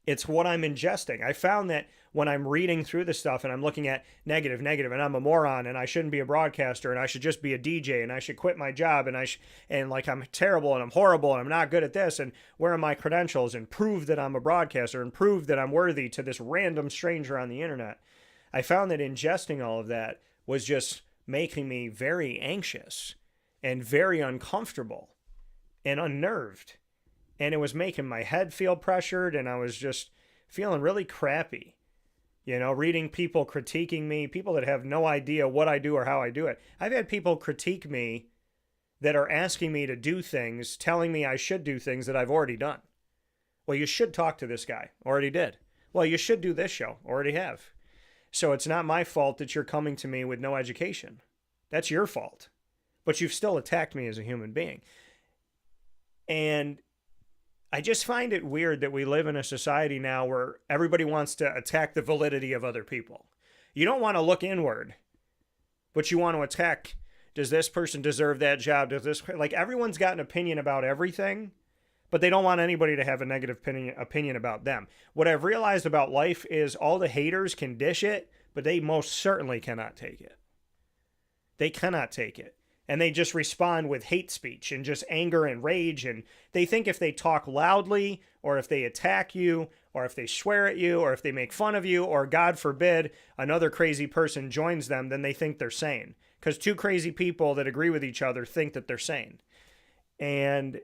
Speaker 1: it's what I'm ingesting. I found that when I'm reading through the stuff and I'm looking at negative, and I'm a moron and I shouldn't be a broadcaster and I should just be a DJ and I should quit my job and like I'm terrible and I'm horrible and I'm not good at this and where are my credentials and prove that I'm a broadcaster and prove that I'm worthy to this random stranger on the internet. I found that ingesting all of that was just making me very anxious and very uncomfortable and unnerved. And it was making my head feel pressured and I was just feeling really crappy. You know, reading people critiquing me, people that have no idea what I do or how I do it. I've had people critique me that are asking me to do things, telling me I should do things that I've already done. Well, you should talk to this guy. Already did. Well, you should do this show. Already have. So it's not my fault that you're coming to me with no education. That's your fault. But you've still attacked me as a human being. And I just find it weird that we live in a society now where everybody wants to attack the validity of other people. You don't want to look inward, but you want to attack, does this person deserve that job? Does this, like everyone's got an opinion about everything, but they don't want anybody to have a negative opinion about them. What I've realized about life is all the haters can dish it, but they most certainly cannot take it. They cannot take it. And they just respond with hate speech and just anger and rage. And they think if they talk loudly or if they attack you or if they swear at you or if they make fun of you or God forbid another crazy person joins them, then they think they're sane. Because two crazy people that agree with each other think that they're sane. And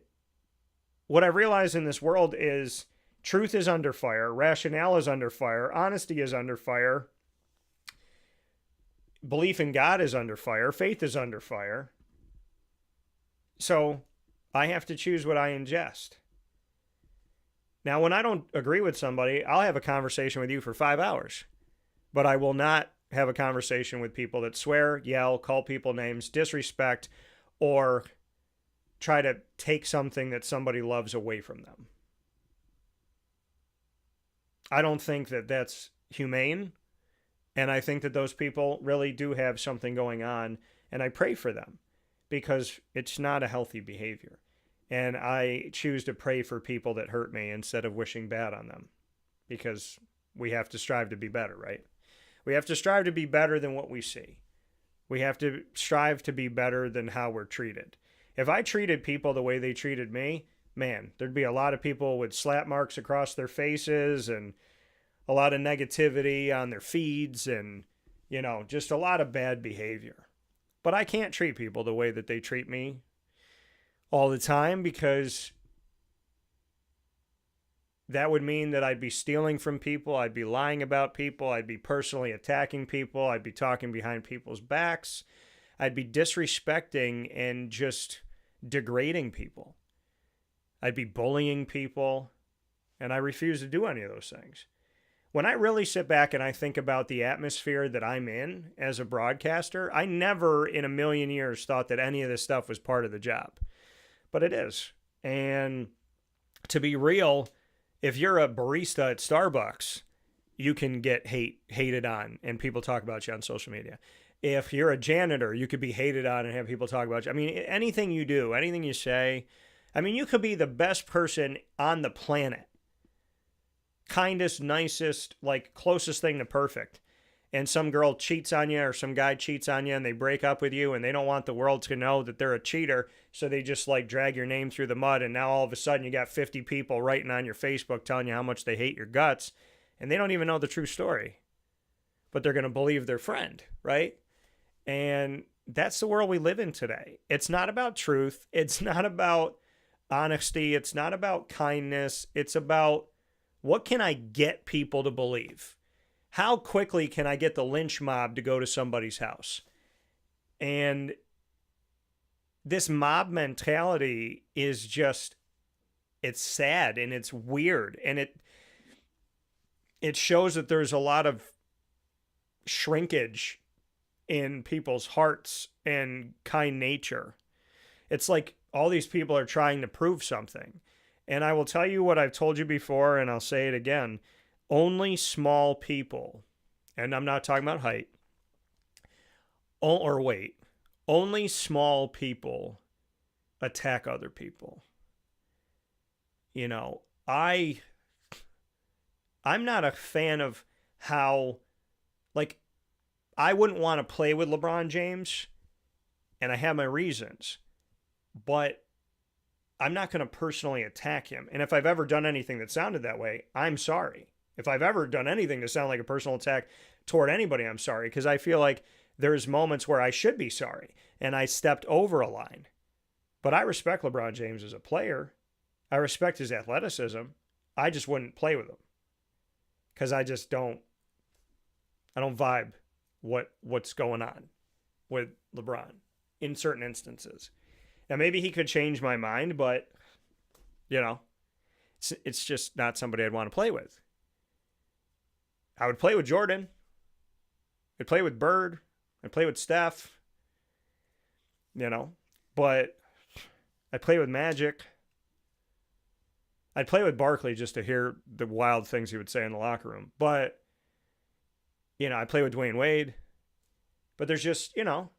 Speaker 1: what I realize in this world is truth is under fire. Rationale is under fire. Honesty is under fire. Belief in God is under fire. Faith is under fire. So I have to choose what I ingest. Now, when I don't agree with somebody, I'll have a conversation with you for 5 hours. But I will not have a conversation with people that swear, yell, call people names, disrespect, or try to take something that somebody loves away from them. I don't think that that's humane. And I think that those people really do have something going on. And I pray for them because it's not a healthy behavior. And I choose to pray for people that hurt me instead of wishing bad on them because we have to strive to be better, right? We have to strive to be better than what we see. We have to strive to be better than how we're treated. If I treated people the way they treated me, man, there'd be a lot of people with slap marks across their faces and a lot of negativity on their feeds and, you know, just a lot of bad behavior. But I can't treat people the way that they treat me all the time because that would mean that I'd be stealing from people, I'd be lying about people, I'd be personally attacking people, I'd be talking behind people's backs, I'd be disrespecting and just degrading people. I'd be bullying people, and I refuse to do any of those things. When I really sit back and I think about the atmosphere that I'm in as a broadcaster, I never in a million years thought that any of this stuff was part of the job. But it is. And to be real, if you're a barista at Starbucks, you can get hated on and people talk about you on social media. If you're a janitor, you could be hated on and have people talk about you. I mean, anything you do, anything you say, I mean, you could be the best person on the planet. Kindest, nicest, like closest thing to perfect. And some girl cheats on you or some guy cheats on you and they break up with you and they don't want the world to know that they're a cheater. So they just like drag your name through the mud. And now all of a sudden you got 50 people writing on your Facebook telling you how much they hate your guts. And they don't even know the true story. But they're going to believe their friend, right? And that's the world we live in today. It's not about truth. It's not about honesty. It's not about kindness. It's about what can I get people to believe? How quickly can I get the lynch mob to go to somebody's house? And this mob mentality is just, it's sad and it's weird. And it shows that there's a lot of shrinkage in people's hearts and kind nature. It's like all these people are trying to prove something. And I will tell you what I've told you before, and I'll say it again. Only small people, and I'm not talking about height or weight, only small people attack other people. You know, I'm not a fan of how, like, I wouldn't want to play with LeBron James, and I have my reasons, but I'm not going to personally attack him. And if I've ever done anything that sounded that way, I'm sorry. If I've ever done anything to sound like a personal attack toward anybody, I'm sorry, because I feel like there's moments where I should be sorry, and I stepped over a line. But I respect LeBron James as a player. I respect his athleticism. I just wouldn't play with him because I don't vibe what's going on with LeBron in certain instances. Now, maybe he could change my mind, but, you know, it's just not somebody I'd want to play with. I would play with Jordan. I'd play with Bird. I'd play with Steph. You know, but I'd play with Magic. I'd play with Barkley just to hear the wild things he would say in the locker room. But, you know, I play with Dwayne Wade. But there's just, you know.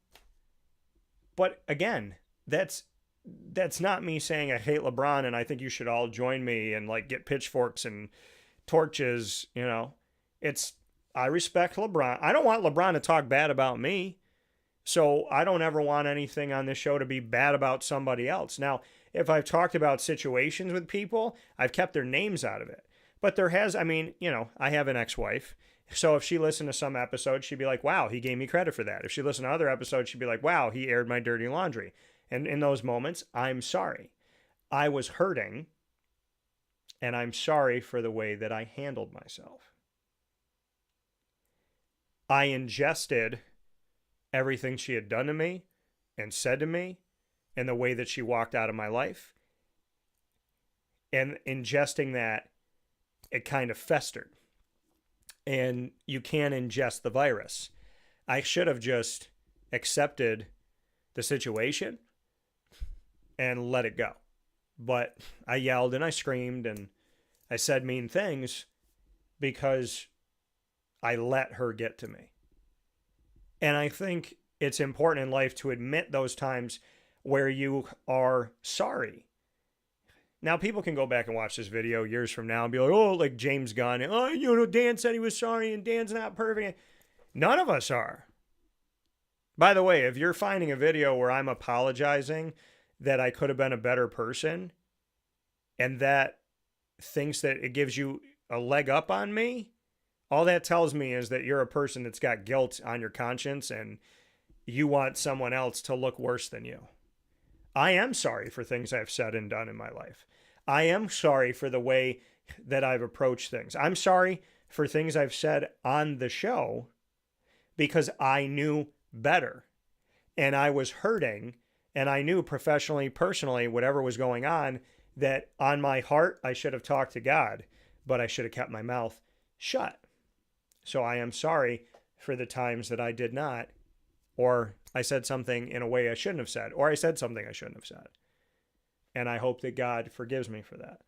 Speaker 1: But again, that's not me saying I hate LeBron and I think you should all join me and like get pitchforks and torches, you know. I respect LeBron. I don't want LeBron to talk bad about me. So I don't ever want anything on this show to be bad about somebody else. Now, if I've talked about situations with people, I've kept their names out of it. But I have an ex-wife. So if she listened to some episode, she'd be like, wow, he gave me credit for that. If she listened to other episodes, she'd be like, wow, he aired my dirty laundry. And in those moments, I'm sorry. I was hurting, and I'm sorry for the way that I handled myself. I ingested everything she had done to me and said to me and the way that she walked out of my life. And ingesting that, it kind of festered. And you can't ingest the virus. I should have just accepted the situation and let it go. But I yelled and I screamed and I said mean things because I let her get to me. And I think it's important in life to admit those times where you are sorry. Now, people can go back and watch this video years from now and be like, oh, like James Gunn. Oh, Dan said he was sorry and Dan's not perfect. None of us are. By the way, if you're finding a video where I'm apologizing that I could have been a better person and that thinks that it gives you a leg up on me, all that tells me is that you're a person that's got guilt on your conscience and you want someone else to look worse than you. I am sorry for things I've said and done in my life. I am sorry for the way that I've approached things. I'm sorry for things I've said on the show because I knew better and I was hurting and I knew professionally, personally, whatever was going on, that on my heart, I should have talked to God, but I should have kept my mouth shut. So I am sorry for the times that I did not, or I said something in a way I shouldn't have said, or I said something I shouldn't have said. And I hope that God forgives me for that.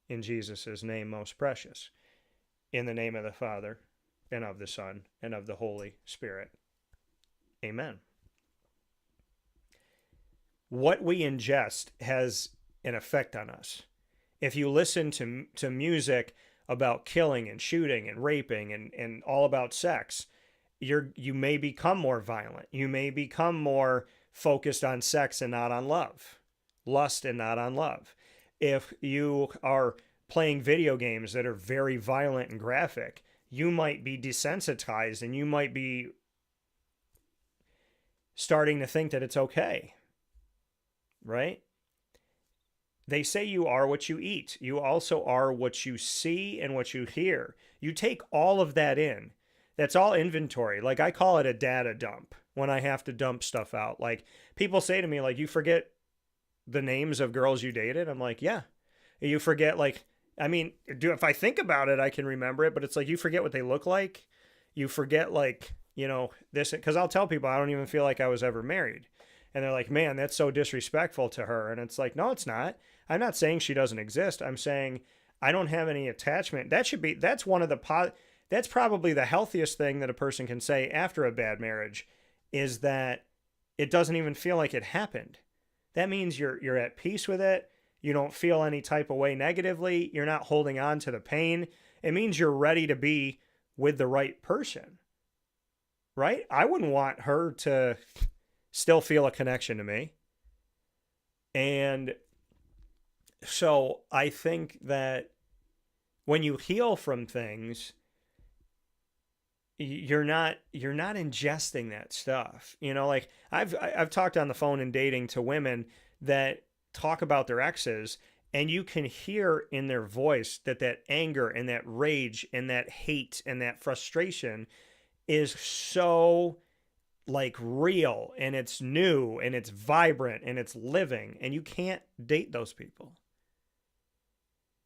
Speaker 1: In Jesus' name most precious. In the name of the Father, and of the Son, and of the Holy Spirit. Amen. What we ingest has an effect on us. If you listen to music about killing and shooting and raping and all about sex, you may become more violent. You may become more focused on sex and not on love, lust and not on love. If you are playing video games that are very violent and graphic, you might be desensitized and you might be starting to think that it's okay, right? They say you are what you eat. You also are what you see and what you hear. You take all of that in. That's all inventory. Like, I call it a data dump when I have to dump stuff out. Like, people say to me, like, you forget the names of girls you dated? I'm like, yeah. You forget, like, I mean, if I think about it, I can remember it, but it's like you forget what they look like. You forget, like, you know, this, because I'll tell people I don't even feel like I was ever married. And they're like, man, that's so disrespectful to her. And it's like, no, it's not. I'm not saying she doesn't exist. I'm saying I don't have any attachment. That's one of the, that's probably the healthiest thing that a person can say after a bad marriage, is that it doesn't even feel like it happened. That means you're at peace with it. You don't feel any type of way negatively. You're not holding on to the pain. It means you're ready to be with the right person, right? I wouldn't want her to still feel a connection to me. And so I think that when you heal from things, you're not ingesting that stuff. You know, like I've talked on the phone and dating to women that talk about their exes, and you can hear in their voice that anger and that rage and that hate and that frustration is so like real, and it's new and it's vibrant and it's living, and you can't date those people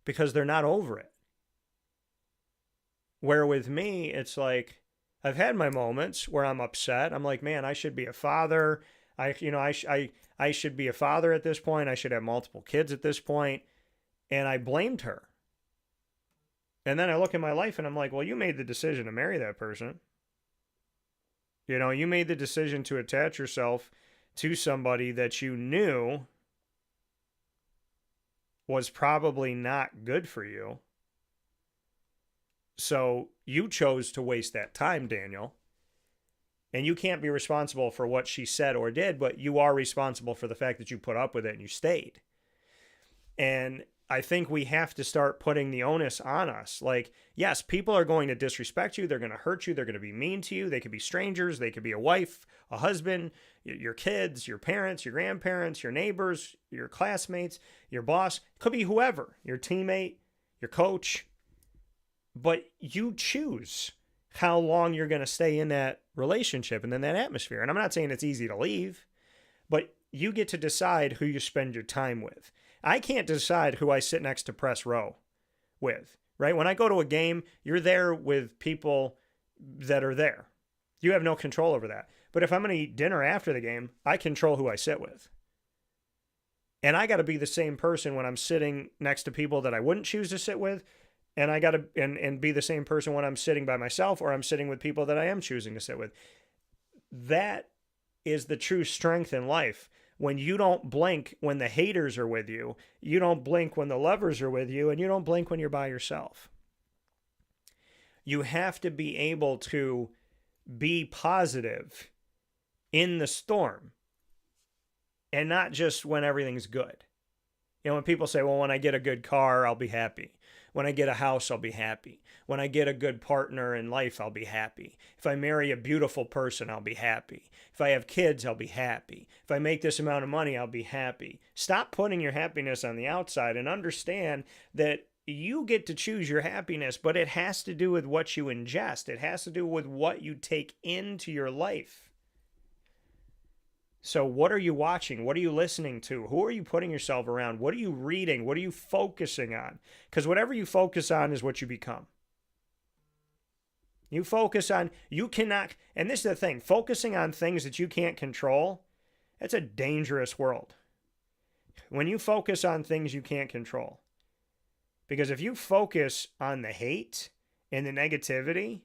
Speaker 1: because they're not over it. Where with me, it's like, I've had my moments where I'm upset. I'm like, man, I should be a father. I should be a father at this point. I should have multiple kids at this point. And I blamed her. And then I look at my life and I'm like, well, you made the decision to marry that person. You know, you made the decision to attach yourself to somebody that you knew was probably not good for you. So you chose to waste that time, Daniel. And you can't be responsible for what she said or did, but you are responsible for the fact that you put up with it and you stayed. And I think we have to start putting the onus on us. Like, yes, people are going to disrespect you. They're going to hurt you. They're going to be mean to you. They could be strangers. They could be a wife, a husband, your kids, your parents, your grandparents, your neighbors, your classmates, your boss. It could be whoever, your teammate, your coach. But you choose how long you're going to stay in that relationship and in that atmosphere. And I'm not saying it's easy to leave, but you get to decide who you spend your time with. I can't decide who I sit next to press row with, right? When I go to a game, you're there with people that are there. You have no control over that. But if I'm going to eat dinner after the game, I control who I sit with. And I got to be the same person when I'm sitting next to people that I wouldn't choose to sit with. And I got to and be the same person when I'm sitting by myself or I'm sitting with people that I am choosing to sit with. That is the true strength in life. When you don't blink when the haters are with you, you don't blink when the lovers are with you, and you don't blink when you're by yourself. You have to be able to be positive in the storm and not just when everything's good. You know, when people say, well, when I get a good car, I'll be happy. When I get a house, I'll be happy. When I get a good partner in life, I'll be happy. If I marry a beautiful person, I'll be happy. If I have kids, I'll be happy. If I make this amount of money, I'll be happy. Stop putting your happiness on the outside and understand that you get to choose your happiness, but it has to do with what you ingest. It has to do with what you take into your life. So what are you watching? What are you listening to? Who are you putting yourself around? What are you reading? What are you focusing on? Because whatever you focus on is what you become. You focus on, you cannot, and this is the thing, focusing on things that you can't control, that's a dangerous world. When you focus on things you can't control. Because if you focus on the hate and the negativity,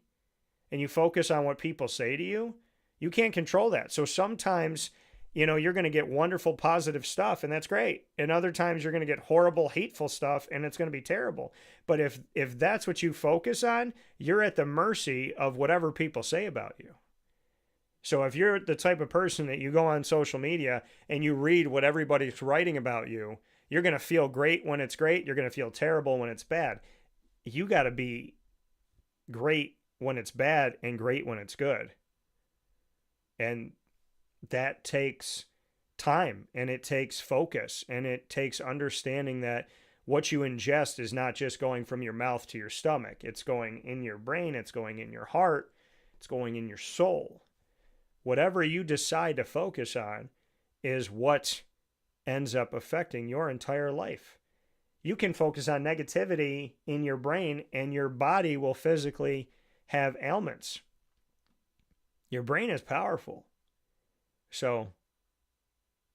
Speaker 1: and you focus on what people say to you, you can't control that. So sometimes, you know, you're going to get wonderful, positive stuff, and that's great. And other times you're going to get horrible, hateful stuff, and it's going to be terrible. But if that's what you focus on, you're at the mercy of whatever people say about you. So if you're the type of person that you go on social media and you read what everybody's writing about you, you're going to feel great when it's great. You're going to feel terrible when it's bad. You got to be great when it's bad and great when it's good. And that takes time, and it takes focus, and it takes understanding that what you ingest is not just going from your mouth to your stomach. It's going in your brain. It's going in your heart. It's going in your soul. Whatever you decide to focus on is what ends up affecting your entire life. You can focus on negativity in your brain and your body will physically have ailments. Your brain is powerful. So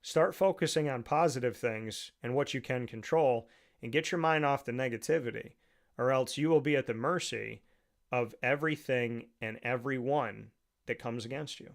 Speaker 1: start focusing on positive things and what you can control and get your mind off the negativity, or else you will be at the mercy of everything and everyone that comes against you.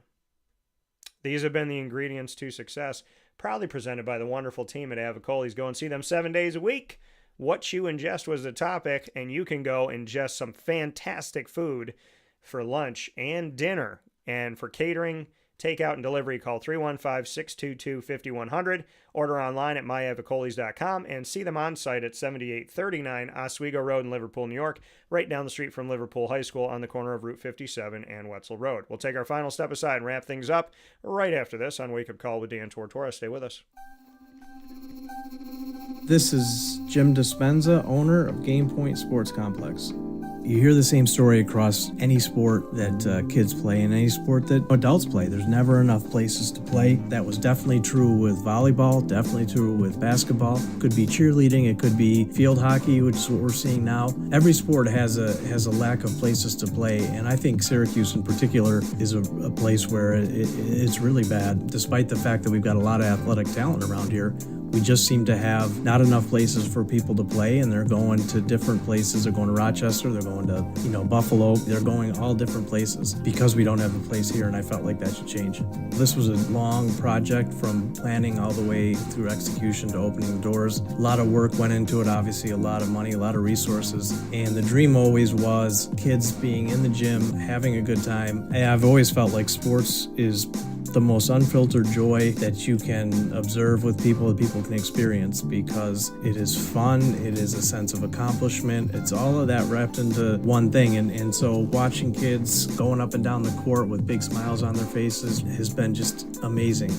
Speaker 1: These have been the ingredients to success, proudly presented by the wonderful team at Avicolli's. Go and see them 7 days a week. What You Ingest was the topic, and you can go ingest some fantastic food for lunch and dinner. And for catering, takeout, and delivery, call 315-622-5100. Order online at myavicollis.com and see them on site at 7839 Oswego Road in Liverpool, New York, right down the street from Liverpool High School on the corner of Route 57 and Wetzel Road. We'll take our final step aside and wrap things up right after this on Wake Up Call with Dan Tortora. Stay with us.
Speaker 10: This is Jim Dispenza, owner of Game Point Sports Complex. You hear the same story across any sport that kids play and any sport that adults play. There's never enough places to play. That was definitely true with volleyball, definitely true with basketball. Could be cheerleading, it could be field hockey, which is what we're seeing now. Every sport has a lack of places to play, and I think Syracuse in particular is a place where it's really bad. Despite the fact that we've got a lot of athletic talent around here, we just seem to have not enough places for people to play, and they're going to different places. They're going to Rochester, they're going to, Buffalo. They're going all different places because we don't have a place here, and I felt like that should change. This was a long project from planning all the way through execution to opening the doors. A lot of work went into it, obviously, a lot of money, a lot of resources, and the dream always was kids being in the gym, having a good time. And I've always felt like sports is the most unfiltered joy that you can observe with people, that people can experience, because it is fun, it is a sense of accomplishment, it's all of that wrapped into one thing. And so watching kids going up and down the court with big smiles on their faces has been just amazing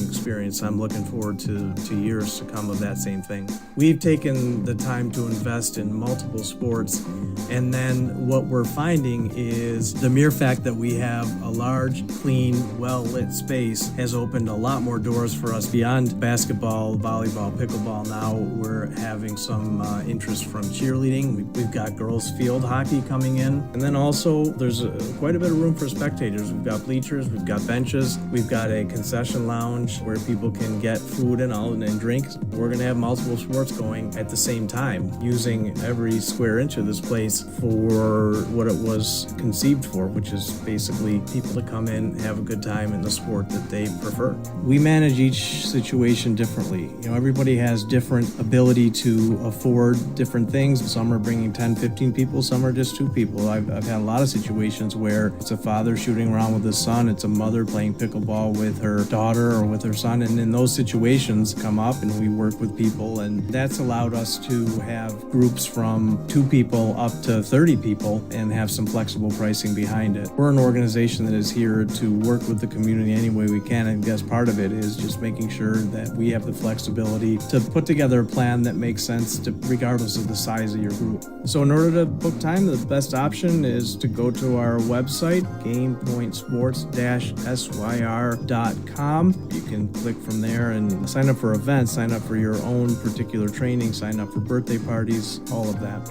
Speaker 10: experience. I'm looking forward to years to come of that same thing. We've taken the time to invest in multiple sports, and then what we're finding is the mere fact that we have a large, clean, well-lit space has opened a lot more doors for us beyond basketball, volleyball, pickleball. Now we're having some interest from cheerleading. We've got girls field hockey coming in, and then also there's quite a bit of room for spectators. We've got bleachers, we've got benches, we've got a concession lounge where people can get food and drinks. We're going to have multiple sports going at the same time, using every square inch of this place for what it was conceived for, which is basically people to come in, have a good time in the sport that they prefer. We manage each situation differently. Everybody has different ability to afford different things. Some are bringing 10, 15 people, some are just 2 people. I've had a lot of situations where it's a father shooting around with his son, it's a mother playing pickleball with her daughter or with her son, and in those situations come up and we work with people, and that's allowed us to have groups from 2 people up to 30 people and have some flexible pricing behind it. We're an organization that is here to work with the community any way we can, and I guess part of it is just making sure that we have the flexibility to put together a plan that makes sense regardless of the size of your group. So in order to book time, the best option is to go to our website, gamepointsports-syr.com. You can click from there and sign up for events, sign up for your own particular training, sign up for birthday parties, all of that.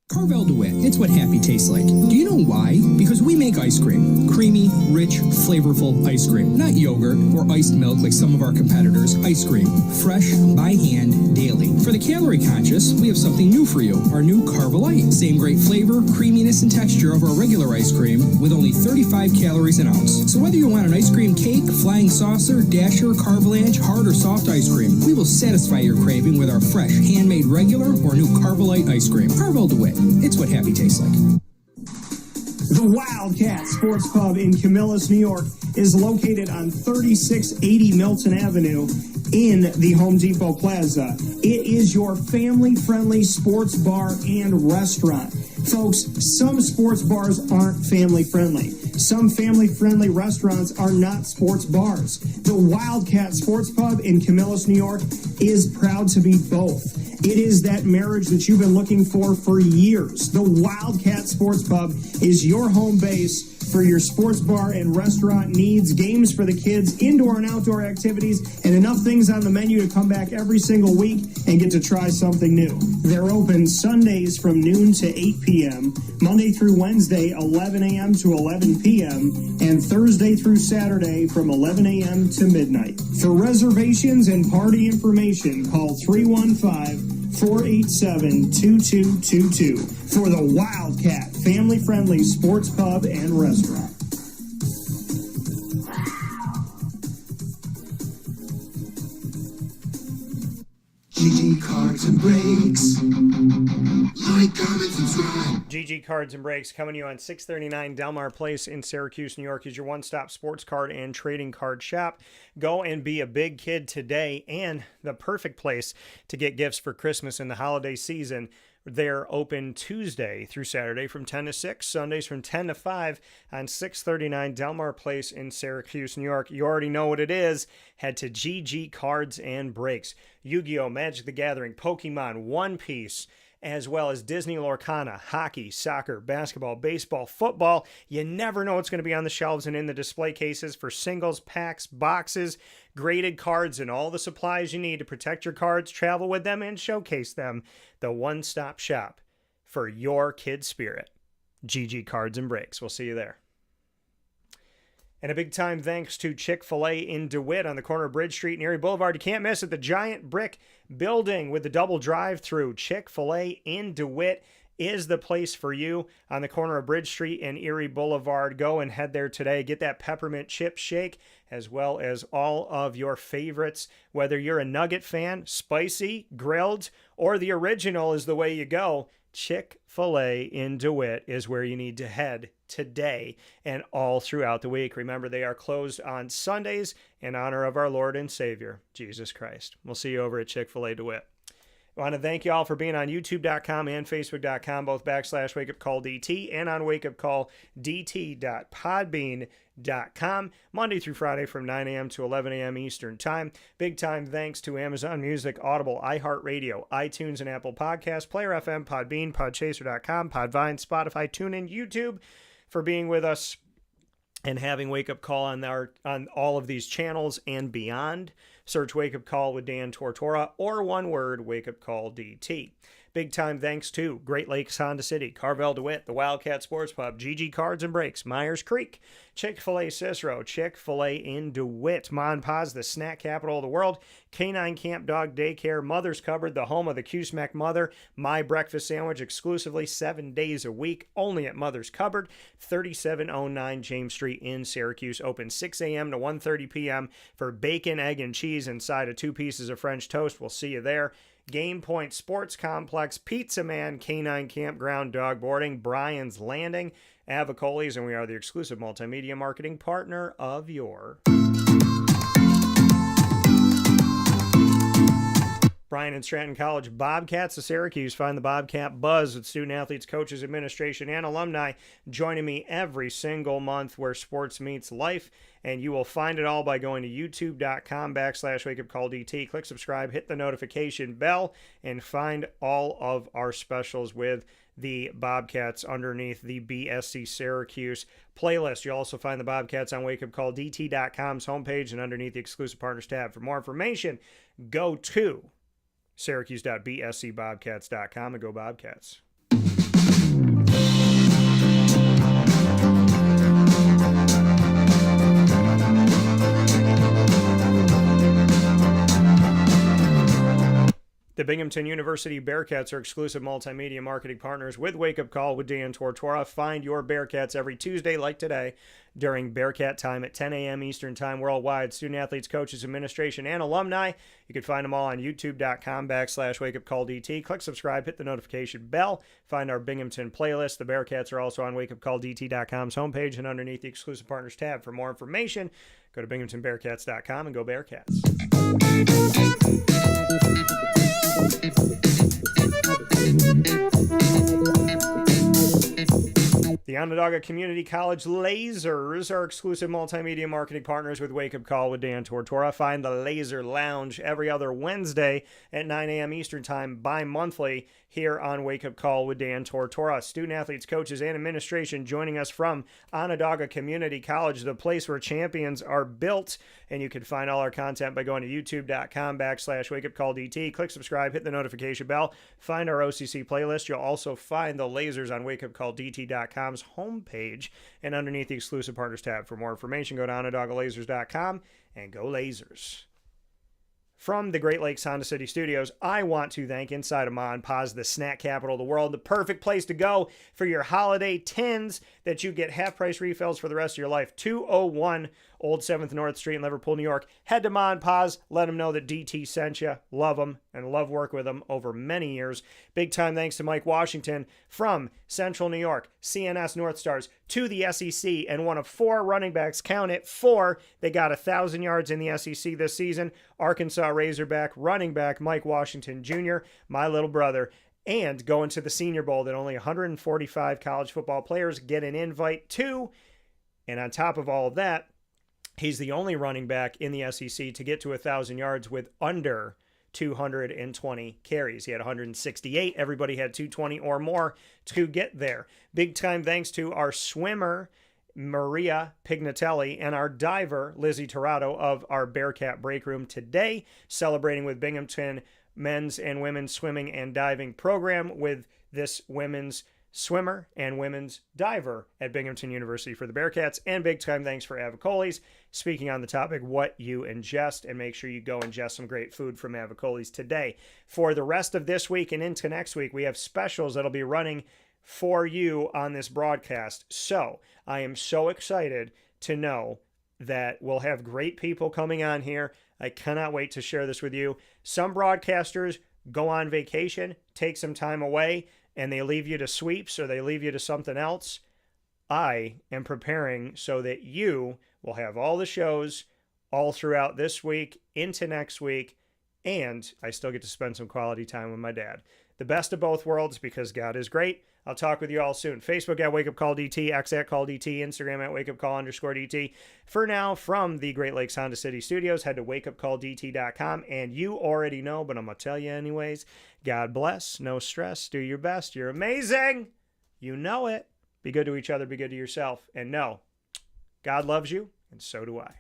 Speaker 11: Carvel DeWitt, it's what happy tastes like. Do you know why? Because we make ice cream. Creamy, rich, flavorful ice cream. Not yogurt or iced milk like some of our competitors. Ice cream. Fresh, by hand, daily. For the calorie conscious, we have something new for you. Our new Carvelite. Same great flavor, creaminess, and texture of our regular ice cream with only 35 calories an ounce. So whether you want an ice cream cake, flying saucer, dasher, carvalanche, hard or soft ice cream, we will satisfy your craving with our fresh, handmade regular or new Carvelite ice cream. Carvel DeWitt. It's what happy tastes like.
Speaker 4: The Wildcat Sports Pub in Camillus, New York is located on 3680 Milton Avenue in the Home Depot Plaza. It is your family-friendly sports bar and restaurant. Folks, some sports bars aren't family-friendly. Some family-friendly restaurants are not sports bars. The Wildcat Sports Pub in Camillus, New York is proud to be both. It is that marriage that you've been looking for years. The Wildcat Sports Pub is your home base for your sports bar and restaurant needs, games for the kids, indoor and outdoor activities, and enough things on the menu to come back every single week and get to try something new. They're open Sundays from noon to 8 p.m., Monday through Wednesday, 11 a.m. to 11 p.m., and Thursday through Saturday from 11 a.m. to midnight. For reservations and party information, call 315-487-2222 for the Wildcat family-friendly sports pub and restaurant.
Speaker 12: GG Cards and Breaks. Like, comment, subscribe.
Speaker 1: GG Cards and Breaks coming to you on 639 Delmar Place in Syracuse, New York is your one-stop sports card and trading card shop. Go and be a big kid today, and the perfect place to get gifts for Christmas and the holiday season. They're open Tuesday through Saturday from 10 to 6, Sundays from 10 to 5 on 639 Delmar Place in Syracuse, New York. You already know what it is. Head to GG Cards and Breaks. Yu-Gi-Oh!, Magic the Gathering, Pokemon, One Piece, as well as Disney Lorcana, hockey, soccer, basketball, baseball, football. You never know what's going to be on the shelves and in the display cases for singles, packs, boxes, graded cards, and all the supplies you need to protect your cards, travel with them, and showcase them. The one-stop shop for your kid spirit. GG Cards and Breaks. We'll see you there. And a big time thanks to Chick-fil-A in DeWitt on the corner of Bridge Street and Erie Boulevard. You can't miss it. The giant brick building with the double drive-through. Chick-fil-A in DeWitt is the place for you on the corner of Bridge Street and Erie Boulevard. Go and head there today. Get that peppermint chip shake as well as all of your favorites. Whether you're a nugget fan, spicy, grilled, or the original is the way you go, Chick-fil-A in DeWitt is where you need to head today and all throughout the week. Remember, they are closed on Sundays in honor of our Lord and Savior, Jesus Christ. We'll see you over at Chick-fil-A DeWitt. I want to thank you all for being on YouTube.com and Facebook.com, both /WakeUpCallDT and on WakeUpCallDT.podbean.com, Monday through Friday from 9 a.m. to 11 a.m. Eastern Time. Big time thanks to Amazon Music, Audible, iHeartRadio, iTunes and Apple Podcasts, Player FM, Podbean, Podchaser.com, Podvine, Spotify, TuneIn, YouTube for being with us and having Wake Up Call on all of these channels and beyond. Search Wake Up Call with Dan Tortora or one word, Wake Up Call DT. Big time thanks to Great Lakes Honda City, Carvel DeWitt, the Wildcat Sports Pub, GG Cards and Breaks, Myers Creek, Chick-fil-A Cicero, Chick-fil-A in DeWitt, Mon Paz, the snack capital of the world, Canine Camp Dog Daycare, Mother's Cupboard, the home of the Q-Smack Mother, My Breakfast Sandwich, exclusively 7 days a week, only at Mother's Cupboard, 3709 James Street in Syracuse, open 6 a.m. to 1:30 p.m. for bacon, egg, and cheese inside of 2 pieces of French toast. We'll see you there. Game Point Sports Complex, Pizza Man, Canine Campground, Dog Boarding, Brian's Landing, Avicolli's, and we are the exclusive multimedia marketing partner of your Bryan and Stratton College Bobcats of Syracuse. Find the Bobcat Buzz with student athletes, coaches, administration, and alumni joining me every single month where sports meets life. And you will find it all by going to youtube.com/WakeUpCallDT. Click subscribe, hit the notification bell, and find all of our specials with the Bobcats underneath the BSC Syracuse playlist. You'll also find the Bobcats on WakeUpCallDT.com's homepage and underneath the exclusive partners tab. For more information, go to Syracuse.bscbobcats.com and go Bobcats. The Binghamton University Bearcats are exclusive multimedia marketing partners with Wake Up Call with Dan Tortora. Find your Bearcats every Tuesday like today during Bearcat time at 10 a.m. Eastern Time worldwide. Student athletes, coaches, administration, and alumni. You can find them all on youtube.com/WakeUpCallDT. Click subscribe, hit the notification bell. Find our Binghamton playlist. The Bearcats are also on WakeUpCallDT.com's homepage and underneath the exclusive partners tab. For more information, go to BinghamtonBearcats.com and go Bearcats. The Onondaga Community College Lasers are exclusive multimedia marketing partners with Wake Up Call with Dan Tortora. Find the Laser Lounge every other Wednesday at 9 a.m. Eastern Time bi-monthly here on Wake Up Call with Dan Tortora. Student athletes, coaches, and administration joining us from Onondaga Community College, the place where champions are built. And you can find all our content by going to youtube.com/wakeupcalldt. Click subscribe, hit the notification bell, find our OCC playlist. You'll also find the Lasers on wakeupcalldt.com's homepage and underneath the exclusive partners tab. For more information, go to onondagalazers.com and go Lasers. From the Great Lakes Honda City Studios, I want to thank Inside of Ma and Pa's, the snack capital of the world, the perfect place to go for your holiday tins that you get half-price refills for the rest of your life. 201 Old 7th North Street in Liverpool, New York. Head to Ma and Pa's. Let them know that DT sent you. Love them and love working with them over many years. Big time thanks to Mike Washington from Central New York, CNS Northstars, to the SEC, and one of 4 running backs, count it, 4. They got 1,000 yards in the SEC this season. Arkansas Razorback running back Mike Washington Jr., my little brother, and going to the Senior Bowl that only 145 college football players get an invite to. And on top of all of that, he's the only running back in the SEC to get to 1,000 yards with under 220 carries. He had 168. Everybody had 220 or more to get there. Big time thanks to our swimmer, Maria Pignatelli, and our diver, Lizzy Tirado, of our Bearcat Breakroom today, celebrating with Binghamton men's and women's swimming and diving program with this women's swimmer and women's diver at Binghamton University for the Bearcats. And big time thanks for Avicolli's, speaking on the topic, what you ingest, and make sure you go ingest some great food from Avicolli's today. For the rest of this week and into next week, we have specials that'll be running for you on this broadcast. So I am so excited to know that we'll have great people coming on here. I cannot wait to share this with you. Some broadcasters go on vacation, take some time away, and they leave you to sweeps or they leave you to something else. I am preparing so that you will have all the shows all throughout this week, into next week, and I still get to spend some quality time with my dad. The best of both worlds, because God is great. I'll talk with you all soon. Facebook at WakeUpCallDT, X at CallDT, Instagram at WakeUpCall_DT. For now, from the Great Lakes Honda City Studios, head to WakeUpCallDT.com. And you already know, but I'm going to tell you anyways. God bless. No stress. Do your best. You're amazing. You know it. Be good to each other. Be good to yourself. And know, God loves you, and so do I.